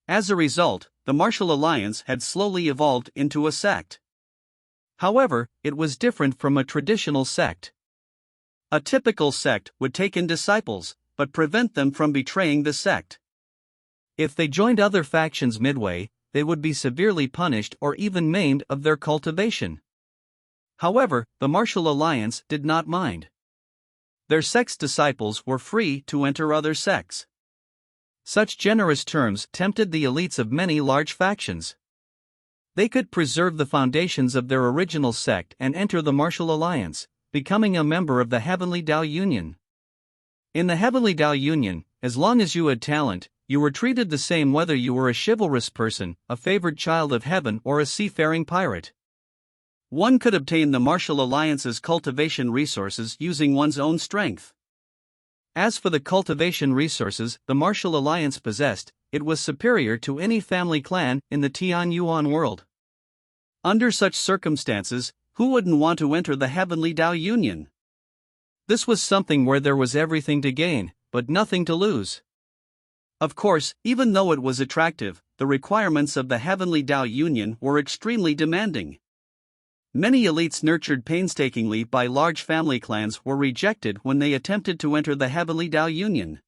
As a result, the Martial Alliance had slowly evolved into a sect. However, it was different from a traditional sect. A typical sect would take in disciples, but prevent them from betraying the sect. If they joined other factions midway, they would be severely punished or even maimed of their cultivation. However, the Martial Alliance did not mind. Their sect's disciples were free to enter other sects. Such generous terms tempted the elites of many large factions. They could preserve the foundations of their original sect and enter the Martial Alliance, becoming a member of the Heavenly Tao Union. In the Heavenly Tao Union, as long as you had talent, you were treated the same whether you were a chivalrous person, a favored child of heaven, or a seafaring pirate. One could obtain the Martial Alliance's cultivation resources using one's own strength. As for the cultivation resources the Martial Alliance possessed, it was superior to any family clan in the Tian Yuan world. Under such circumstances, who wouldn't want to enter the Heavenly Tao Union? This was something where there was everything to gain, but nothing to lose. Of course, even though it was attractive, the requirements of the Heavenly Tao Union were extremely demanding. Many elites nurtured painstakingly by large family clans were rejected when they attempted to enter the Heavenly Tao Union.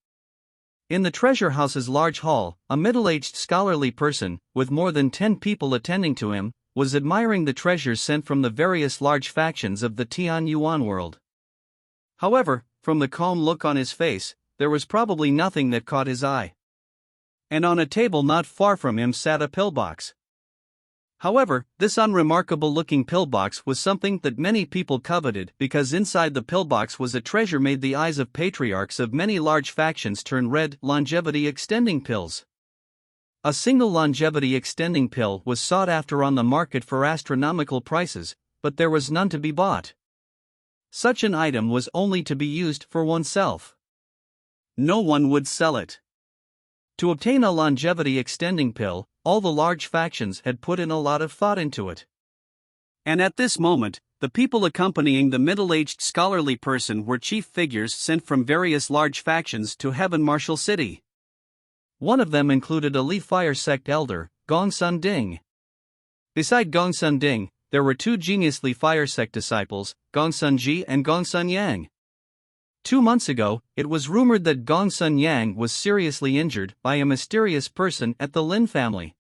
In the treasure house's large hall, a middle-aged scholarly person, with more than 10 people attending to him, was admiring the treasures sent from the various large factions of the Tian Yuan world. However, from the calm look on his face, there was probably nothing that caught his eye. And on a table not far from him sat a pillbox. However, this unremarkable-looking pillbox was something that many people coveted because inside the pillbox was a treasure made the eyes of patriarchs of many large factions turn red: longevity-extending pills. A single longevity-extending pill was sought after on the market for astronomical prices, but there was none to be bought. Such an item was only to be used for oneself. No one would sell it. To obtain a longevity-extending pill, all the large factions had put in a lot of thought into it. And at this moment, the people accompanying the middle-aged scholarly person were chief figures sent from various large factions to Heaven Martial City. One of them included a Li Fire sect elder, Gong Sun Ding. Beside Gong Sun Ding, there were 2 genius Li Fire sect disciples, Gong Sun Ji and Gong Sun Yang. 2 months ago, it was rumored that Gong Sun Yang was seriously injured by a mysterious person at the Lin family.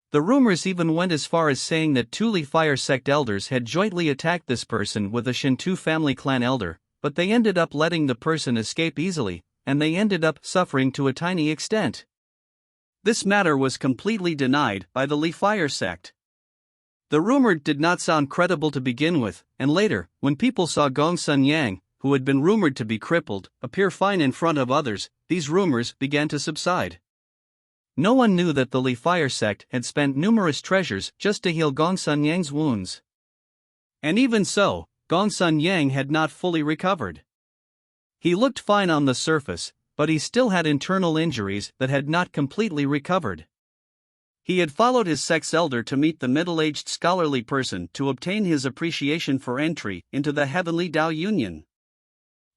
The rumors even went as far as saying that 2 Li Fire sect elders had jointly attacked this person with a Shintu family clan elder, but they ended up letting the person escape easily, and they ended up suffering to a tiny extent. This matter was completely denied by the Li Fire sect. The rumor did not sound credible to begin with, and later, when people saw Gong Sun Yang, who had been rumored to be crippled, appear fine in front of others, these rumors began to subside. No one knew that the Li Fire sect had spent numerous treasures just to heal Gong Sun Yang's wounds. And even so, Gong Sun Yang had not fully recovered. He looked fine on the surface, but he still had internal injuries that had not completely recovered. He had followed his sect's elder to meet the middle-aged scholarly person to obtain his appreciation for entry into the Heavenly Tao Union.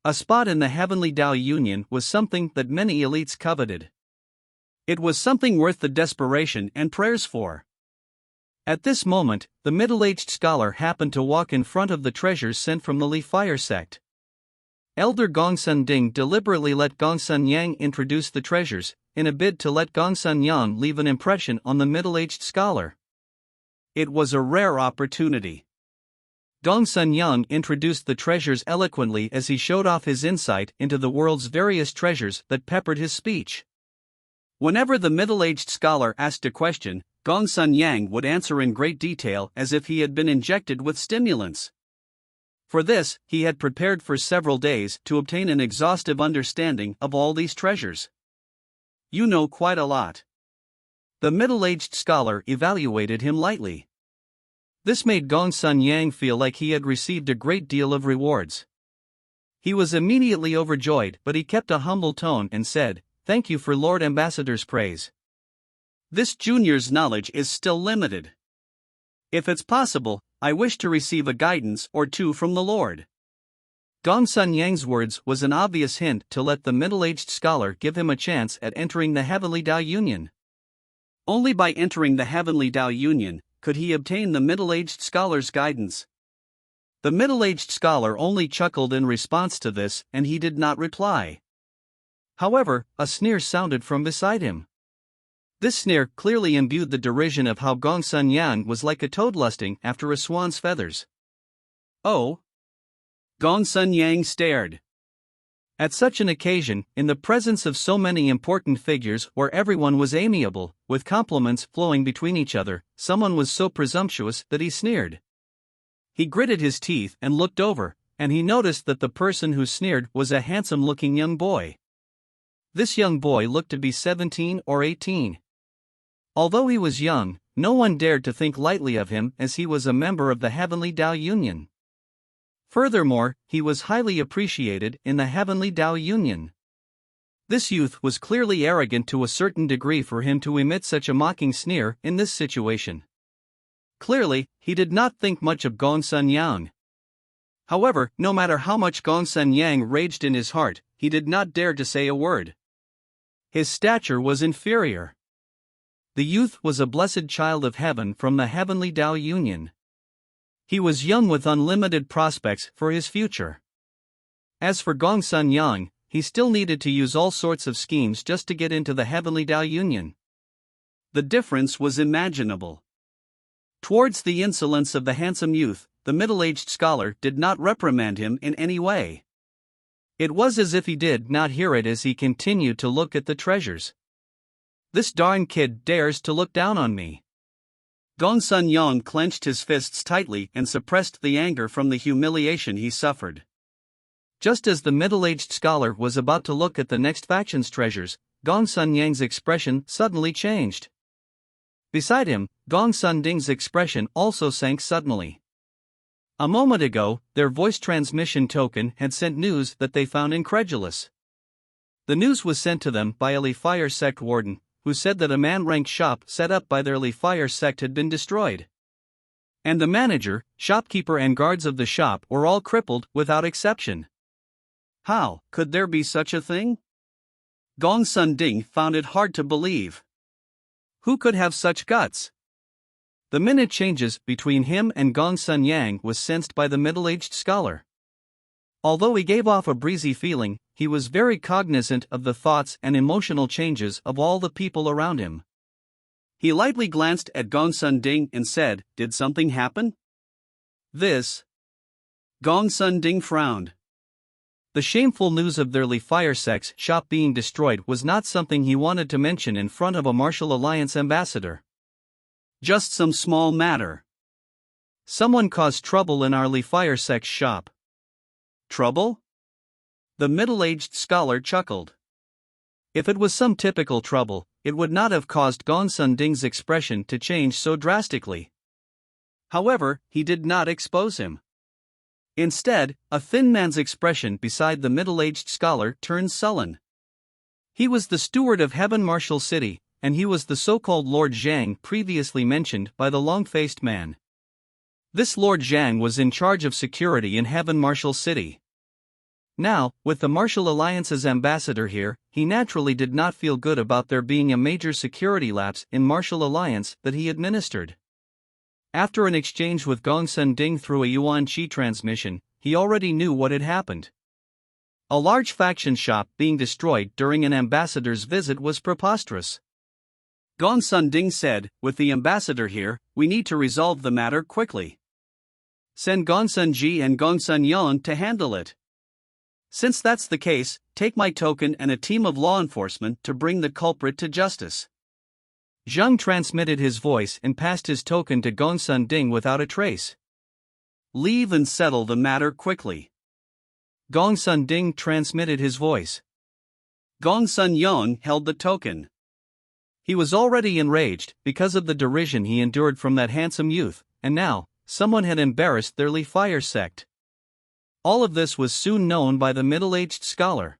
A spot in the Heavenly Tao Union was something that many elites coveted. It was something worth the desperation and prayers for. At this moment, the middle-aged scholar happened to walk in front of the treasures sent from the Li Fire sect. Elder Gong Sun Ding deliberately let Gong Sun Yang introduce the treasures, in a bid to let Gong Sun Yang leave an impression on the middle-aged scholar. It was a rare opportunity. Gong Sun Yang introduced the treasures eloquently as he showed off his insight into the world's various treasures that peppered his speech. Whenever the middle-aged scholar asked a question, Gong Sun Yang would answer in great detail as if he had been injected with stimulants. For this, he had prepared for several days to obtain an exhaustive understanding of all these treasures. You know quite a lot. The middle-aged scholar evaluated him lightly. This made Gong Sun Yang feel like he had received a great deal of rewards. He was immediately overjoyed, but he kept a humble tone and said, "Thank you for Lord Ambassador's praise. This junior's knowledge is still limited. If it's possible, I wish to receive a guidance or 2 from the Lord." Gong Sun Yang's words was an obvious hint to let the middle-aged scholar give him a chance at entering the Heavenly Tao Union. Only by entering the Heavenly Tao Union could he obtain the middle-aged scholar's guidance. The middle-aged scholar only chuckled in response to this, and he did not reply. However, a sneer sounded from beside him. This sneer clearly imbued the derision of how Gong Sun Yang was like a toad lusting after a swan's feathers. "Oh?" Gong Sun Yang stared. At such an occasion, in the presence of so many important figures where everyone was amiable, with compliments flowing between each other, someone was so presumptuous that he sneered. He gritted his teeth and looked over, and he noticed that the person who sneered was a handsome-looking young boy. This young boy looked to be 17 or 18. Although he was young, no one dared to think lightly of him as he was a member of the Heavenly Tao Union. Furthermore, he was highly appreciated in the Heavenly Tao Union. This youth was clearly arrogant to a certain degree for him to emit such a mocking sneer in this situation. Clearly, he did not think much of Gongsun Yang. However, no matter how much Gongsun Yang raged in his heart, he did not dare to say a word. His stature was inferior. The youth was a blessed child of heaven from the Heavenly Tao Union. He was young with unlimited prospects for his future. As for Gongsun Yang, he still needed to use all sorts of schemes just to get into the Heavenly Tao Union. The difference was imaginable. Towards the insolence of the handsome youth, the middle-aged scholar did not reprimand him in any way. It was as if he did not hear it as he continued to look at the treasures. "This darn kid dares to look down on me." Gongsun Yang clenched his fists tightly and suppressed the anger from the humiliation he suffered. Just as the middle-aged scholar was about to look at the next faction's treasures, Gongsun Yang's expression suddenly changed. Beside him, Gongsun Ding's expression also sank suddenly. A moment ago, their voice transmission token had sent news that they found incredulous. The news was sent to them by a Li Fire sect warden, who said that a man-ranked shop set up by their Li Fire sect had been destroyed. And the manager, shopkeeper and guards of the shop were all crippled without exception. How could there be such a thing? Gongsun Ding found it hard to believe. Who could have such guts? The minute changes between him and Gongsun Yang was sensed by the middle-aged scholar. Although he gave off a breezy feeling, he was very cognizant of the thoughts and emotional changes of all the people around him. He lightly glanced at Gongsun Ding and said, "Did something happen?" "This." Gongsun Ding frowned. The shameful news of their Li Fire sect's shop being destroyed was not something he wanted to mention in front of a Martial Alliance ambassador. "Just some small matter. Someone caused trouble in our Li Fire sect's shop." "Trouble?" The middle-aged scholar chuckled. If it was some typical trouble, it would not have caused Gongsun Ding's expression to change so drastically. However, he did not expose him. Instead, a thin man's expression beside the middle-aged scholar turned sullen. He was the steward of Heaven Martial City, and he was the so-called Lord Zhang previously mentioned by the long-faced man. This Lord Zhang was in charge of security in Heaven Martial City. Now, with the Martial Alliance's ambassador here, he naturally did not feel good about there being a major security lapse in Martial Alliance that he administered. After an exchange with Gongsun Ding through a Yuan Qi transmission, he already knew what had happened. A large faction shop being destroyed during an ambassador's visit was preposterous. Gongsun Ding said, "With the ambassador here, we need to resolve the matter quickly. Send Gongsun Ji and Gongsun Yang to handle it. Since that's the case, take my token and a team of law enforcement to bring the culprit to justice." Zhang transmitted his voice and passed his token to Gongsun Ding without a trace. "Leave and settle the matter quickly." Gongsun Ding transmitted his voice. Gongsun Yang held the token. He was already enraged because of the derision he endured from that handsome youth, and now, someone had embarrassed their Li Fire sect. All of this was soon known by the middle-aged scholar.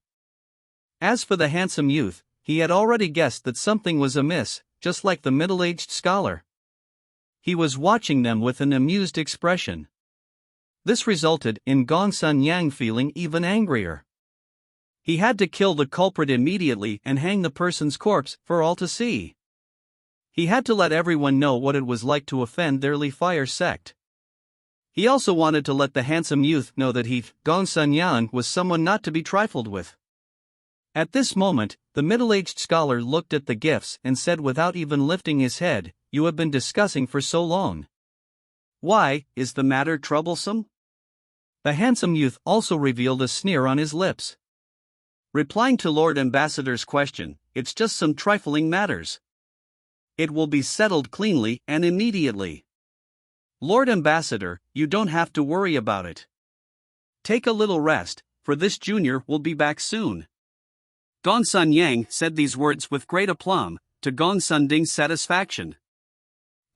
As for the handsome youth, he had already guessed that something was amiss, just like the middle-aged scholar. He was watching them with an amused expression. This resulted in Gongsun Yang feeling even angrier. He had to kill the culprit immediately and hang the person's corpse for all to see. He had to let everyone know what it was like to offend their Li Fire sect. He also wanted to let the handsome youth know that he, Gongsun Yang, was someone not to be trifled with. At this moment, the middle-aged scholar looked at the gifts and said without even lifting his head, "You have been discussing for so long. Why, is the matter troublesome?" The handsome youth also revealed a sneer on his lips. Replying to Lord Ambassador's question, it's just some trifling matters. It will be settled cleanly and immediately. Lord Ambassador, you don't have to worry about it. Take a little rest, for this junior will be back soon. Gongsun Yang said these words with great aplomb, to Gongsun Ding's satisfaction.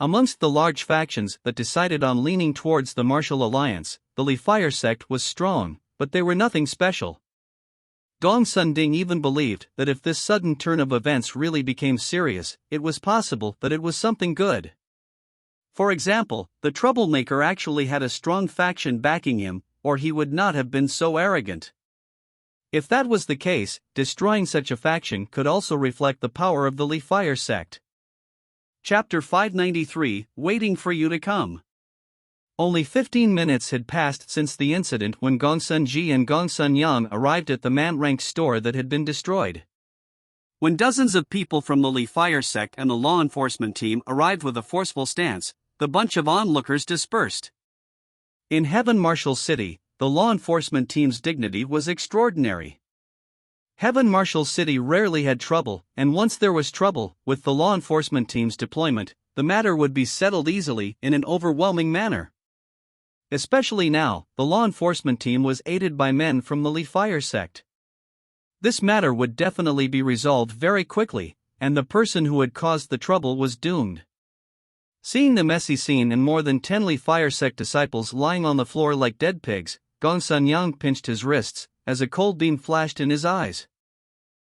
Amongst the large factions that decided on leaning towards the martial alliance, the Li Fire sect was strong, but they were nothing special. Gongsun Ding even believed that if this sudden turn of events really became serious, it was possible that it was something good. For example, the troublemaker actually had a strong faction backing him, or he would not have been so arrogant. If that was the case, destroying such a faction could also reflect the power of the Li Fire sect. Chapter 593, Waiting for You to Come. Only 15 minutes had passed since the incident when Gongsun Ji and Gongsun Yang arrived at the man-ranked store that had been destroyed. When dozens of people from the Li Fire sect and the law enforcement team arrived with a forceful stance, the bunch of onlookers dispersed. In Heaven Marshal City, the law enforcement team's dignity was extraordinary. Heaven Marshal City rarely had trouble, and once there was trouble with the law enforcement team's deployment, the matter would be settled easily in an overwhelming manner. Especially now, the law enforcement team was aided by men from the Li Fire sect. This matter would definitely be resolved very quickly, and the person who had caused the trouble was doomed. Seeing the messy scene and more than 10 Li Fire sect disciples lying on the floor like dead pigs, Gongsun Yang pinched his wrists, as a cold beam flashed in his eyes.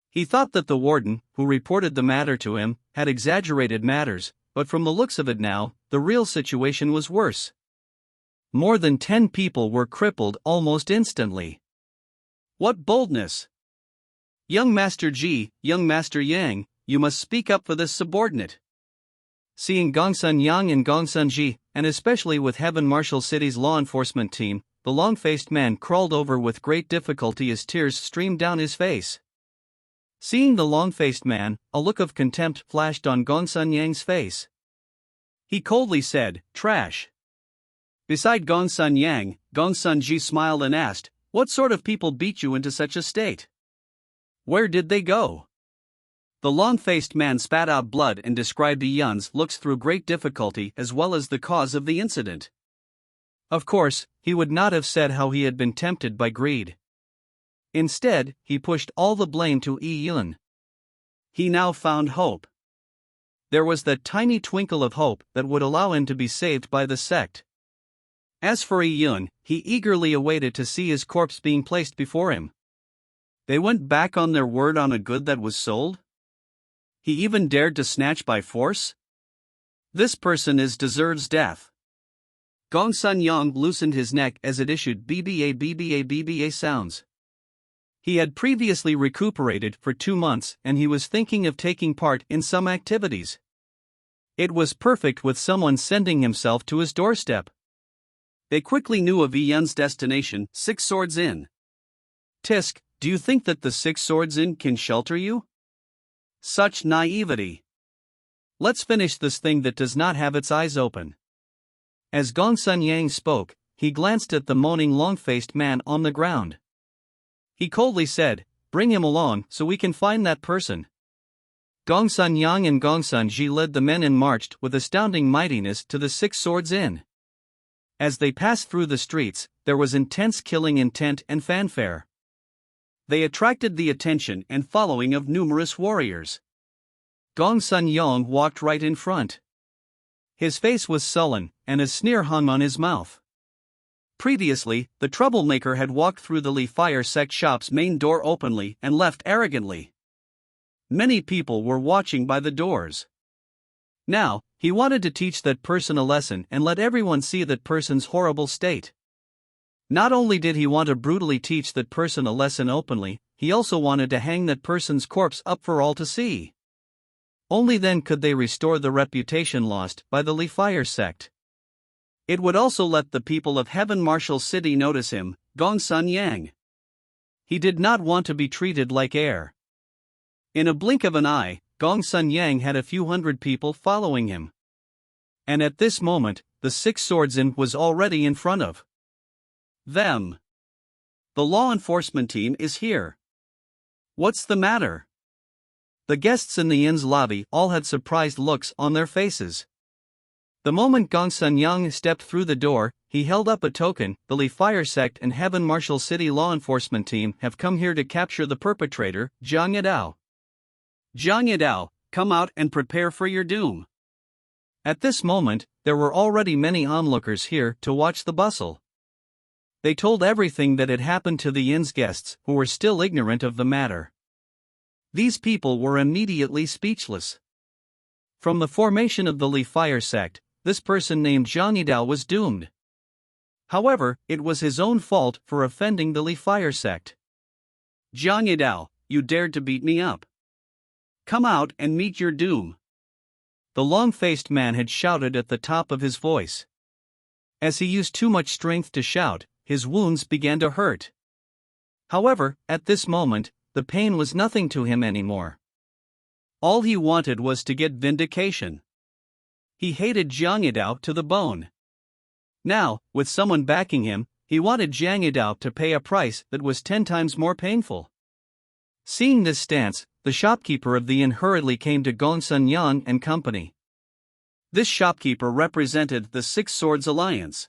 He thought that the warden, who reported the matter to him, had exaggerated matters, but from the looks of it now, the real situation was worse. More than 10 people were crippled almost instantly. What boldness! Young Master Ji, young Master Yang, you must speak up for this subordinate. Seeing Gongsun Yang and Gongsun Ji, and especially with Heaven Marshal City's law enforcement team, the long-faced man crawled over with great difficulty as tears streamed down his face. Seeing the long-faced man, a look of contempt flashed on Gongsun Yang's face. He coldly said, "Trash." Beside Gongsun Yang, Gongsun Ji smiled and asked, "What sort of people beat you into such a state? Where did they go?" The long-faced man spat out blood and described Yi Yun's looks through great difficulty as well as the cause of the incident. Of course, he would not have said how he had been tempted by greed. Instead, he pushed all the blame to Yi Yun. He now found hope. There was that tiny twinkle of hope that would allow him to be saved by the sect. As for Yi Yun, he eagerly awaited to see his corpse being placed before him. They went back on their word on a good that was sold? He even dared to snatch by force? This person deserves death. Gongsun Yang loosened his neck as it issued BBA sounds. He had previously recuperated for 2 months and he was thinking of taking part in some activities. It was perfect with someone sending himself to his doorstep. They quickly knew of Yi Yun's destination, Six Swords Inn. "Tisk, do you think that the Six Swords Inn can shelter you?" Such naivety. "Let's finish this thing that does not have its eyes open." As Gongsun Yang spoke, he glanced at the moaning long-faced man on the ground. He coldly said, "Bring him along so we can find that person." Gongsun Yang and Gongsun Ji led the men and marched with astounding mightiness to the Six Swords Inn. As they passed through the streets, there was intense killing intent and fanfare. They attracted the attention and following of numerous warriors. Gongsun Yang walked right in front. His face was sullen, and a sneer hung on his mouth. Previously, the troublemaker had walked through the Li Fire sect shop's main door openly and left arrogantly. Many people were watching by the doors. Now, he wanted to teach that person a lesson and let everyone see that person's horrible state. Not only did he want to brutally teach that person a lesson openly, he also wanted to hang that person's corpse up for all to see. Only then could they restore the reputation lost by the Li Fire sect. It would also let the people of Heaven Marshal City notice him, Gongsun Yang. He did not want to be treated like air. In a blink of an eye, Gongsun Yang had a few hundred people following him. And at this moment, the Six Swords Inn was already in front of them. The law enforcement team is here. What's the matter? The guests in the inn's lobby all had surprised looks on their faces. The moment Gong Sun Yang stepped through the door, he held up a token. The Li Fire Sect and Heaven Marshal City law enforcement team have come here to capture the perpetrator, Zhang Yidao. Zhang Yidao, come out and prepare for your doom. At this moment, there were already many onlookers here to watch the bustle. They told everything that had happened to the inn's guests, who were still ignorant of the matter. These people were immediately speechless. From the formation of the Li Fire Sect, this person named Zhang Yidao was doomed. However, it was his own fault for offending the Li Fire Sect. Zhang Yidao, you dared to beat me up. Come out and meet your doom. The long-faced man had shouted at the top of his voice. As he used too much strength to shout, his wounds began to hurt. However, at this moment, the pain was nothing to him anymore. All he wanted was to get vindication. He hated Zhang Yidao to the bone. Now, with someone backing him, he wanted Zhang Yidao to pay a price that was 10 times more painful. Seeing this stance, the shopkeeper of the inn hurriedly came to Gong Sun Yang and company. This shopkeeper represented the Six Swords Alliance.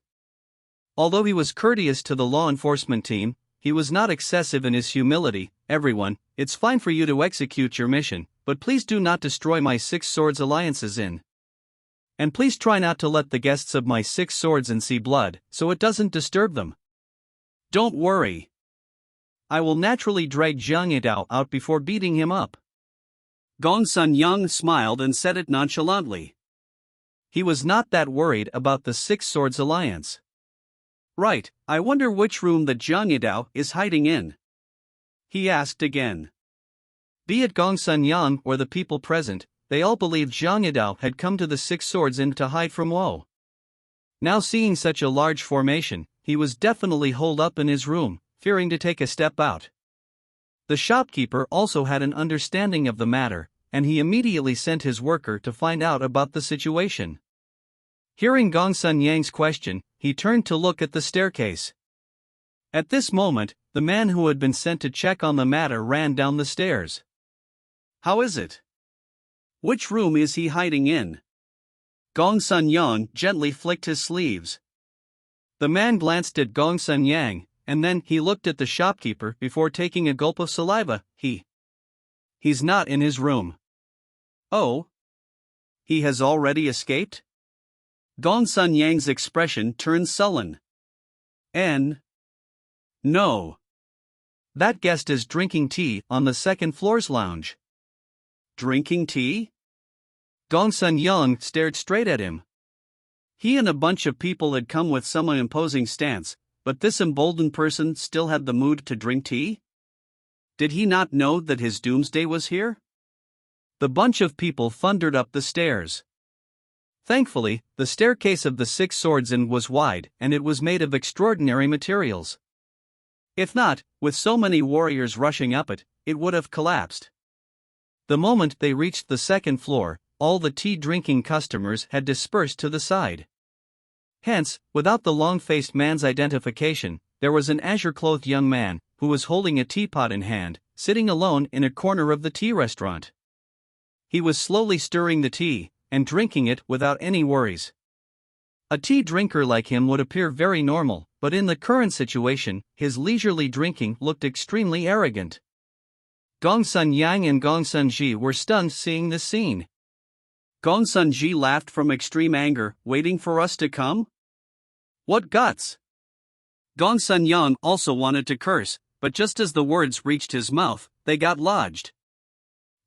Although he was courteous to the law enforcement team, he was not excessive in his humility. Everyone, it's fine for you to execute your mission, but please do not destroy my Six Swords Alliance's inn. And please try not to let the guests of my Six Swords Inn see blood, so it doesn't disturb them. Don't worry. I will naturally drag Zhang Yidao out before beating him up. Gong Sun Yang smiled and said it nonchalantly. He was not that worried about the Six Swords Alliance. Right, I wonder which room that Zhang Yidao is hiding in. He asked again. Be it Gong Sun Yang or the people present, they all believed Zhang Yidao had come to the Six Swords Inn to hide from woe. Now seeing such a large formation, he was definitely holed up in his room, fearing to take a step out. The shopkeeper also had an understanding of the matter, and he immediately sent his worker to find out about the situation. Hearing Gong Sun Yang's question, he turned to look at the staircase. At this moment, the man who had been sent to check on the matter ran down the stairs. How is it? Which room is he hiding in? Gong Sun Yang gently flicked his sleeves. The man glanced at Gong Sun Yang, and then he looked at the shopkeeper before taking a gulp of saliva. He's not in his room. Oh? He has already escaped? Gong Sun Yang's expression turned sullen. No. That guest is drinking tea on the second floor's lounge. Drinking tea? Gong Sun Yang stared straight at him. He and a bunch of people had come with some imposing stance, but this emboldened person still had the mood to drink tea? Did he not know that his doomsday was here? The bunch of people thundered up the stairs. Thankfully, the staircase of the Six Swords Inn was wide and it was made of extraordinary materials. If not, with so many warriors rushing up it, it would have collapsed. The moment they reached the second floor, all the tea-drinking customers had dispersed to the side. Hence, without the long-faced man's identification, there was an azure-clothed young man, who was holding a teapot in hand, sitting alone in a corner of the tea restaurant. He was slowly stirring the tea, and drinking it without any worries. A tea drinker like him would appear very normal, but in the current situation, his leisurely drinking looked extremely arrogant. Gong Sun Yang and Gong Sun Ji were stunned seeing this scene. Gong Sun Ji laughed from extreme anger, waiting for us to come? What guts! Gong Sun Yang also wanted to curse, but just as the words reached his mouth, they got lodged.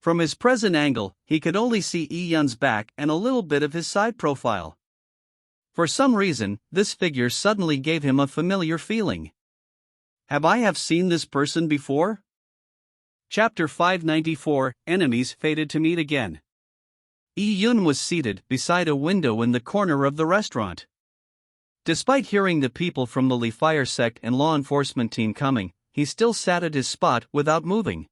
From his present angle, he could only see Yi Yun's back and a little bit of his side profile. For some reason, this figure suddenly gave him a familiar feeling. Have I seen this person before? Chapter 594, Enemies Fated to Meet Again. Yi Yun was seated beside a window in the corner of the restaurant. Despite hearing the people from the Li Fire Sect and law enforcement team coming, he still sat at his spot without moving.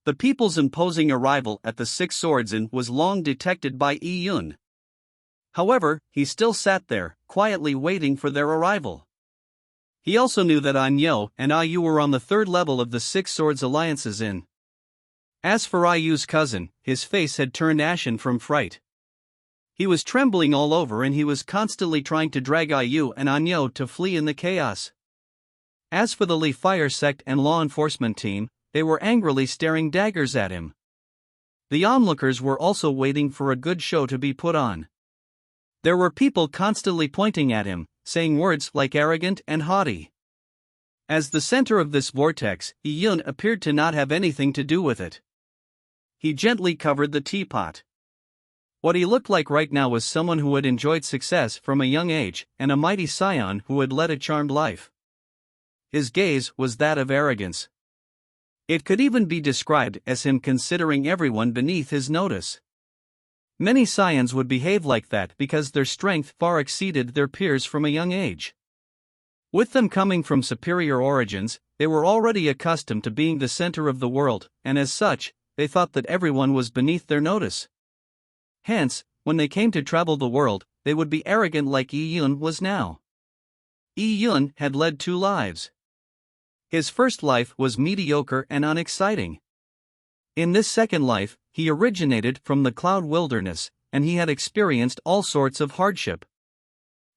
The people's imposing arrival at the Six Swords Inn was long detected by Yi Yun. However, he still sat there, quietly waiting for their arrival. He also knew that An Yo and Ai Yu were on the third level of the Six Swords Alliance's inn, As for Ayu's cousin, his face had turned ashen from fright. He was trembling all over and he was constantly trying to drag Ayu and Anyo to flee in the chaos. As for the Lee Fire sect and law enforcement team, they were angrily staring daggers at him. The onlookers were also waiting for a good show to be put on. There were people constantly pointing at him, saying words like arrogant and haughty. As the center of this vortex, Iyun appeared to not have anything to do with it. He gently covered the teapot. What he looked like right now was someone who had enjoyed success from a young age and a mighty scion who had led a charmed life. His gaze was that of arrogance. It could even be described as him considering everyone beneath his notice. Many scions would behave like that because their strength far exceeded their peers from a young age. With them coming from superior origins, they were already accustomed to being the center of the world, and as such, they thought that everyone was beneath their notice. Hence, when they came to travel the world, they would be arrogant like Iyun was now. Iyun had led two lives. His first life was mediocre and unexciting. In this second life, he originated from the Cloud Wilderness, and he had experienced all sorts of hardship.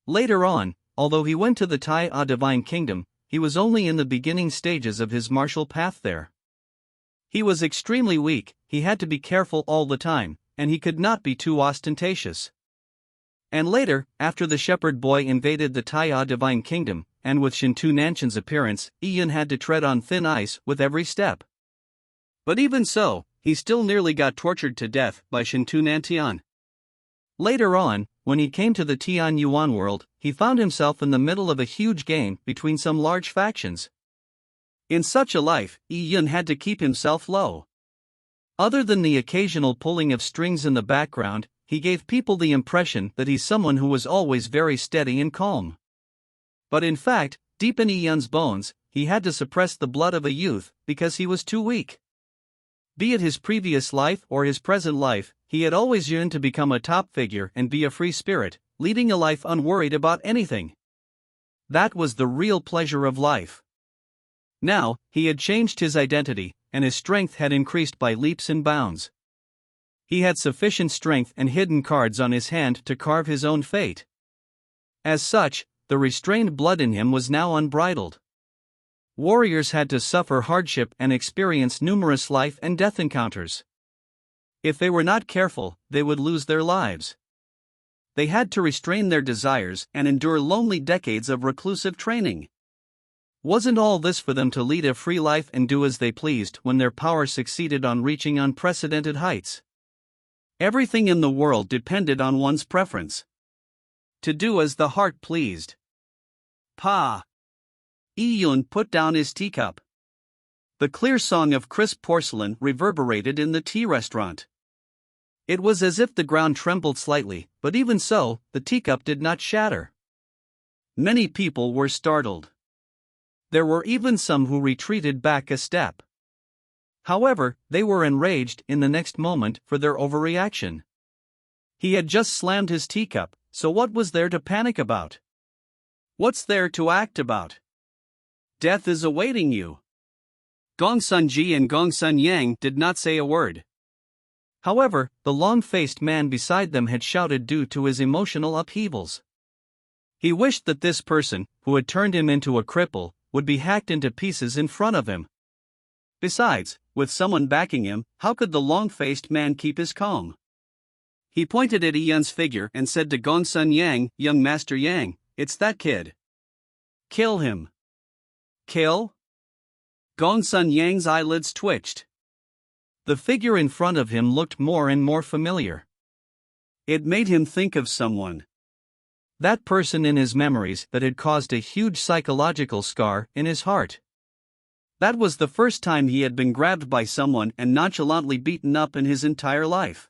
Later on, although he went to the Tai Divine Kingdom, he was only in the beginning stages of his martial path there. He was extremely weak, he had to be careful all the time, and he could not be too ostentatious. And later, after the shepherd boy invaded the Tai Divine Kingdom, and with Shintu Nanshan's appearance, Iyun had to tread on thin ice with every step. But even so, he still nearly got tortured to death by Shintu Nantian. Later on, when he came to the Tian Yuan world, he found himself in the middle of a huge game between some large factions. In such a life, Iyun had to keep himself low. Other than the occasional pulling of strings in the background, he gave people the impression that he's someone who was always very steady and calm. But in fact, deep in Iyun's bones, he had to suppress the blood of a youth because he was too weak. Be it his previous life or his present life, he had always yearned to become a top figure and be a free spirit, leading a life unworried about anything. That was the real pleasure of life. Now, he had changed his identity, and his strength had increased by leaps and bounds. He had sufficient strength and hidden cards on his hand to carve his own fate. As such, the restrained blood in him was now unbridled. Warriors had to suffer hardship and experience numerous life and death encounters. If they were not careful, they would lose their lives. They had to restrain their desires and endure lonely decades of reclusive training. Wasn't all this for them to lead a free life and do as they pleased when their power succeeded on reaching unprecedented heights? Everything in the world depended on one's preference. To do as the heart pleased. Pa! Iyun put down his teacup. The clear song of crisp porcelain reverberated in the tea restaurant. It was as if the ground trembled slightly, but even so, the teacup did not shatter. Many people were startled. There were even some who retreated back a step. However, they were enraged in the next moment for their overreaction. He had just slammed his teacup, so what was there to panic about? What's there to act about? Death is awaiting you. Gongsun Ji and Gongsun Yang did not say a word. However, the long-faced man beside them had shouted due to his emotional upheavals. He wished that this person, who had turned him into a cripple, would be hacked into pieces in front of him. Besides, with someone backing him, how could the long-faced man keep his calm? He pointed at Iyun's figure and said to Gongsun Yang, "Young Master Yang, it's that kid. Kill him." Kill? Gongsun Yang's eyelids twitched. The figure in front of him looked more and more familiar. It made him think of someone. That person in his memories that had caused a huge psychological scar in his heart. That was the first time he had been grabbed by someone and nonchalantly beaten up in his entire life.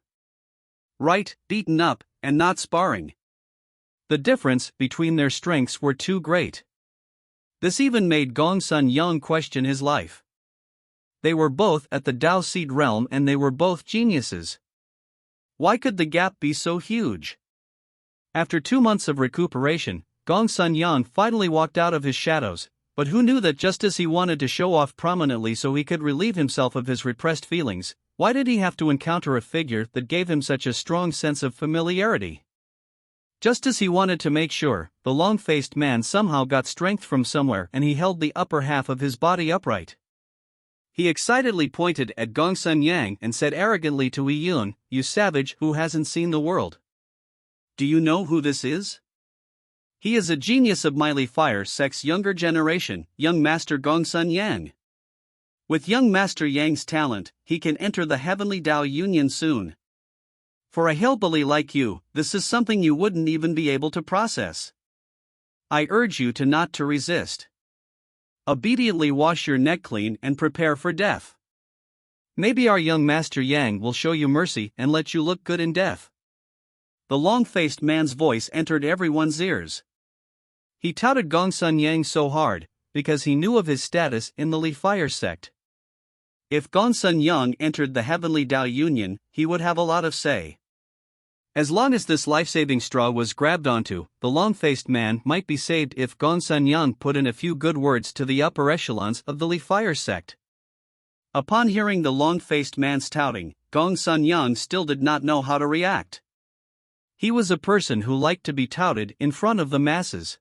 Right, beaten up, and not sparring. The difference between their strengths were too great. This even made Gongsun Yang question his life. They were both at the Dao Seed realm and they were both geniuses. Why could the gap be so huge? After 2 months of recuperation, Gongsun Yang finally walked out of his shadows, but who knew that just as he wanted to show off prominently so he could relieve himself of his repressed feelings, Why did he have to encounter a figure that gave him such a strong sense of familiarity? Just as he wanted to make sure, the long-faced man somehow got strength from somewhere and he held the upper half of his body upright. He excitedly pointed at Gongsun Yang and said arrogantly to Yi Yun, "You savage who hasn't seen the world. Do you know who this is? He is a genius of my Li Fire sect's younger generation, young Master Gongsun Yang. With young Master Yang's talent, he can enter the Heavenly Dao Union soon. For a hillbilly like you, this is something you wouldn't even be able to process. I urge you to not to resist. Obediently wash your neck clean and prepare for death. Maybe our young Master Yang will show you mercy and let you look good in death." The long-faced man's voice entered everyone's ears. He touted Gongsun Yang so hard, because he knew of his status in the Li Fire sect. If Gongsun Yang entered the Heavenly Dao Union, he would have a lot of say. As long as this life-saving straw was grabbed onto, the long-faced man might be saved if Gongsun Yang put in a few good words to the upper echelons of the Li Fire sect. Upon hearing the long-faced man's touting, Gongsun Yang still did not know how to react. He was a person who liked to be touted in front of the masses.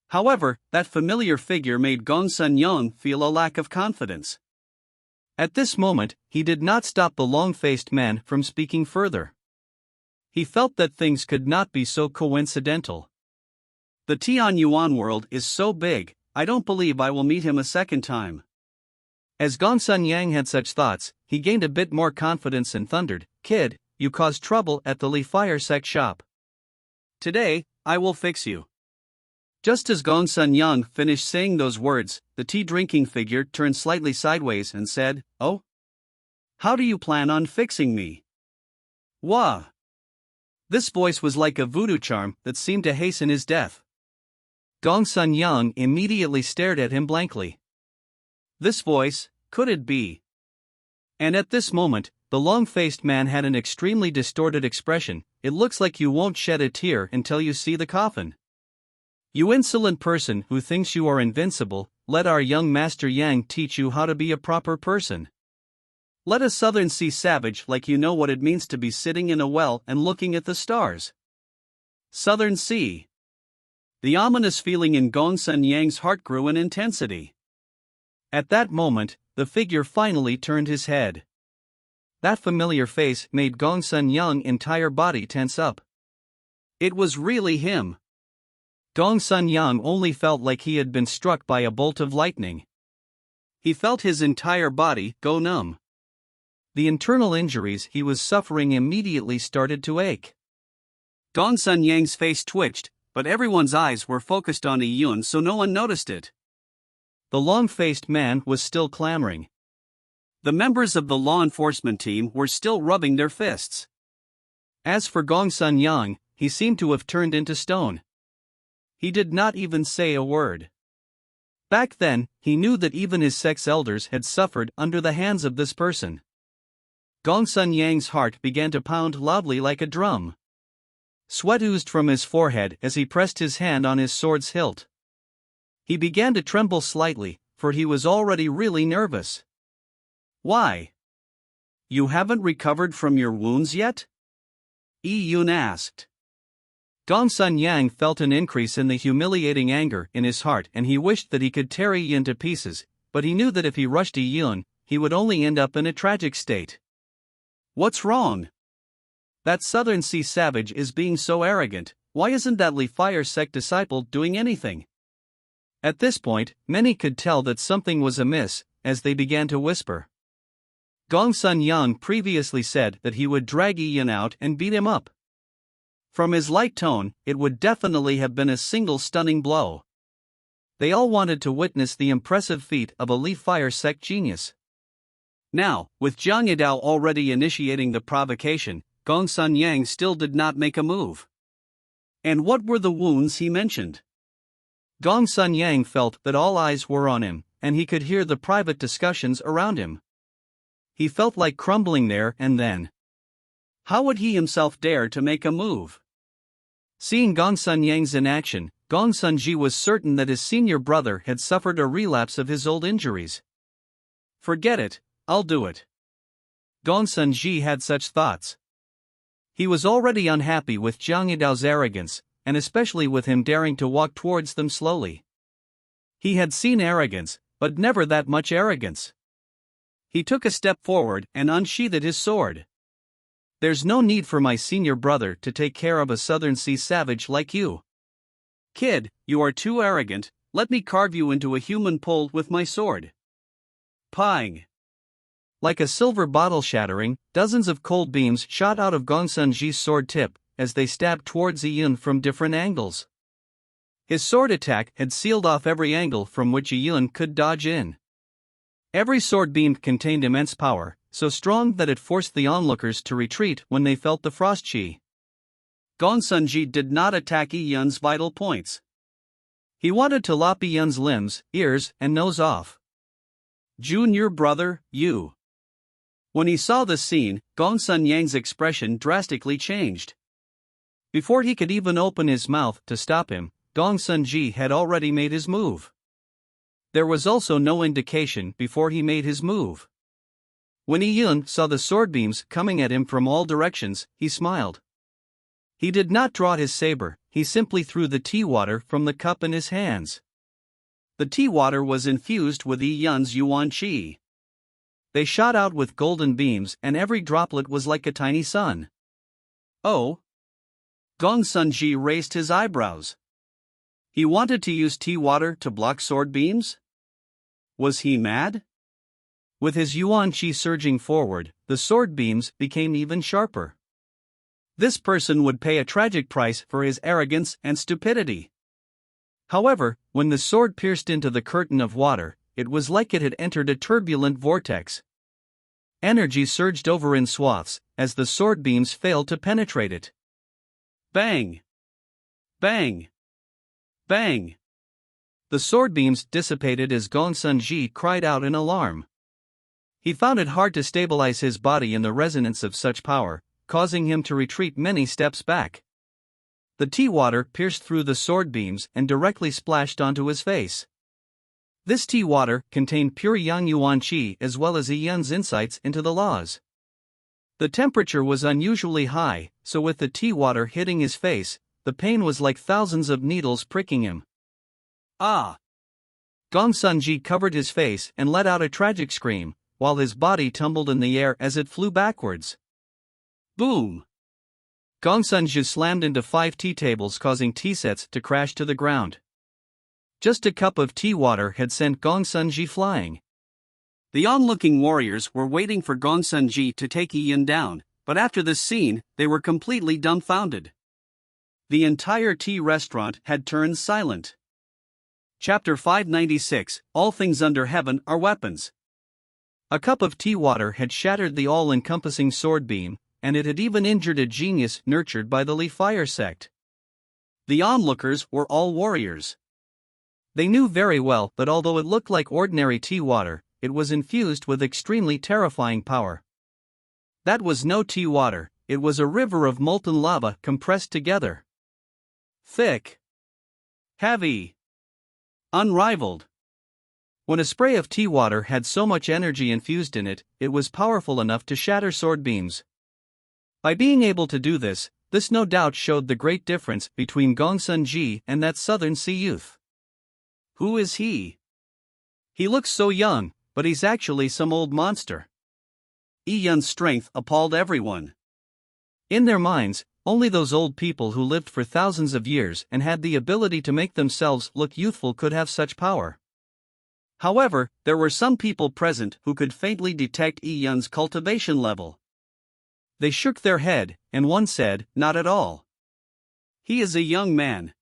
However, that familiar figure made Gongsun Yang feel a lack of confidence. At this moment, he did not stop the long-faced man from speaking further. He felt that things could not be so coincidental. The Tian Yuan world is so big, I don't believe I will meet him a second time. As Gongsun Yang had such thoughts, he gained a bit more confidence and thundered, "Kid, you caused trouble at the Li Fire sect shop. Today, I will fix you." Just as Gongsun Yang finished saying those words, the tea-drinking figure turned slightly sideways and said, "Oh? How do you plan on fixing me?" "Wah!" This voice was like a voodoo charm that seemed to hasten his death. Gongsun Yang immediately stared at him blankly. This voice, could it be? And at this moment, the long-faced man had an extremely distorted expression. "It looks like you won't shed a tear until you see the coffin. You insolent person who thinks you are invincible, let our young Master Yang teach you how to be a proper person. Let a Southern Sea savage like you know what it means to be sitting in a well and looking at the stars." Southern Sea. The ominous feeling in Gongsun Yang's heart grew in intensity. At that moment, the figure finally turned his head. That familiar face made Gongsun Yang's entire body tense up. It was really him. Gongsun Yang only felt like he had been struck by a bolt of lightning. He felt his entire body go numb. The internal injuries he was suffering immediately started to ache. Gongsun Yang's face twitched, but everyone's eyes were focused on Yi Yun so no one noticed it. The long-faced man was still clamoring. The members of the law enforcement team were still rubbing their fists. As for Gongsun Yang, he seemed to have turned into stone. He did not even say a word. Back then, he knew that even his sex elders had suffered under the hands of this person. Gongsun Yang's heart began to pound loudly like a drum. Sweat oozed from his forehead as he pressed his hand on his sword's hilt. He began to tremble slightly, for he was already really nervous. "Why? You haven't recovered from your wounds yet?" Yi Yun asked. Gongsun Yang felt an increase in the humiliating anger in his heart and he wished that he could tear Yi Yun to pieces, but he knew that if he rushed Yi Yun, he would only end up in a tragic state. "What's wrong? That Southern Sea savage is being so arrogant. Why isn't that Li Fire sect disciple doing anything?" At this point, many could tell that something was amiss, as they began to whisper. Gongsun Yang previously said that he would drag Yi Yun out and beat him up. From his light tone, it would definitely have been a single stunning blow. They all wanted to witness the impressive feat of a Li Fire sect genius. Now, with Zhang Yadao already initiating the provocation, Gongsun Yang still did not make a move. And what were the wounds he mentioned? Gongsun Yang felt that all eyes were on him, and he could hear the private discussions around him. He felt like crumbling there and then. How would he himself dare to make a move? Seeing Gongsun Yang's inaction, Gongsun Ji was certain that his senior brother had suffered a relapse of his old injuries. "Forget it, I'll do it." Gongsun Ji had such thoughts. He was already unhappy with Zhang Yidao's arrogance, and especially with him daring to walk towards them slowly. He had seen arrogance, but never that much arrogance. He took a step forward and unsheathed his sword. "There's no need for my senior brother to take care of a Southern Sea savage like you. Kid, you are too arrogant, let me carve you into a human pole with my sword." Pang! Like a silver bottle shattering, dozens of cold beams shot out of Gongsun Ji's sword tip, as they stabbed towards Yun from different angles. His sword attack had sealed off every angle from which Yun could dodge in. Every sword beam contained immense power, so strong that it forced the onlookers to retreat when they felt the frost chi. Gongsun Ji did not attack Yun's vital points. He wanted to lop Yun's limbs, ears, and nose off. "Junior brother, you." When he saw this scene, Gongsun Yang's expression drastically changed. Before he could even open his mouth to stop him, Gongsun Ji had already made his move. There was also no indication before he made his move. When Yun saw the sword beams coming at him from all directions, he smiled. He did not draw his saber, he simply threw the tea water from the cup in his hands. The tea water was infused with Yun's Yuan Qi. They shot out with golden beams and every droplet was like a tiny sun. "Oh?" Gongsun Ji raised his eyebrows. He wanted to use tea water to block sword beams? Was he mad? With his Yuan Qi surging forward, the sword beams became even sharper. This person would pay a tragic price for his arrogance and stupidity. However, when the sword pierced into the curtain of water, it was like it had entered a turbulent vortex. Energy surged over in swaths, as the sword beams failed to penetrate it. Bang! Bang! Bang! The sword beams dissipated as Gongsun Ji cried out in alarm. He found it hard to stabilize his body in the resonance of such power, causing him to retreat many steps back. The tea water pierced through the sword beams and directly splashed onto his face. This tea water contained pure Yang Yuan Qi as well as Yun's insights into the laws. The temperature was unusually high, so with the tea water hitting his face, the pain was like thousands of needles pricking him. "Ah!" Gongsun Ji covered his face and let out a tragic scream, while his body tumbled in the air as it flew backwards. Boom! Gongsun Ji slammed into 5 tea tables, causing tea sets to crash to the ground. Just a cup of tea water had sent Gongsun Ji flying. The onlooking warriors were waiting for Gongsun Ji to take Yun down, but after this scene, they were completely dumbfounded. The entire tea restaurant had turned silent. Chapter 596, All Things Under Heaven Are Weapons. A cup of tea water had shattered the all-encompassing sword beam, and it had even injured a genius nurtured by the Li Fire sect. The onlookers were all warriors. They knew very well that although it looked like ordinary tea water, it was infused with extremely terrifying power. That was no tea water, it was a river of molten lava compressed together. Thick. Heavy. Unrivaled. When a spray of tea water had so much energy infused in it, it was powerful enough to shatter sword beams. By being able to do this no doubt showed the great difference between Gongsun Ji and that Southern Sea youth. Who is he? He looks so young, but he's actually some old monster. Yun's strength appalled everyone. In their minds, only those old people who lived for thousands of years and had the ability to make themselves look youthful could have such power. However, there were some people present who could faintly detect Yun's cultivation level. They shook their head, and one said, "Not at all. He is a young man.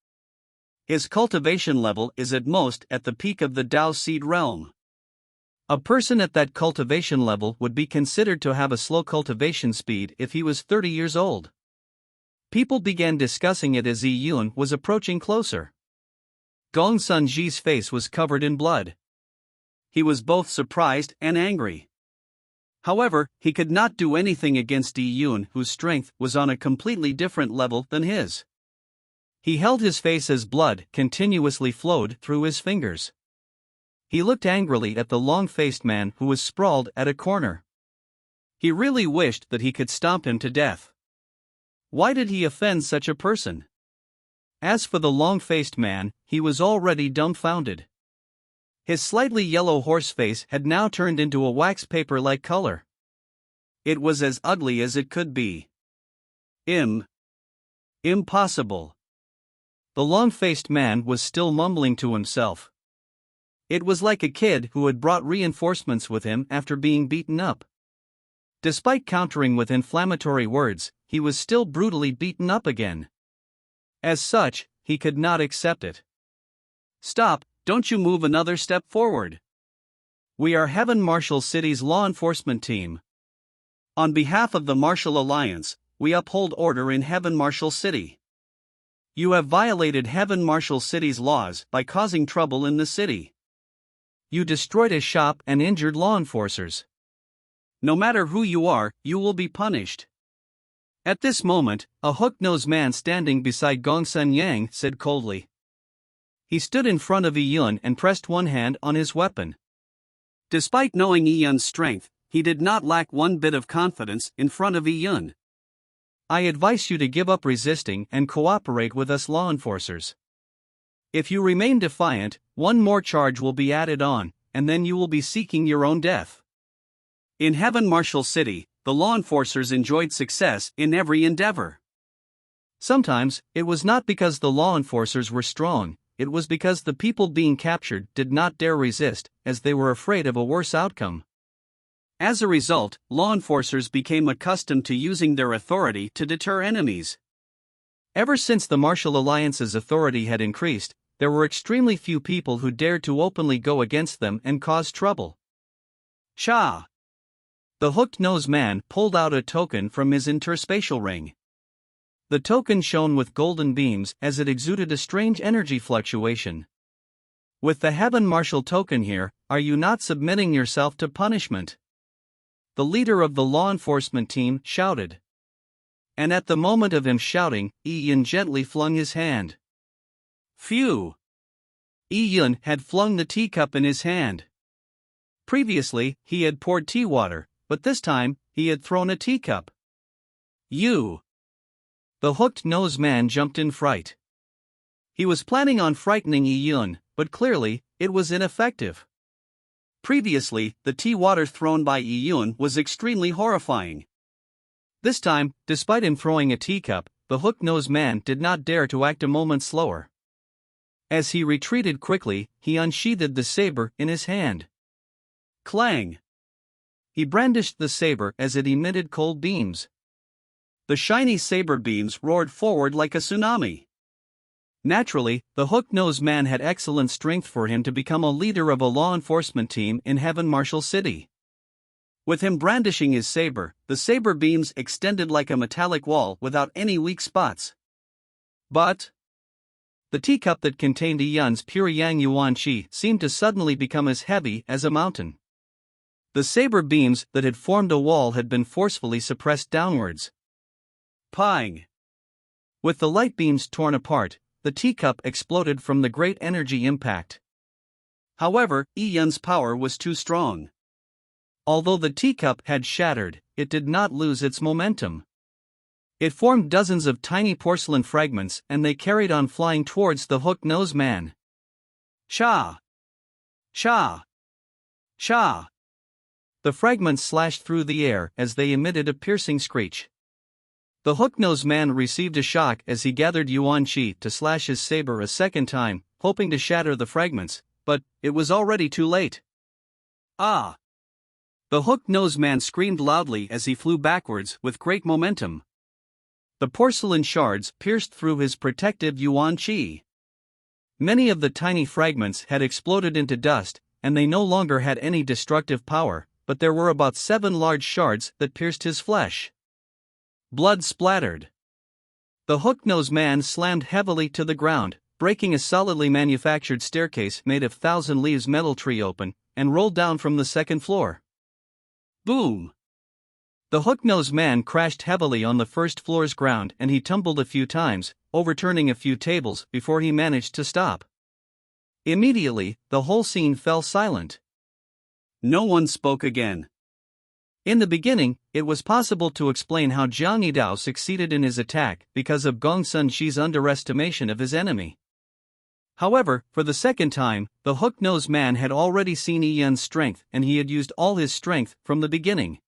His cultivation level is at most at the peak of the Dao seed realm. A person at that cultivation level would be considered to have a slow cultivation speed if he was 30 years old." People began discussing it as Yun was approaching closer. Gongsun Ji's face was covered in blood. He was both surprised and angry. However, he could not do anything against Yun, whose strength was on a completely different level than his. He held his face as blood continuously flowed through his fingers. He looked angrily at the long-faced man who was sprawled at a corner. He really wished that he could stomp him to death. Why did he offend such a person? As for the long-faced man, he was already dumbfounded. His slightly yellow horse face had now turned into a wax paper-like color. It was as ugly as it could be. Impossible. The long-faced man was still mumbling to himself. It was like a kid who had brought reinforcements with him after being beaten up. Despite countering with inflammatory words, he was still brutally beaten up again. As such, he could not accept it. Stop, don't you move another step forward. We are Heaven Marshal City's law enforcement team. On behalf of the Marshall Alliance, we uphold order in Heaven Marshal City. You have violated Heaven Marshal City's laws by causing trouble in the city. You destroyed a shop and injured law enforcers. No matter who you are, you will be punished. At this moment, a hook-nosed man standing beside Gong Sun Yang said coldly. He stood in front of Yi Yun and pressed one hand on his weapon. Despite knowing Yi Yun's strength, he did not lack one bit of confidence in front of Yi Yun. I advise you to give up resisting and cooperate with us law enforcers. If you remain defiant, one more charge will be added on, and then you will be seeking your own death. In Heaven Marshal City, the law enforcers enjoyed success in every endeavor. Sometimes, it was not because the law enforcers were strong, it was because the people being captured did not dare resist, as they were afraid of a worse outcome. As a result, law enforcers became accustomed to using their authority to deter enemies. Ever since the Marshall Alliance's authority had increased, there were extremely few people who dared to openly go against them and cause trouble. Sha! The hooked-nosed man pulled out a token from his interspatial ring. The token shone with golden beams as it exuded a strange energy fluctuation. With the Heaven Marshal token here, are you not submitting yourself to punishment? The leader of the law enforcement team shouted. And at the moment of him shouting, Yi Yun gently flung his hand. Phew! Yi Yun had flung the teacup in his hand. Previously, he had poured tea water, but this time, he had thrown a teacup. You! The hooked-nosed man jumped in fright. He was planning on frightening Yi Yun, but clearly, it was ineffective. Previously, the tea water thrown by Yi Yun was extremely horrifying. This time, despite him throwing a teacup, the hook-nosed man did not dare to act a moment slower. As he retreated quickly, he unsheathed the saber in his hand. Clang! He brandished the saber as it emitted cold beams. The shiny saber beams roared forward like a tsunami. Naturally, the hook-nosed man had excellent strength for him to become a leader of a law enforcement team in Heaven Marshal City. With him brandishing his saber, the saber beams extended like a metallic wall without any weak spots. But the teacup that contained Yi Yun's pure Yang Yuan Qi seemed to suddenly become as heavy as a mountain. The saber beams that had formed a wall had been forcefully suppressed downwards. Pang! With the light beams torn apart, the teacup exploded from the great energy impact. However, Yi Yun's power was too strong. Although the teacup had shattered, it did not lose its momentum. It formed dozens of tiny porcelain fragments and they carried on flying towards the hook-nosed man. Sha! Sha! Sha! The fragments slashed through the air as they emitted a piercing screech. The hook-nosed man received a shock as he gathered Yuan Qi to slash his saber a second time, hoping to shatter the fragments, but it was already too late. Ah! The hook-nosed man screamed loudly as he flew backwards with great momentum. The porcelain shards pierced through his protective Yuan Qi. Many of the tiny fragments had exploded into dust, and they no longer had any destructive power, but there were about 7 large shards that pierced his flesh. Blood splattered. The hook-nosed man slammed heavily to the ground, breaking a solidly manufactured staircase made of 1,000 leaves metal tree open, and rolled down from the second floor. Boom! The hook-nosed man crashed heavily on the first floor's ground and he tumbled a few times, overturning a few tables before he managed to stop. Immediately, the whole scene fell silent. No one spoke again. In the beginning, it was possible to explain how Jiang Yidao succeeded in his attack because of Gong Sun Shi's underestimation of his enemy. However, for the second time, the hook-nosed man had already seen Yi Yun's strength and he had used all his strength from the beginning.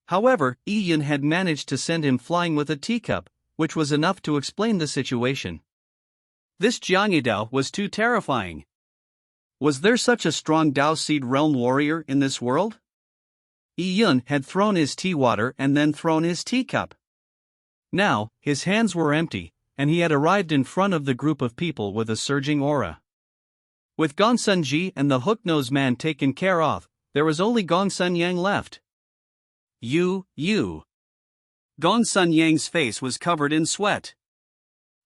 However, Yi Yun had managed to send him flying with a teacup, which was enough to explain the situation. This Jiang Yidao was too terrifying. Was there such a strong Dao Seed Realm warrior in this world? Yi Yun had thrown his tea water and then thrown his teacup. Now, his hands were empty, and he had arrived in front of the group of people with a surging aura. With Gong Sun Ji and the hook-nosed man taken care of, there was only Gong Sun Yang left. You. Gong Sun Yang's face was covered in sweat.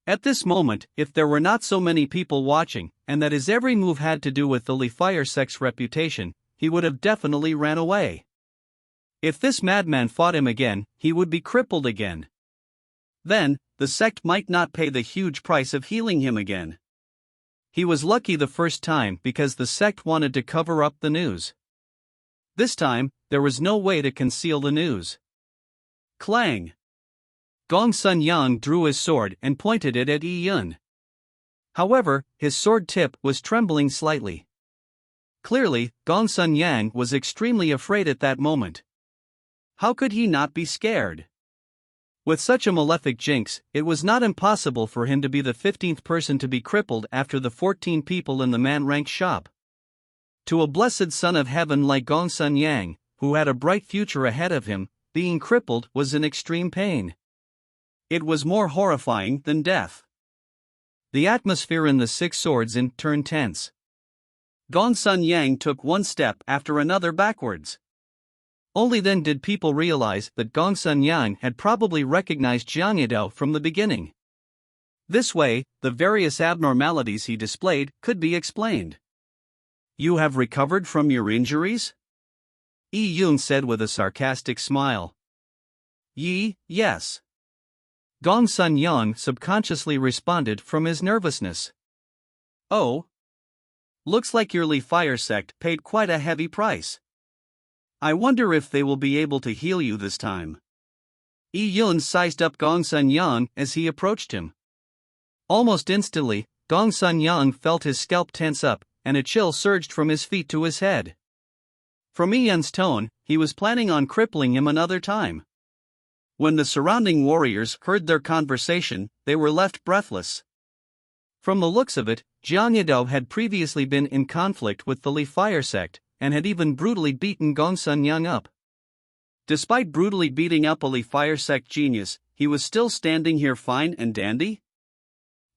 At this moment, if there were not so many people watching, and that his every move had to do with the Li Fire sect's reputation, he would have definitely ran away. If this madman fought him again, he would be crippled again. Then, the sect might not pay the huge price of healing him again. He was lucky the first time because the sect wanted to cover up the news. This time, there was no way to conceal the news. Clang! Gong Sun Yang drew his sword and pointed it at Yi Yun. However, his sword tip was trembling slightly. Clearly, Gong Sun Yang was extremely afraid at that moment. How could he not be scared? With such a malefic jinx, it was not impossible for him to be the 15th person to be crippled after the 14 people in the man-rank shop. To a blessed son of heaven like Gong Sun Yang, who had a bright future ahead of him, being crippled was an extreme pain. It was more horrifying than death. The atmosphere in the Six Swords Inn turned tense. Gong Sun Yang took one step after another backwards. Only then did people realize that Gong Sun Yang had probably recognized Jiang Yidao from the beginning. This way, the various abnormalities he displayed could be explained. You have recovered from your injuries? Yi Yun said with a sarcastic smile. Yes. Gong Sun Yang subconsciously responded from his nervousness. Oh. Looks like your Li Fire sect paid quite a heavy price. I wonder if they will be able to heal you this time. Yi Yun sized up Gong Sun Yang as he approached him. Almost instantly, Gong Sun Yang felt his scalp tense up, and a chill surged from his feet to his head. From Yi Yun's tone, he was planning on crippling him another time. When the surrounding warriors heard their conversation, they were left breathless. From the looks of it, Jiang Yidao had previously been in conflict with the Li Fire sect, and had even brutally beaten Gong Sun Yang up. Despite brutally beating up a Li Fire sect genius, he was still standing here fine and dandy?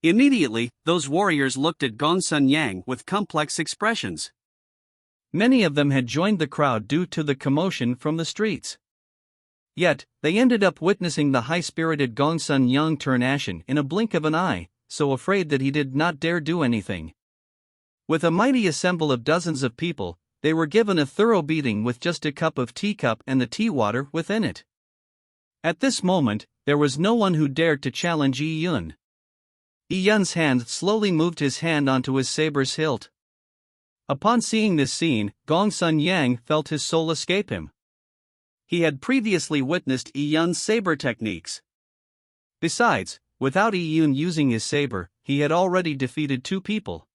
Immediately, those warriors looked at Gong Sun Yang with complex expressions. Many of them had joined the crowd due to the commotion from the streets. Yet, they ended up witnessing the high-spirited Gong Sun Yang turn ashen in a blink of an eye, so afraid that he did not dare do anything. With a mighty assemble of dozens of people, they were given a thorough beating with just a cup of teacup and the tea water within it. At this moment, there was no one who dared to challenge Yi Yun. Yi Yun's hand slowly moved his hand onto his saber's hilt. Upon seeing this scene, Gong Sun Yang felt his soul escape him. He had previously witnessed Yi Yun's saber techniques. Besides, without Yi Yun using his saber, he had already defeated 2 people.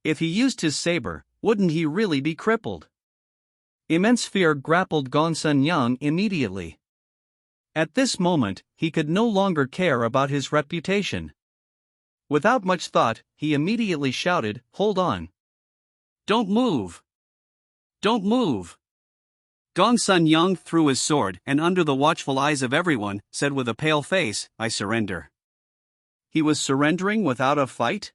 If he used his saber, wouldn't he really be crippled? Immense fear grappled Gong Sun Yang immediately. At this moment, he could no longer care about his reputation. Without much thought, he immediately shouted, "Hold on! Don't move! Don't move!" Gong Sun Yang threw his sword and under the watchful eyes of everyone, said with a pale face, "I surrender." He was surrendering without a fight?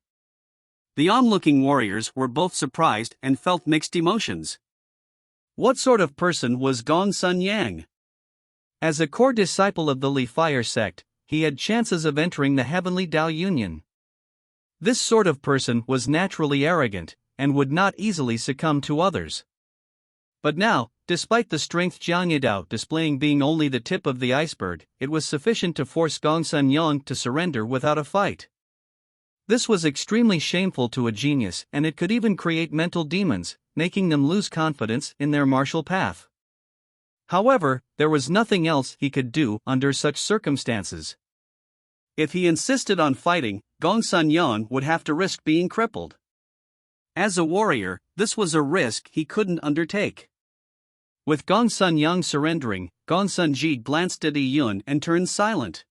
The onlooking warriors were both surprised and felt mixed emotions. What sort of person was Gong Sun Yang? As a core disciple of the Li Fire sect, he had chances of entering the Heavenly Dao Union. This sort of person was naturally arrogant, and would not easily succumb to others. But now, despite the strength Jiang Yidao displaying being only the tip of the iceberg, it was sufficient to force Gong Sun Yang to surrender without a fight. This was extremely shameful to a genius, and it could even create mental demons, making them lose confidence in their martial path. However, there was nothing else he could do under such circumstances. If he insisted on fighting, Gong Sun Yan would have to risk being crippled. As a warrior, this was a risk he couldn't undertake. With Gong Sun Yang surrendering, Gong Sun Ji glanced at Yi Yun and turned silent.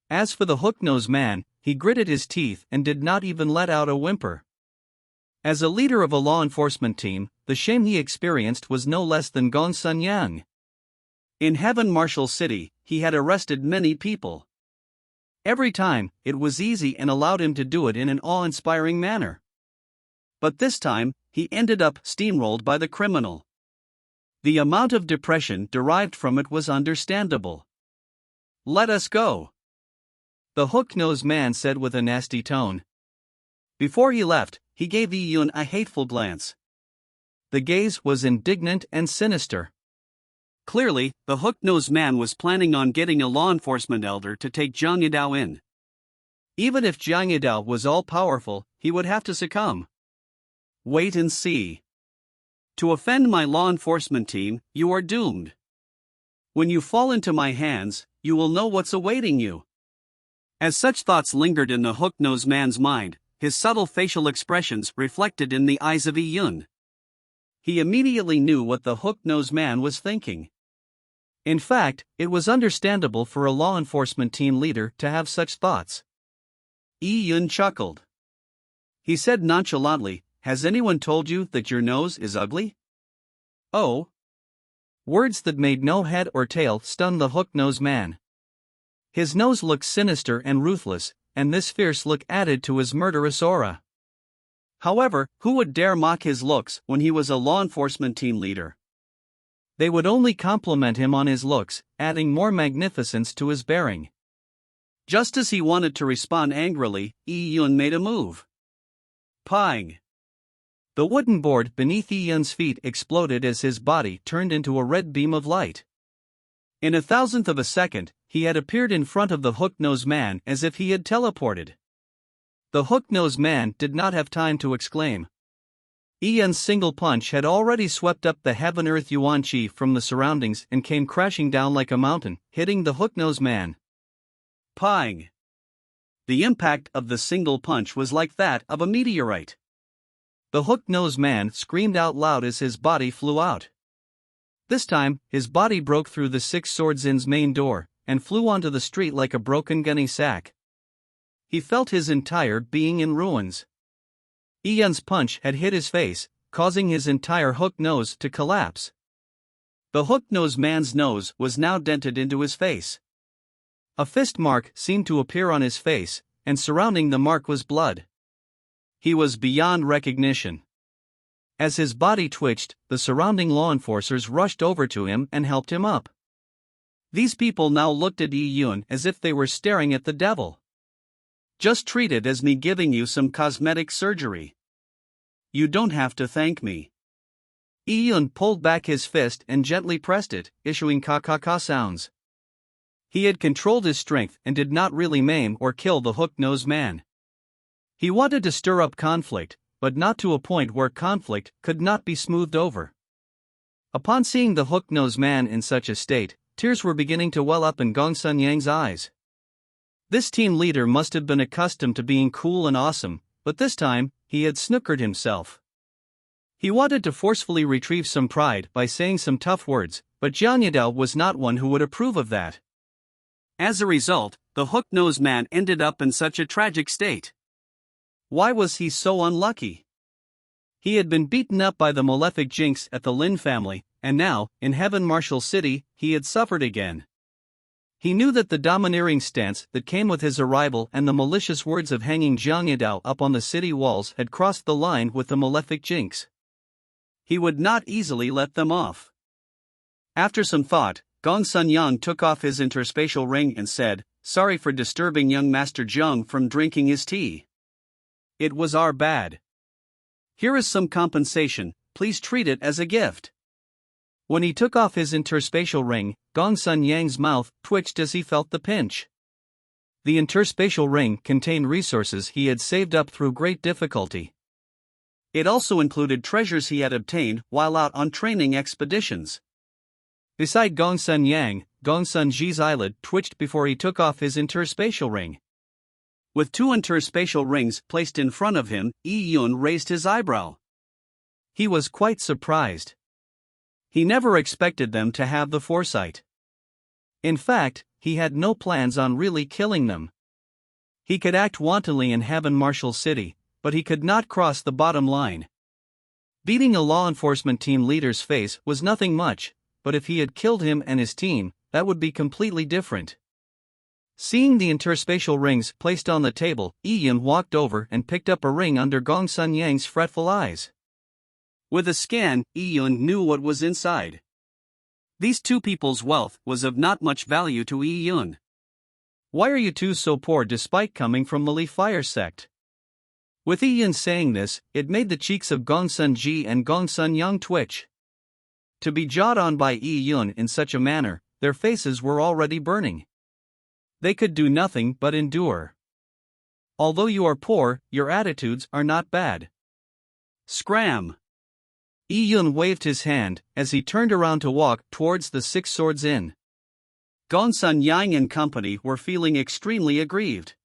As for the hook-nosed man, he gritted his teeth and did not even let out a whimper. As a leader of a law enforcement team, the shame he experienced was no less than Gong Sun Yang. In Heaven Marshal City, he had arrested many people. Every time, it was easy and allowed him to do it in an awe-inspiring manner. But this time, he ended up steamrolled by the criminal. The amount of depression derived from it was understandable. "Let us go," the hook-nosed man said with a nasty tone. Before he left, he gave Yi Yun a hateful glance. The gaze was indignant and sinister. Clearly, the hook-nosed man was planning on getting a law enforcement elder to take Zhang Yidao in. Even if Zhang Yidao was all-powerful, he would have to succumb. Wait and see. To offend my law enforcement team, you are doomed. When you fall into my hands, you will know what's awaiting you. As such thoughts lingered in the hook-nosed man's mind, his subtle facial expressions reflected in the eyes of Yi Yun. He immediately knew what the hook-nosed man was thinking. In fact, it was understandable for a law enforcement team leader to have such thoughts. Yi Yun chuckled. He said nonchalantly, "Has anyone told you that your nose is ugly?" "Oh." Words that made no head or tail stunned the hook-nosed man. His nose looked sinister and ruthless, and this fierce look added to his murderous aura. However, who would dare mock his looks when he was a law enforcement team leader? They would only compliment him on his looks, adding more magnificence to his bearing. Just as he wanted to respond angrily, Yi Yun made a move. Pang! The wooden board beneath Yi Yun's feet exploded as his body turned into a red beam of light. In a thousandth of a second, he had appeared in front of the hook-nosed man as if he had teleported. The hook-nosed man did not have time to exclaim. Yi Yun's single punch had already swept up the heaven-earth Yuan Qi from the surroundings and came crashing down like a mountain, hitting the hook-nosed man. Pang! The impact of the single punch was like that of a meteorite. The hook-nosed man screamed out loud as his body flew out. This time, his body broke through the Six Swords Inn's main door, and flew onto the street like a broken gunny sack. He felt his entire being in ruins. Yi Yun's punch had hit his face, causing his entire hook nose to collapse. The hook-nosed man's nose was now dented into his face. A fist mark seemed to appear on his face, and surrounding the mark was blood. He was beyond recognition. As his body twitched, the surrounding law enforcers rushed over to him and helped him up. These people now looked at Yi Yun as if they were staring at the devil. "Just treat it as me giving you some cosmetic surgery. You don't have to thank me." Yi Yun pulled back his fist and gently pressed it, issuing ka-ka-ka sounds. He had controlled his strength and did not really maim or kill the hook-nosed man. He wanted to stir up conflict, but not to a point where conflict could not be smoothed over. Upon seeing the hook-nosed man in such a state, tears were beginning to well up in Gong Sun Yang's eyes. This team leader must have been accustomed to being cool and awesome, but this time, he had snookered himself. He wanted to forcefully retrieve some pride by saying some tough words, but Zhang Yidao was not one who would approve of that. As a result, the hook-nosed man ended up in such a tragic state. Why was he so unlucky? He had been beaten up by the malefic jinx at the Lin family, and now, in Heaven Marshal City, he had suffered again. He knew that the domineering stance that came with his arrival and the malicious words of hanging Zhang Yidao up on the city walls had crossed the line with the malefic jinx. He would not easily let them off. After some thought, Gong Sun Yang took off his interspatial ring and said, "Sorry for disturbing young Master Zheng from drinking his tea. It was our bad. Here is some compensation, please treat it as a gift." When he took off his interspatial ring, Gong Sun Yang's mouth twitched as he felt the pinch. The interspatial ring contained resources he had saved up through great difficulty. It also included treasures he had obtained while out on training expeditions. Beside Gongsun Yang, Gongsun Ji's eyelid twitched before he took off his interspatial ring. With 2 interspatial rings placed in front of him, Yi Yun raised his eyebrow. He was quite surprised. He never expected them to have the foresight. In fact, he had no plans on really killing them. He could act wantonly in Heaven Marshal City, but he could not cross the bottom line. Beating a law enforcement team leader's face was nothing much, but if he had killed him and his team, that would be completely different. Seeing the interspatial rings placed on the table, Yi Yun walked over and picked up a ring under Gongsun Yang's fretful eyes. With a scan, Yi Yun knew what was inside. These 2 people's wealth was of not much value to Yi Yun. Why are you two so poor despite coming from the Li Fire sect? With Yi Yun saying this, it made the cheeks of Gongsun Ji and Gongsun Yang twitch. To be jawed on by Yi Yun in such a manner, their faces were already burning. They could do nothing but endure. Although you are poor, your attitudes are not bad. Scram! Yi Yun waved his hand as he turned around to walk towards the Six Swords Inn. Gongsun Yang and company were feeling extremely aggrieved.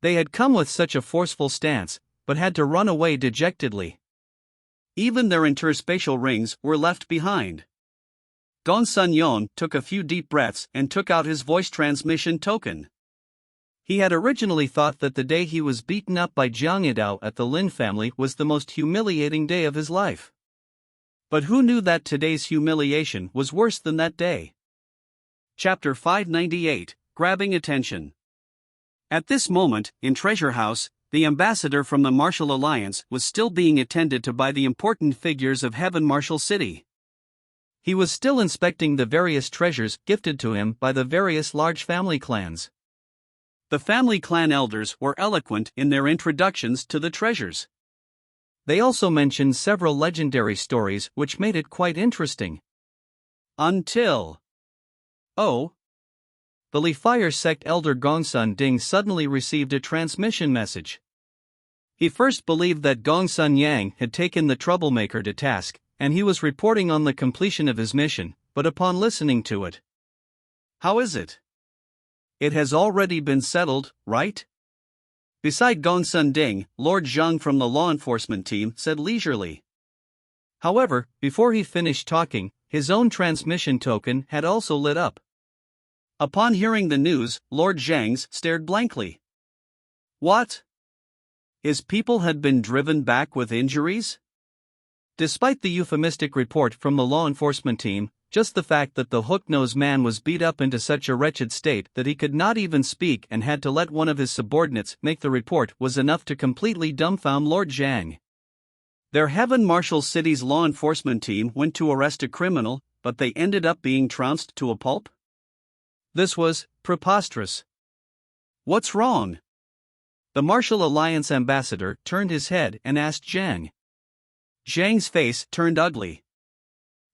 They had come with such a forceful stance, but had to run away dejectedly. Even their interspatial rings were left behind. Gongsun Yon took a few deep breaths and took out his voice transmission token. He had originally thought that the day he was beaten up by Jiang Yidao at the Lin family was the most humiliating day of his life. But who knew that today's humiliation was worse than that day? Chapter 598, Grabbing Attention. At this moment, in Treasure House, the ambassador from the Martial Alliance was still being attended to by the important figures of Heaven Martial City. He was still inspecting the various treasures gifted to him by the various large family clans. The family clan elders were eloquent in their introductions to the treasures. They also mentioned several legendary stories which made it quite interesting. Until... Oh! The Li Fire sect elder Gongsun Ding suddenly received a transmission message. He first believed that Gongsun Yang had taken the troublemaker to task, and he was reporting on the completion of his mission, but upon listening to it. How is it? It has already been settled, right? Beside Gongsun Ding, Lord Zhang from the law enforcement team said leisurely. However, before he finished talking, his own transmission token had also lit up. Upon hearing the news, Lord Zhang stared blankly. What? His people had been driven back with injuries? Despite the euphemistic report from the law enforcement team, just the fact that the hook-nosed man was beat up into such a wretched state that he could not even speak and had to let one of his subordinates make the report was enough to completely dumbfound Lord Zhang. Their Heaven Marshal City's law enforcement team went to arrest a criminal, but they ended up being trounced to a pulp? This was preposterous. What's wrong? The Martial Alliance ambassador turned his head and asked Zhang. Zhang's face turned ugly.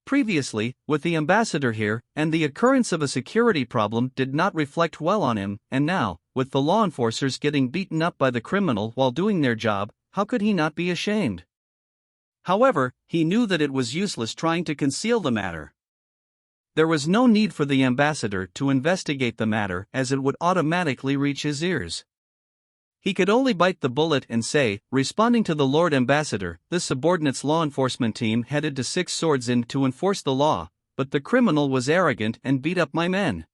Previously, with the ambassador here, and the occurrence of a security problem did not reflect well on him, and now, with the law enforcers getting beaten up by the criminal while doing their job, how could he not be ashamed? However, he knew that it was useless trying to conceal the matter. There was no need for the ambassador to investigate the matter as it would automatically reach his ears. He could only bite the bullet and say, responding to the Lord Ambassador, this subordinate's law enforcement team headed to Six Swords Inn to enforce the law, but the criminal was arrogant and beat up my men.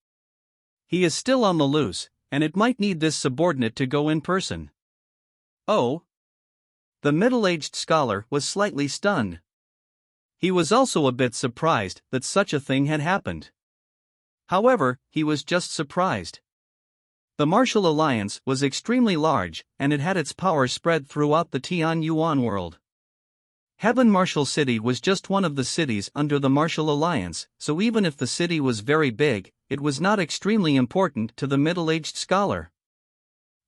He is still on the loose, and it might need this subordinate to go in person. Oh? The middle-aged scholar was slightly stunned. He was also a bit surprised that such a thing had happened. However, he was just surprised. The Martial Alliance was extremely large, and it had its power spread throughout the Tian Yuan world. Heaven Martial City was just one of the cities under the Martial Alliance, so even if the city was very big, it was not extremely important to the middle-aged scholar.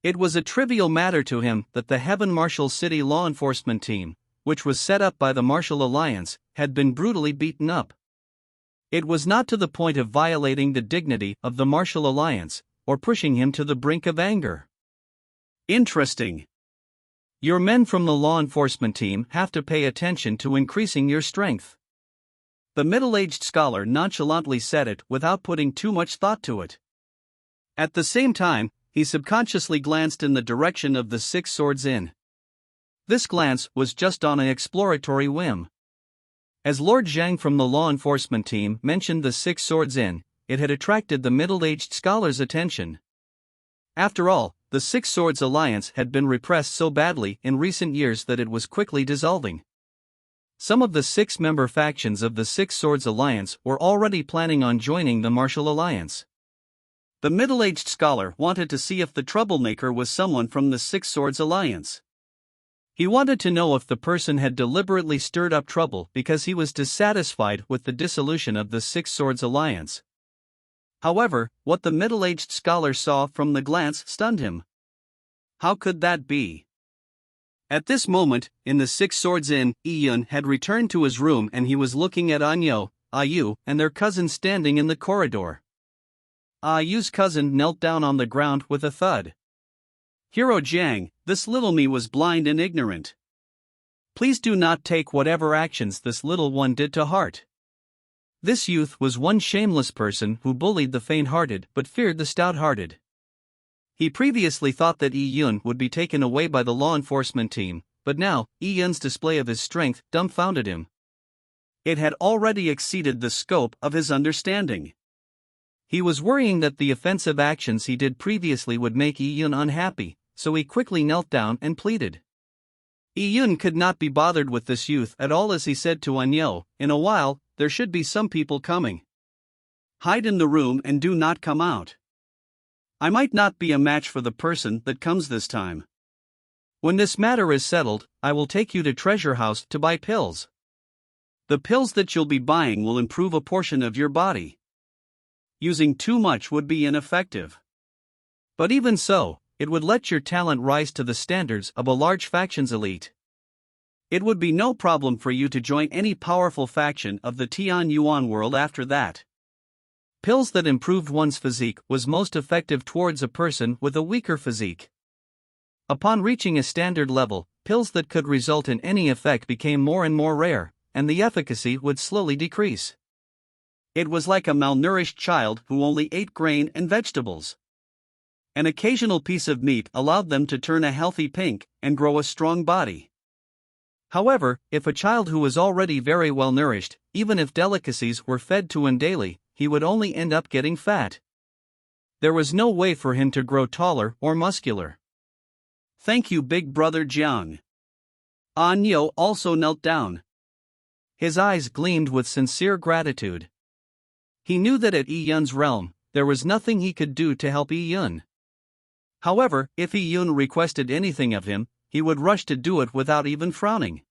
It was a trivial matter to him that the Heaven Martial City law enforcement team, which was set up by the Martial Alliance, had been brutally beaten up. It was not to the point of violating the dignity of the Martial Alliance, or pushing him to the brink of anger. Interesting. Your men from the law enforcement team have to pay attention to increasing your strength. The middle-aged scholar nonchalantly said it without putting too much thought to it. At the same time, he subconsciously glanced in the direction of the Six Swords Inn. This glance was just on an exploratory whim. As Lord Zhang from the law enforcement team mentioned the Six Swords Inn, it had attracted the middle-aged scholar's attention. After all, the Six Swords Alliance had been repressed so badly in recent years that it was quickly dissolving. Some of the six-member factions of the Six Swords Alliance were already planning on joining the Martial Alliance. The middle-aged scholar wanted to see if the troublemaker was someone from the Six Swords Alliance. He wanted to know if the person had deliberately stirred up trouble because he was dissatisfied with the dissolution of the Six Swords Alliance. However, what the middle-aged scholar saw from the glance stunned him. How could that be? At this moment, in the Six Swords Inn, Yun had returned to his room and he was looking at Anyo, Ayu, and their cousin standing in the corridor. Ayu's cousin knelt down on the ground with a thud. Hero Jiang, this little me was blind and ignorant. Please do not take whatever actions this little one did to heart. This youth was one shameless person who bullied the faint-hearted but feared the stout-hearted. He previously thought that Yun would be taken away by the law enforcement team, but now, Yun's display of his strength dumbfounded him. It had already exceeded the scope of his understanding. He was worrying that the offensive actions he did previously would make Yun unhappy, so he quickly knelt down and pleaded. Yun could not be bothered with this youth at all as he said to Anyo, "In a while, there should be some people coming. Hide in the room and do not come out. I might not be a match for the person that comes this time. When this matter is settled, I will take you to Treasure House to buy pills. The pills that you'll be buying will improve a portion of your body. Using too much would be ineffective. But even so, it would let your talent rise to the standards of a large faction's elite. It would be no problem for you to join any powerful faction of the Tian Yuan world after that. Pills that improved one's physique was most effective towards a person with a weaker physique. Upon reaching a standard level, pills that could result in any effect became more and more rare, and the efficacy would slowly decrease. It was like a malnourished child who only ate grain and vegetables. An occasional piece of meat allowed them to turn a healthy pink and grow a strong body. However, if a child who was already very well nourished, even if delicacies were fed to him daily, he would only end up getting fat. There was no way for him to grow taller or muscular. Thank you, big brother Jiang. Anyo also knelt down. His eyes gleamed with sincere gratitude. He knew that at Yun's realm, there was nothing he could do to help Yun. However, if Yun requested anything of him, he would rush to do it without even frowning.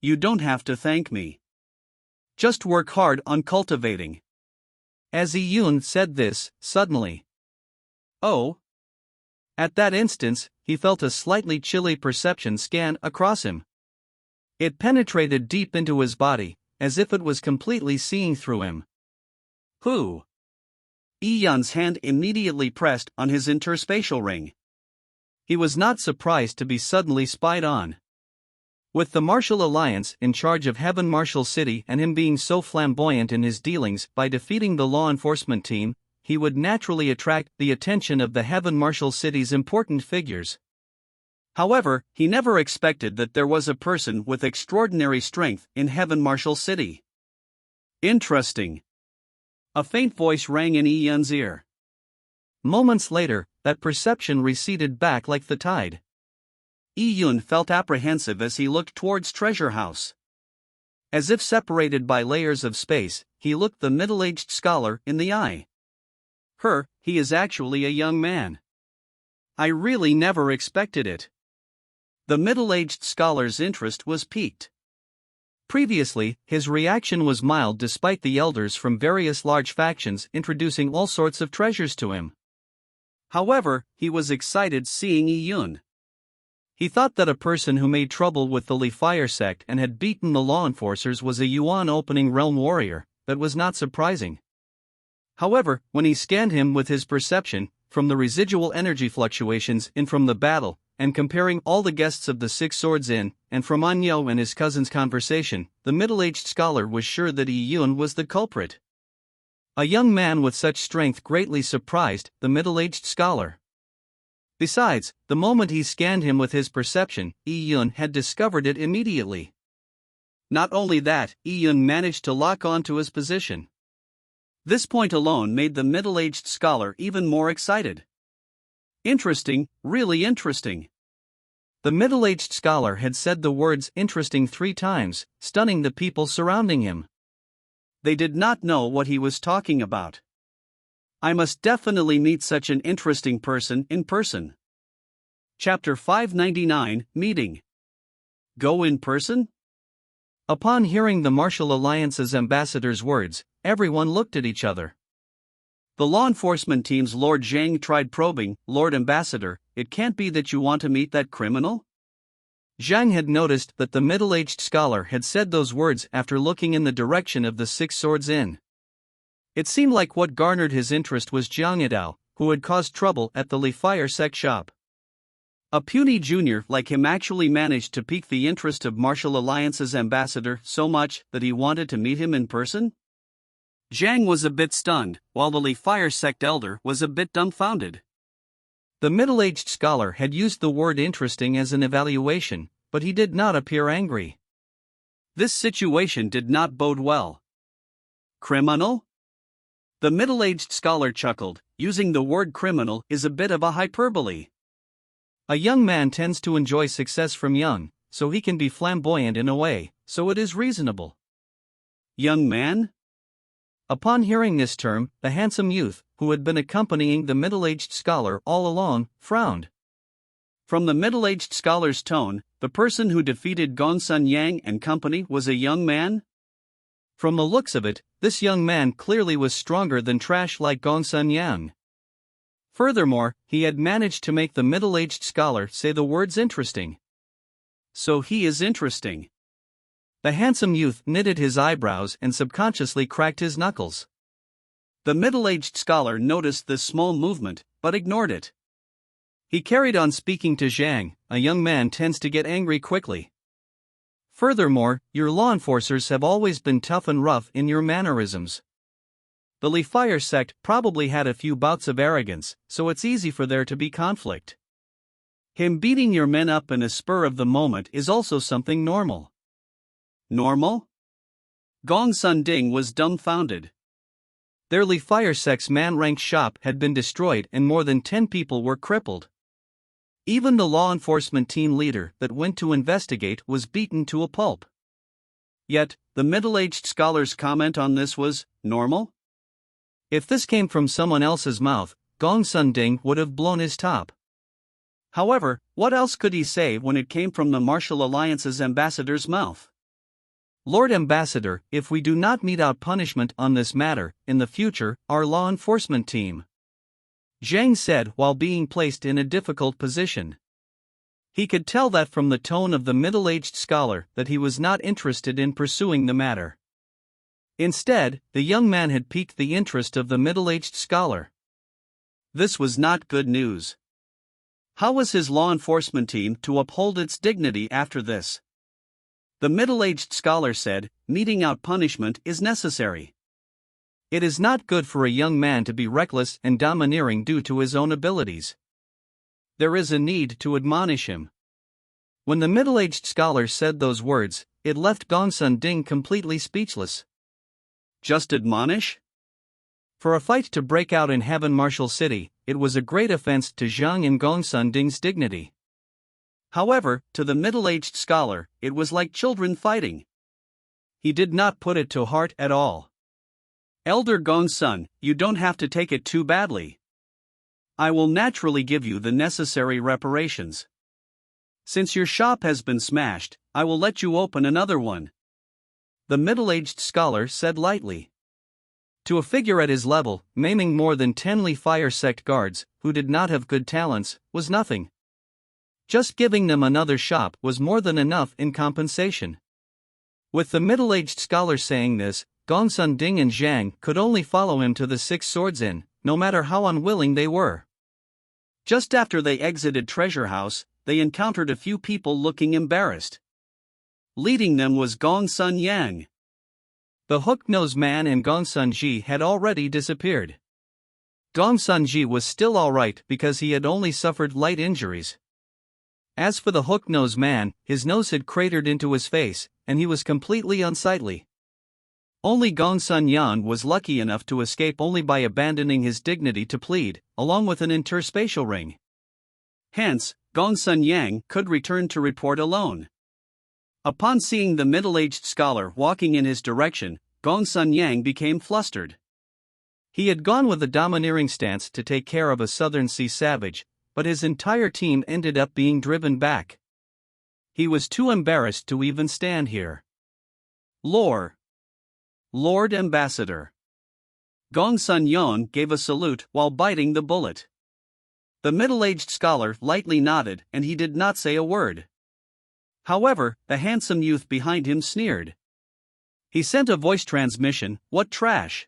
You don't have to thank me. Just work hard on cultivating. As Yun said this, suddenly. Oh! At that instant, he felt a slightly chilly perception scan across him. It penetrated deep into his body, as if it was completely seeing through him. Who? Yun's hand immediately pressed on his interspatial ring. He was not surprised to be suddenly spied on. With the Martial Alliance in charge of Heaven Martial City and him being so flamboyant in his dealings by defeating the law enforcement team, he would naturally attract the attention of the Heaven Martial City's important figures. However, he never expected that there was a person with extraordinary strength in Heaven Martial City. Interesting. A faint voice rang in Yun's ear. Moments later, that perception receded back like the tide. Yun felt apprehensive as he looked towards Treasure House. As if separated by layers of space, he looked the middle-aged scholar in the eye. He is actually a young man. I really never expected it. The middle-aged scholar's interest was piqued. Previously, his reaction was mild despite the elders from various large factions introducing all sorts of treasures to him. However, he was excited seeing Yun. He thought that a person who made trouble with the Li Fire sect and had beaten the law enforcers was a Yuan opening realm warrior. That was not surprising. However, when he scanned him with his perception, from the residual energy fluctuations in from the battle, and comparing all the guests of the Six Swords Inn, and from An Yo and his cousin's conversation, the middle-aged scholar was sure that Yi Yun was the culprit. A young man with such strength greatly surprised the middle-aged scholar. Besides, the moment he scanned him with his perception, Yi Yun had discovered it immediately. Not only that, Yi Yun managed to lock on to his position. This point alone made the middle-aged scholar even more excited. Interesting, really interesting. The middle-aged scholar had said the words interesting 3 times, stunning the people surrounding him. They did not know what he was talking about. I must definitely meet such an interesting person in person. Chapter 599, Meeting. Go in person? Upon hearing the Martial Alliance's ambassador's words, everyone looked at each other. The law enforcement team's Lord Zhang tried probing. Lord Ambassador, it can't be that you want to meet that criminal? Zhang had noticed that the middle-aged scholar had said those words after looking in the direction of the Six Swords Inn. It seemed like what garnered his interest was Jiang Yidao, who had caused trouble at the Li Fire Sec shop. A puny junior like him actually managed to pique the interest of Martial Alliance's ambassador so much that he wanted to meet him in person? Zhang was a bit stunned, while the Li Fire Sect elder was a bit dumbfounded. The middle-aged scholar had used the word interesting as an evaluation, but he did not appear angry. This situation did not bode well. Criminal? The middle-aged scholar chuckled. Using the word criminal is a bit of a hyperbole. A young man tends to enjoy success from young, so he can be flamboyant in a way, so it is reasonable. Young man? Upon hearing this term, the handsome youth, who had been accompanying the middle-aged scholar all along, frowned. From the middle-aged scholar's tone, the person who defeated Gongsun Yang and company was a young man? From the looks of it, this young man clearly was stronger than trash like Gongsun Yang. Furthermore, he had managed to make the middle-aged scholar say the words interesting. So he is interesting. The handsome youth knitted his eyebrows and subconsciously cracked his knuckles. The middle-aged scholar noticed this small movement, but ignored it. He carried on speaking to Zhang. A young man tends to get angry quickly. Furthermore, your law enforcers have always been tough and rough in your mannerisms. The Li Fire sect probably had a few bouts of arrogance, so it's easy for there to be conflict. Him beating your men up in a spur of the moment is also something normal. Normal? Gongsun Ding was dumbfounded. Their Li Fire sect's man-ranked shop had been destroyed and more than 10 people were crippled. Even the law enforcement team leader that went to investigate was beaten to a pulp. Yet, the middle-aged scholar's comment on this was normal? If this came from someone else's mouth, Gongsun Ding would have blown his top. However, what else could he say when it came from the Martial Alliance's ambassador's mouth? Lord Ambassador, if we do not mete out punishment on this matter, in the future, our law enforcement team. Zhang said while being placed in a difficult position. He could tell that from the tone of the middle-aged scholar that he was not interested in pursuing the matter. Instead, the young man had piqued the interest of the middle-aged scholar. This was not good news. How was his law enforcement team to uphold its dignity after this? The middle-aged scholar said, meting out punishment is necessary. It is not good for a young man to be reckless and domineering due to his own abilities. There is a need to admonish him. When the middle-aged scholar said those words, it left Gongsun Ding completely speechless. Just admonish? For a fight to break out in Heaven Martial City, it was a great offense to Zhang and Gongsun Ding's dignity. However, to the middle-aged scholar, it was like children fighting. He did not put it to heart at all. Elder Gongsun, you don't have to take it too badly. I will naturally give you the necessary reparations. Since your shop has been smashed, I will let you open another one. The middle-aged scholar said lightly. To a figure at his level, maiming more than 10 Li Fire sect guards, who did not have good talents, was nothing. Just giving them another shop was more than enough in compensation. With the middle-aged scholar saying this, Gongsun Ding and Zhang could only follow him to the Six Swords Inn, no matter how unwilling they were. Just after they exited Treasure House, they encountered a few people looking embarrassed. Leading them was Gong Sun Yang. The hook-nosed man and Gong Sun Ji had already disappeared. Gong Sun Ji was still alright because he had only suffered light injuries. As for the hook-nosed man, his nose had cratered into his face, and he was completely unsightly. Only Gong Sun Yan was lucky enough to escape only by abandoning his dignity to plead, along with an interspatial ring. Hence, Gong Sun Yang could return to report alone. Upon seeing the middle-aged scholar walking in his direction, Gong Sun Yang became flustered. He had gone with a domineering stance to take care of a Southern Sea savage, but his entire team ended up being driven back. He was too embarrassed to even stand here. Lord Ambassador. Gong Sun Yan gave a salute while biting the bullet. The middle-aged scholar lightly nodded and he did not say a word. However, the handsome youth behind him sneered. He sent a voice transmission, "What trash?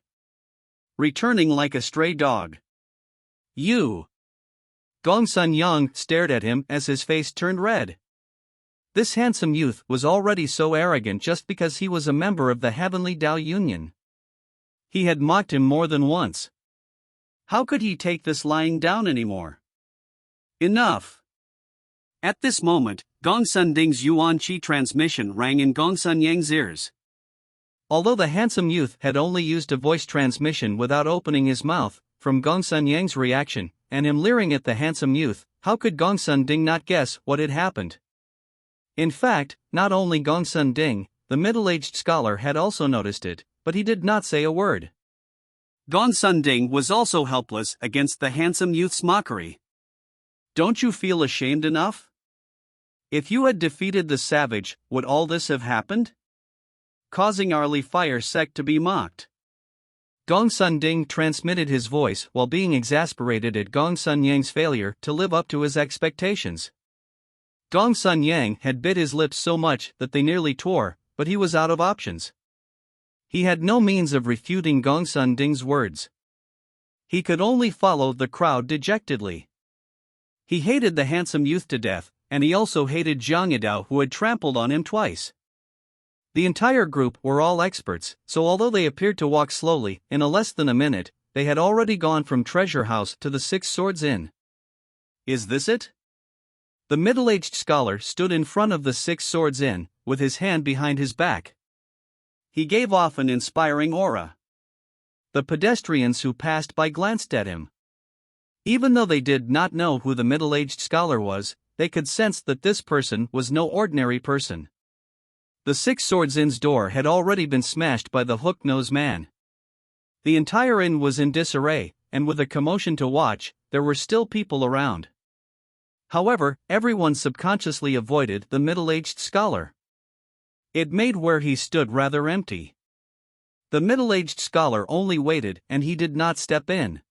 Returning like a stray dog. You." Gong Sun Yang stared at him as his face turned red. This handsome youth was already so arrogant just because he was a member of the Heavenly Dao Union. He had mocked him more than once. How could he take this lying down anymore? Enough! At this moment, Gong Sun Ding's Yuan Qi transmission rang in Gong Sun Yang's ears. Although the handsome youth had only used a voice transmission without opening his mouth, from Gong Sun Yang's reaction, and him leering at the handsome youth, how could Gong Sun Ding not guess what had happened? In fact, not only Gong Sun Ding, the middle-aged scholar had also noticed it, but he did not say a word. Gong Sun Ding was also helpless against the handsome youth's mockery. Don't you feel ashamed enough? If you had defeated the savage, would all this have happened? Causing our Li Fire sect to be mocked. Gong Sun Ding transmitted his voice while being exasperated at Gong Sun Yang's failure to live up to his expectations. Gong Sun Yang had bit his lips so much that they nearly tore, but he was out of options. He had no means of refuting Gong Sun Ding's words. He could only follow the crowd dejectedly. He hated the handsome youth to death, and he also hated Zhang Yidao, who had trampled on him twice. The entire group were all experts, so although they appeared to walk slowly, in less than a minute, they had already gone from Treasure House to the Six Swords Inn. Is this it? The middle-aged scholar stood in front of the Six Swords Inn, with his hand behind his back. He gave off an inspiring aura. The pedestrians who passed by glanced at him. Even though they did not know who the middle-aged scholar was, they could sense that this person was no ordinary person. The Six Swords Inn's door had already been smashed by the hook-nosed man. The entire inn was in disarray, and with a commotion to watch, there were still people around. However, everyone subconsciously avoided the middle-aged scholar. It made where he stood rather empty. The middle-aged scholar only waited and he did not step in.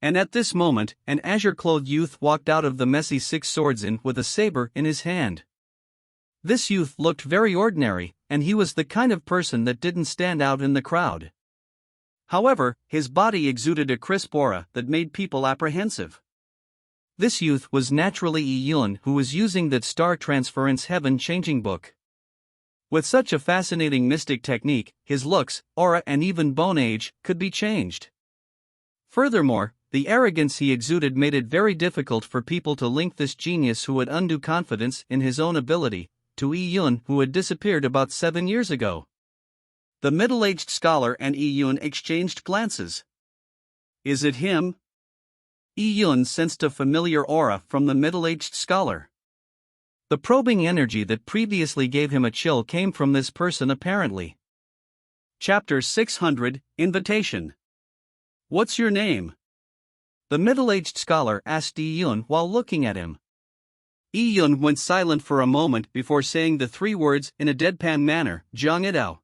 And at this moment, an azure-clothed youth walked out of the messy Six Swords Inn with a saber in his hand. This youth looked very ordinary, and he was the kind of person that didn't stand out in the crowd. However, his body exuded a crisp aura that made people apprehensive. This youth was naturally Yi Yun, who was using that Star Transference Heaven Changing Book. With such a fascinating mystic technique, his looks, aura and even bone age could be changed. Furthermore, the arrogance he exuded made it very difficult for people to link this genius who had undue confidence in his own ability to Yi Yun, who had disappeared about 7 years ago. The middle-aged scholar and Yi Yun exchanged glances. Is it him? Yi Yun sensed a familiar aura from the middle-aged scholar. The probing energy that previously gave him a chill came from this person apparently. Chapter 600, Invitation. What's your name? The middle-aged scholar asked Yi Yun while looking at him. Yi Yun went silent for a moment before saying the 3 words in a deadpan manner, Zhang Yidao.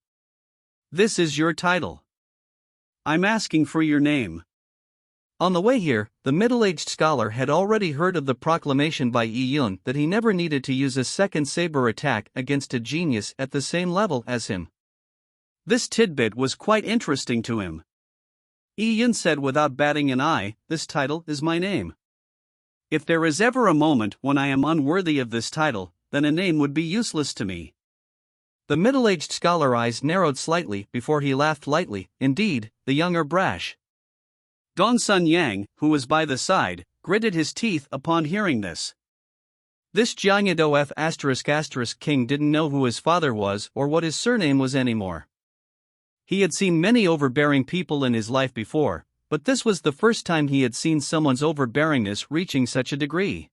This is your title. I'm asking for your name. On the way here, the middle-aged scholar had already heard of the proclamation by Yi Yun that he never needed to use a second saber attack against a genius at the same level as him. This tidbit was quite interesting to him. Yi Yun said without batting an eye, this title is my name. If there is ever a moment when I am unworthy of this title, then a name would be useless to me. The middle-aged scholar eyes narrowed slightly before he laughed lightly. Indeed, the young are brash. Gongsun Yang, who was by the side, gritted his teeth upon hearing this. This Jiangado F*** king didn't know who his father was or what his surname was anymore. He had seen many overbearing people in his life before, but this was the first time he had seen someone's overbearingness reaching such a degree.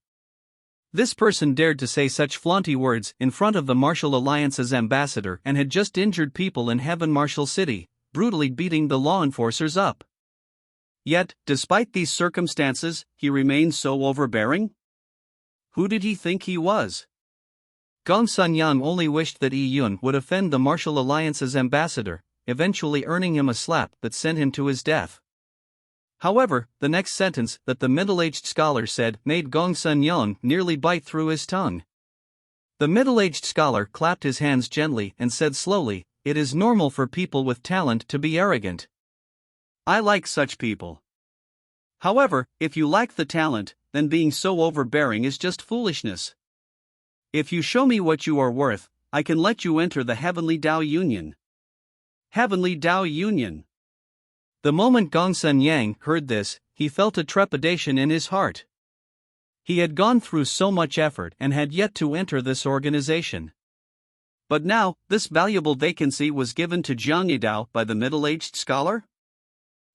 This person dared to say such flaunty words in front of the Martial Alliance's ambassador and had just injured people in Heaven Martial City, brutally beating the law enforcers up. Yet, despite these circumstances, he remained so overbearing? Who did he think he was? Gongsun Yang only wished that Yi Yun would offend the Martial Alliance's ambassador, eventually earning him a slap that sent him to his death. However, the next sentence that the middle-aged scholar said made Gongsun Yang nearly bite through his tongue. The middle-aged scholar clapped his hands gently and said slowly, "It is normal for people with talent to be arrogant. I like such people. However, if you lack the talent, then being so overbearing is just foolishness. If you show me what you are worth, I can let you enter the Heavenly Dao Union." Heavenly Dao Union. The moment Gongsun Yang heard this, he felt a trepidation in his heart. He had gone through so much effort and had yet to enter this organization. But now, this valuable vacancy was given to Jiang Yidao by the middle-aged scholar?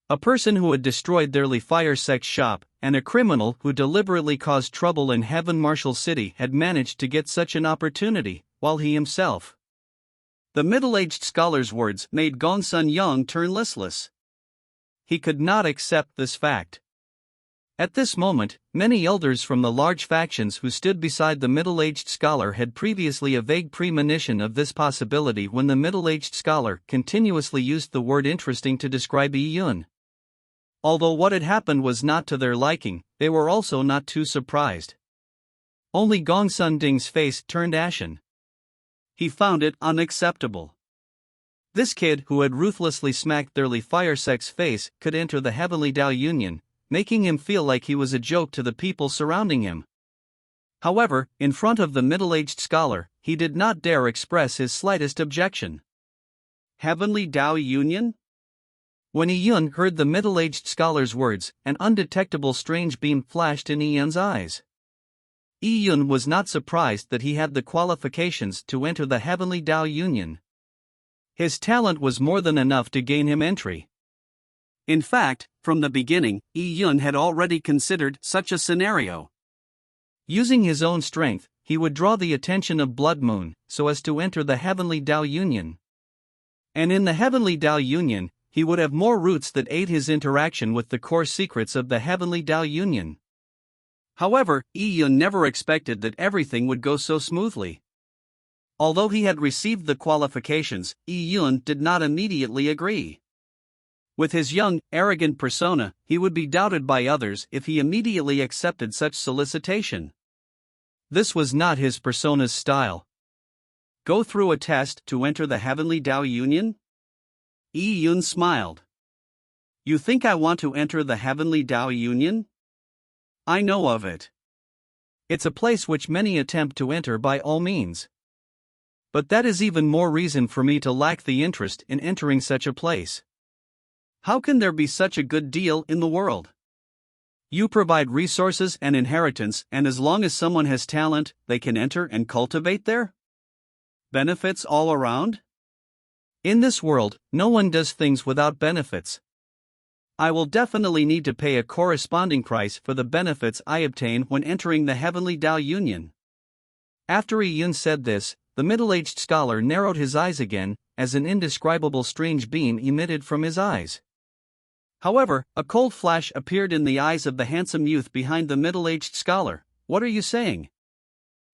A person who had destroyed their Li Fire sex shop, and a criminal who deliberately caused trouble in Heaven Martial City had managed to get such an opportunity, while he himself. The middle-aged scholar's words made Gongsun Yang turn listless. He could not accept this fact. At this moment, many elders from the large factions who stood beside the middle-aged scholar had previously a vague premonition of this possibility when the middle-aged scholar continuously used the word interesting to describe Yi Yun. Although what had happened was not to their liking, they were also not too surprised. Only Gongsun Ding's face turned ashen. He found it unacceptable. This kid who had ruthlessly smacked their Li Fire sex face could enter the Heavenly Dao Union, making him feel like he was a joke to the people surrounding him. However, in front of the middle-aged scholar, he did not dare express his slightest objection. Heavenly Dao Union? When Yi Yun heard the middle-aged scholar's words, an undetectable strange beam flashed in Yi Yun's eyes. Yi Yun was not surprised that he had the qualifications to enter the Heavenly Dao Union. His talent was more than enough to gain him entry. In fact, from the beginning, Yi Yun had already considered such a scenario. Using his own strength, he would draw the attention of Blood Moon, so as to enter the Heavenly Dao Union. And in the Heavenly Dao Union, he would have more roots that aid his interaction with the core secrets of the Heavenly Dao Union. However, Yi Yun never expected that everything would go so smoothly. Although he had received the qualifications, Yi Yun did not immediately agree. With his young, arrogant persona, he would be doubted by others if he immediately accepted such solicitation. This was not his persona's style. Go through a test to enter the Heavenly Dao Union? Yi Yun smiled. You think I want to enter the Heavenly Dao Union? I know of it. It's a place which many attempt to enter by all means. But that is even more reason for me to lack the interest in entering such a place. How can there be such a good deal in the world? You provide resources and inheritance, and as long as someone has talent, they can enter and cultivate there? Benefits all around? In this world, no one does things without benefits. I will definitely need to pay a corresponding price for the benefits I obtain when entering the Heavenly Dao Union. After Yi Yun said this, the middle-aged scholar narrowed his eyes again, as an indescribable strange beam emitted from his eyes. However, a cold flash appeared in the eyes of the handsome youth behind the middle-aged scholar. What are you saying?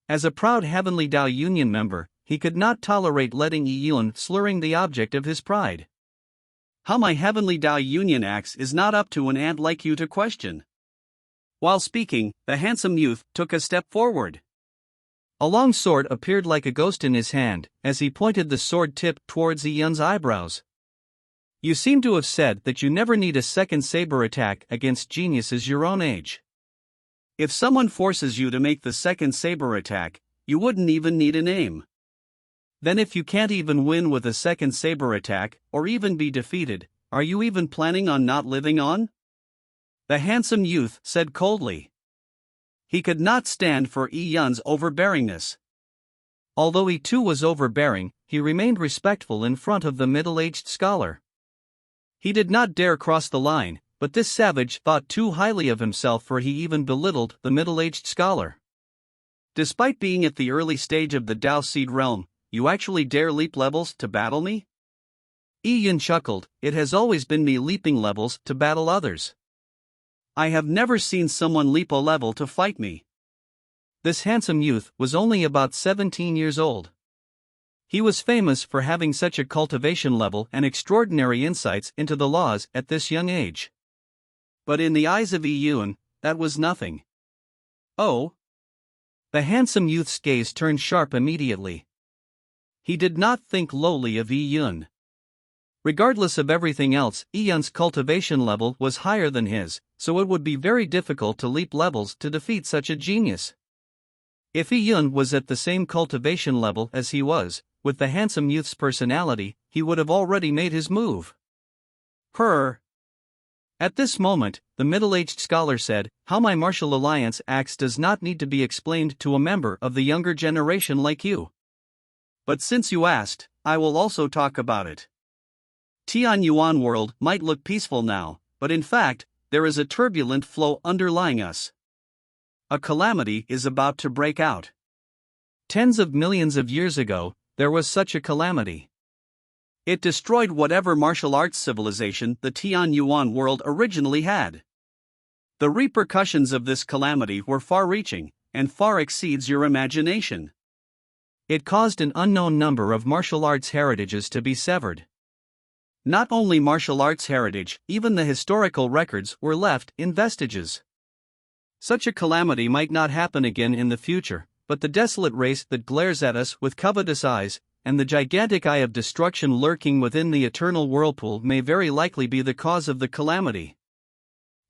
As a proud Heavenly Dao Union member, he could not tolerate letting Yi Yun slurring the object of his pride. How my Heavenly Dao Union acts is not up to an ant like you to question. While speaking, the handsome youth took a step forward. A long sword appeared like a ghost in his hand, as he pointed the sword tip towards Yi Yun's eyebrows. You seem to have said that you never need a second saber attack against geniuses your own age. If someone forces you to make the second saber attack, you wouldn't even need a name. Then if you can't even win with a second saber attack, or even be defeated, are you even planning on not living on? The handsome youth said coldly. He could not stand for Yi Yun's overbearingness. Although he too was overbearing, he remained respectful in front of the middle-aged scholar. He did not dare cross the line, but this savage thought too highly of himself, for he even belittled the middle-aged scholar. Despite being at the early stage of the Dao Seed realm, you actually dare leap levels to battle me? Yi Yun chuckled. It has always been me leaping levels to battle others. I have never seen someone leap a level to fight me. This handsome youth was only about 17 years old. He was famous for having such a cultivation level and extraordinary insights into the laws at this young age. But in the eyes of Yi Yun, that was nothing. Oh? The handsome youth's gaze turned sharp immediately. He did not think lowly of Yi Yun. Regardless of everything else, Yi Yun's cultivation level was higher than his, so it would be very difficult to leap levels to defeat such a genius. If Yi Yun was at the same cultivation level as he was, with the handsome youth's personality, he would have already made his move. At this moment, the middle-aged scholar said, "How my martial alliance acts does not need to be explained to a member of the younger generation like you. But since you asked, I will also talk about it. Tian Yuan world might look peaceful now, but in fact, there is a turbulent flow underlying us. A calamity is about to break out. Tens of millions of years ago, there was such a calamity. It destroyed whatever martial arts civilization the Tian Yuan world originally had. The repercussions of this calamity were far-reaching, and far exceeds your imagination. It caused an unknown number of martial arts heritages to be severed. Not only martial arts heritage, even the historical records were left in vestiges. Such a calamity might not happen again in the future, but the desolate race that glares at us with covetous eyes, and the gigantic eye of destruction lurking within the eternal whirlpool may very likely be the cause of the calamity.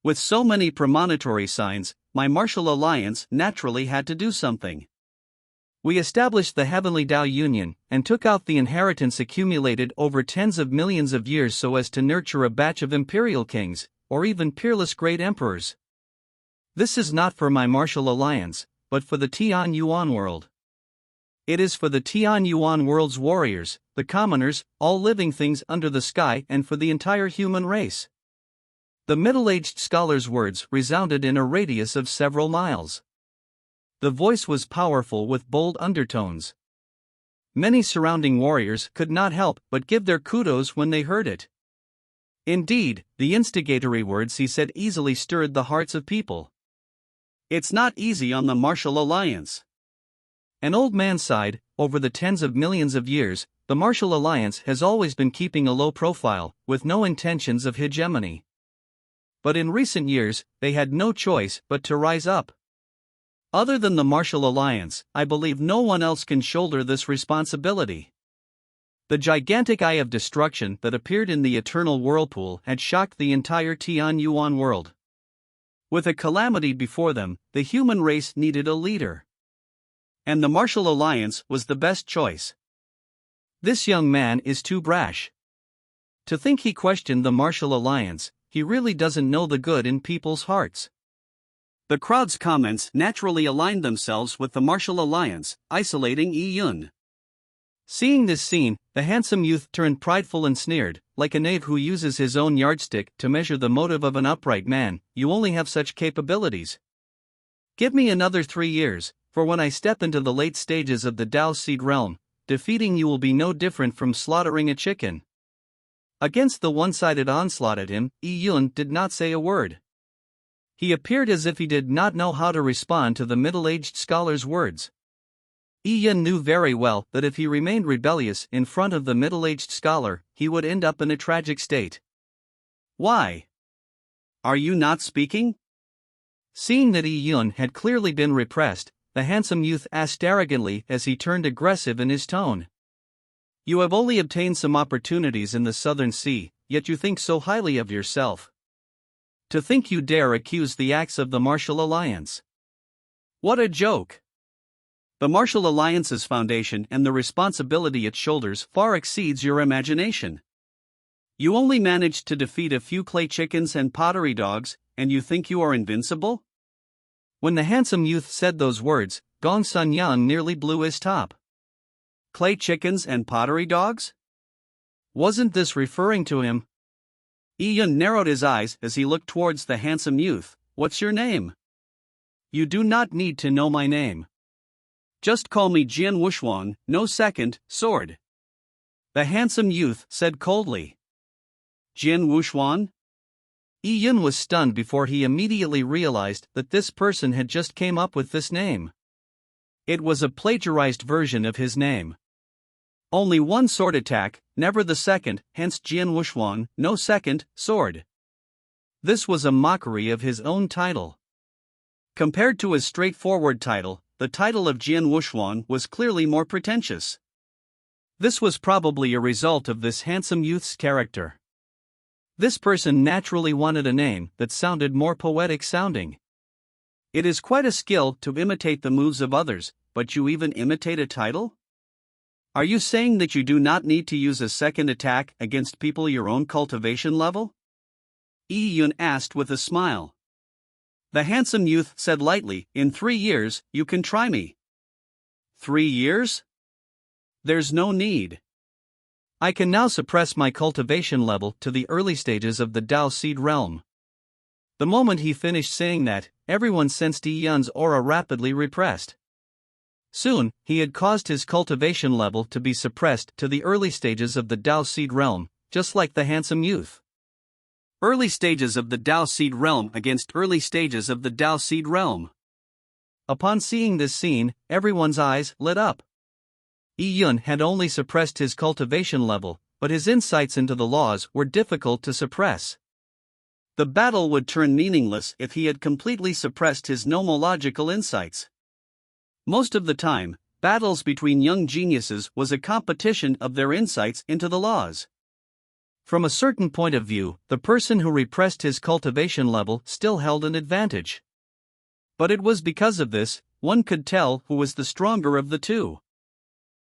With so many premonitory signs, my martial alliance naturally had to do something. We established the Heavenly Tao Union, and took out the inheritance accumulated over tens of millions of years so as to nurture a batch of imperial kings, or even peerless great emperors. This is not for my martial alliance, but for the Tian Yuan world. It is for the Tian Yuan world's warriors, the commoners, all living things under the sky, and for the entire human race." The middle-aged scholar's words resounded in a radius of several miles. The voice was powerful with bold undertones. Many surrounding warriors could not help but give their kudos when they heard it. Indeed, the instigatory words he said easily stirred the hearts of people. It's not easy on the martial alliance. An old man sighed. Over the tens of millions of years, the martial alliance has always been keeping a low profile, with no intentions of hegemony. But in recent years, they had no choice but to rise up. Other than the martial alliance, I believe no one else can shoulder this responsibility. The gigantic eye of destruction that appeared in the eternal whirlpool had shocked the entire Tian Yuan world. With a calamity before them, the human race needed a leader. And the martial alliance was the best choice. This young man is too brash. To think he questioned the martial alliance, he really doesn't know the good in people's hearts. The crowd's comments naturally aligned themselves with the martial alliance, isolating Yi Yun. Seeing this scene, the handsome youth turned prideful and sneered, like a knave who uses his own yardstick to measure the motive of an upright man. You only have such capabilities. Give me another 3 years, for when I step into the late stages of the Dao Seed realm, defeating you will be no different from slaughtering a chicken. Against the one-sided onslaught at him, Yi Yun did not say a word. He appeared as if he did not know how to respond to the middle-aged scholar's words. Yi Yun knew very well that if he remained rebellious in front of the middle-aged scholar, he would end up in a tragic state. Why? Are you not speaking? Seeing that Yi Yun had clearly been repressed, the handsome youth asked arrogantly as he turned aggressive in his tone. You have only obtained some opportunities in the Southern Sea, yet you think so highly of yourself. To think you dare accuse the acts of the martial alliance. What a joke! The Martial Alliance's foundation and the responsibility it shoulders far exceeds your imagination. You only managed to defeat a few clay chickens and pottery dogs, and you think you are invincible? When the handsome youth said those words, Gong Sun Yang nearly blew his top. Clay chickens and pottery dogs? Wasn't this referring to him? Yi Yun narrowed his eyes as he looked towards the handsome youth. What's your name? You do not need to know my name. Just call me Jian Wushuan, no second, sword. The handsome youth said coldly. Jian Wushuan? Yi Yun was stunned before he immediately realized that this person had just came up with this name. It was a plagiarized version of his name. Only one sword attack, never the second, hence Jian Wushuan, no second, sword. This was a mockery of his own title. Compared to his straightforward title, the title of Jian Wushuan was clearly more pretentious. This was probably a result of this handsome youth's character. This person naturally wanted a name that sounded more poetic sounding. It is quite a skill to imitate the moves of others, but you even imitate a title? Are you saying that you do not need to use a second attack against people your own cultivation level? Yi Yun asked with a smile. The handsome youth said lightly, in 3 years, you can try me. 3 years? There's no need. I can now suppress my cultivation level to the early stages of the Dao Seed realm. The moment he finished saying that, everyone sensed Yi Yun's aura rapidly repressed. Soon, he had caused his cultivation level to be suppressed to the early stages of the Dao Seed realm, just like the handsome youth. Early stages of the Dao Seed realm against early stages of the Dao Seed realm. Upon seeing this scene, everyone's eyes lit up. Yi Yun had only suppressed his cultivation level, but his insights into the laws were difficult to suppress. The battle would turn meaningless if he had completely suppressed his nomological insights. Most of the time, battles between young geniuses was a competition of their insights into the laws. From a certain point of view, the person who repressed his cultivation level still held an advantage. But it was because of this, one could tell who was the stronger of the two.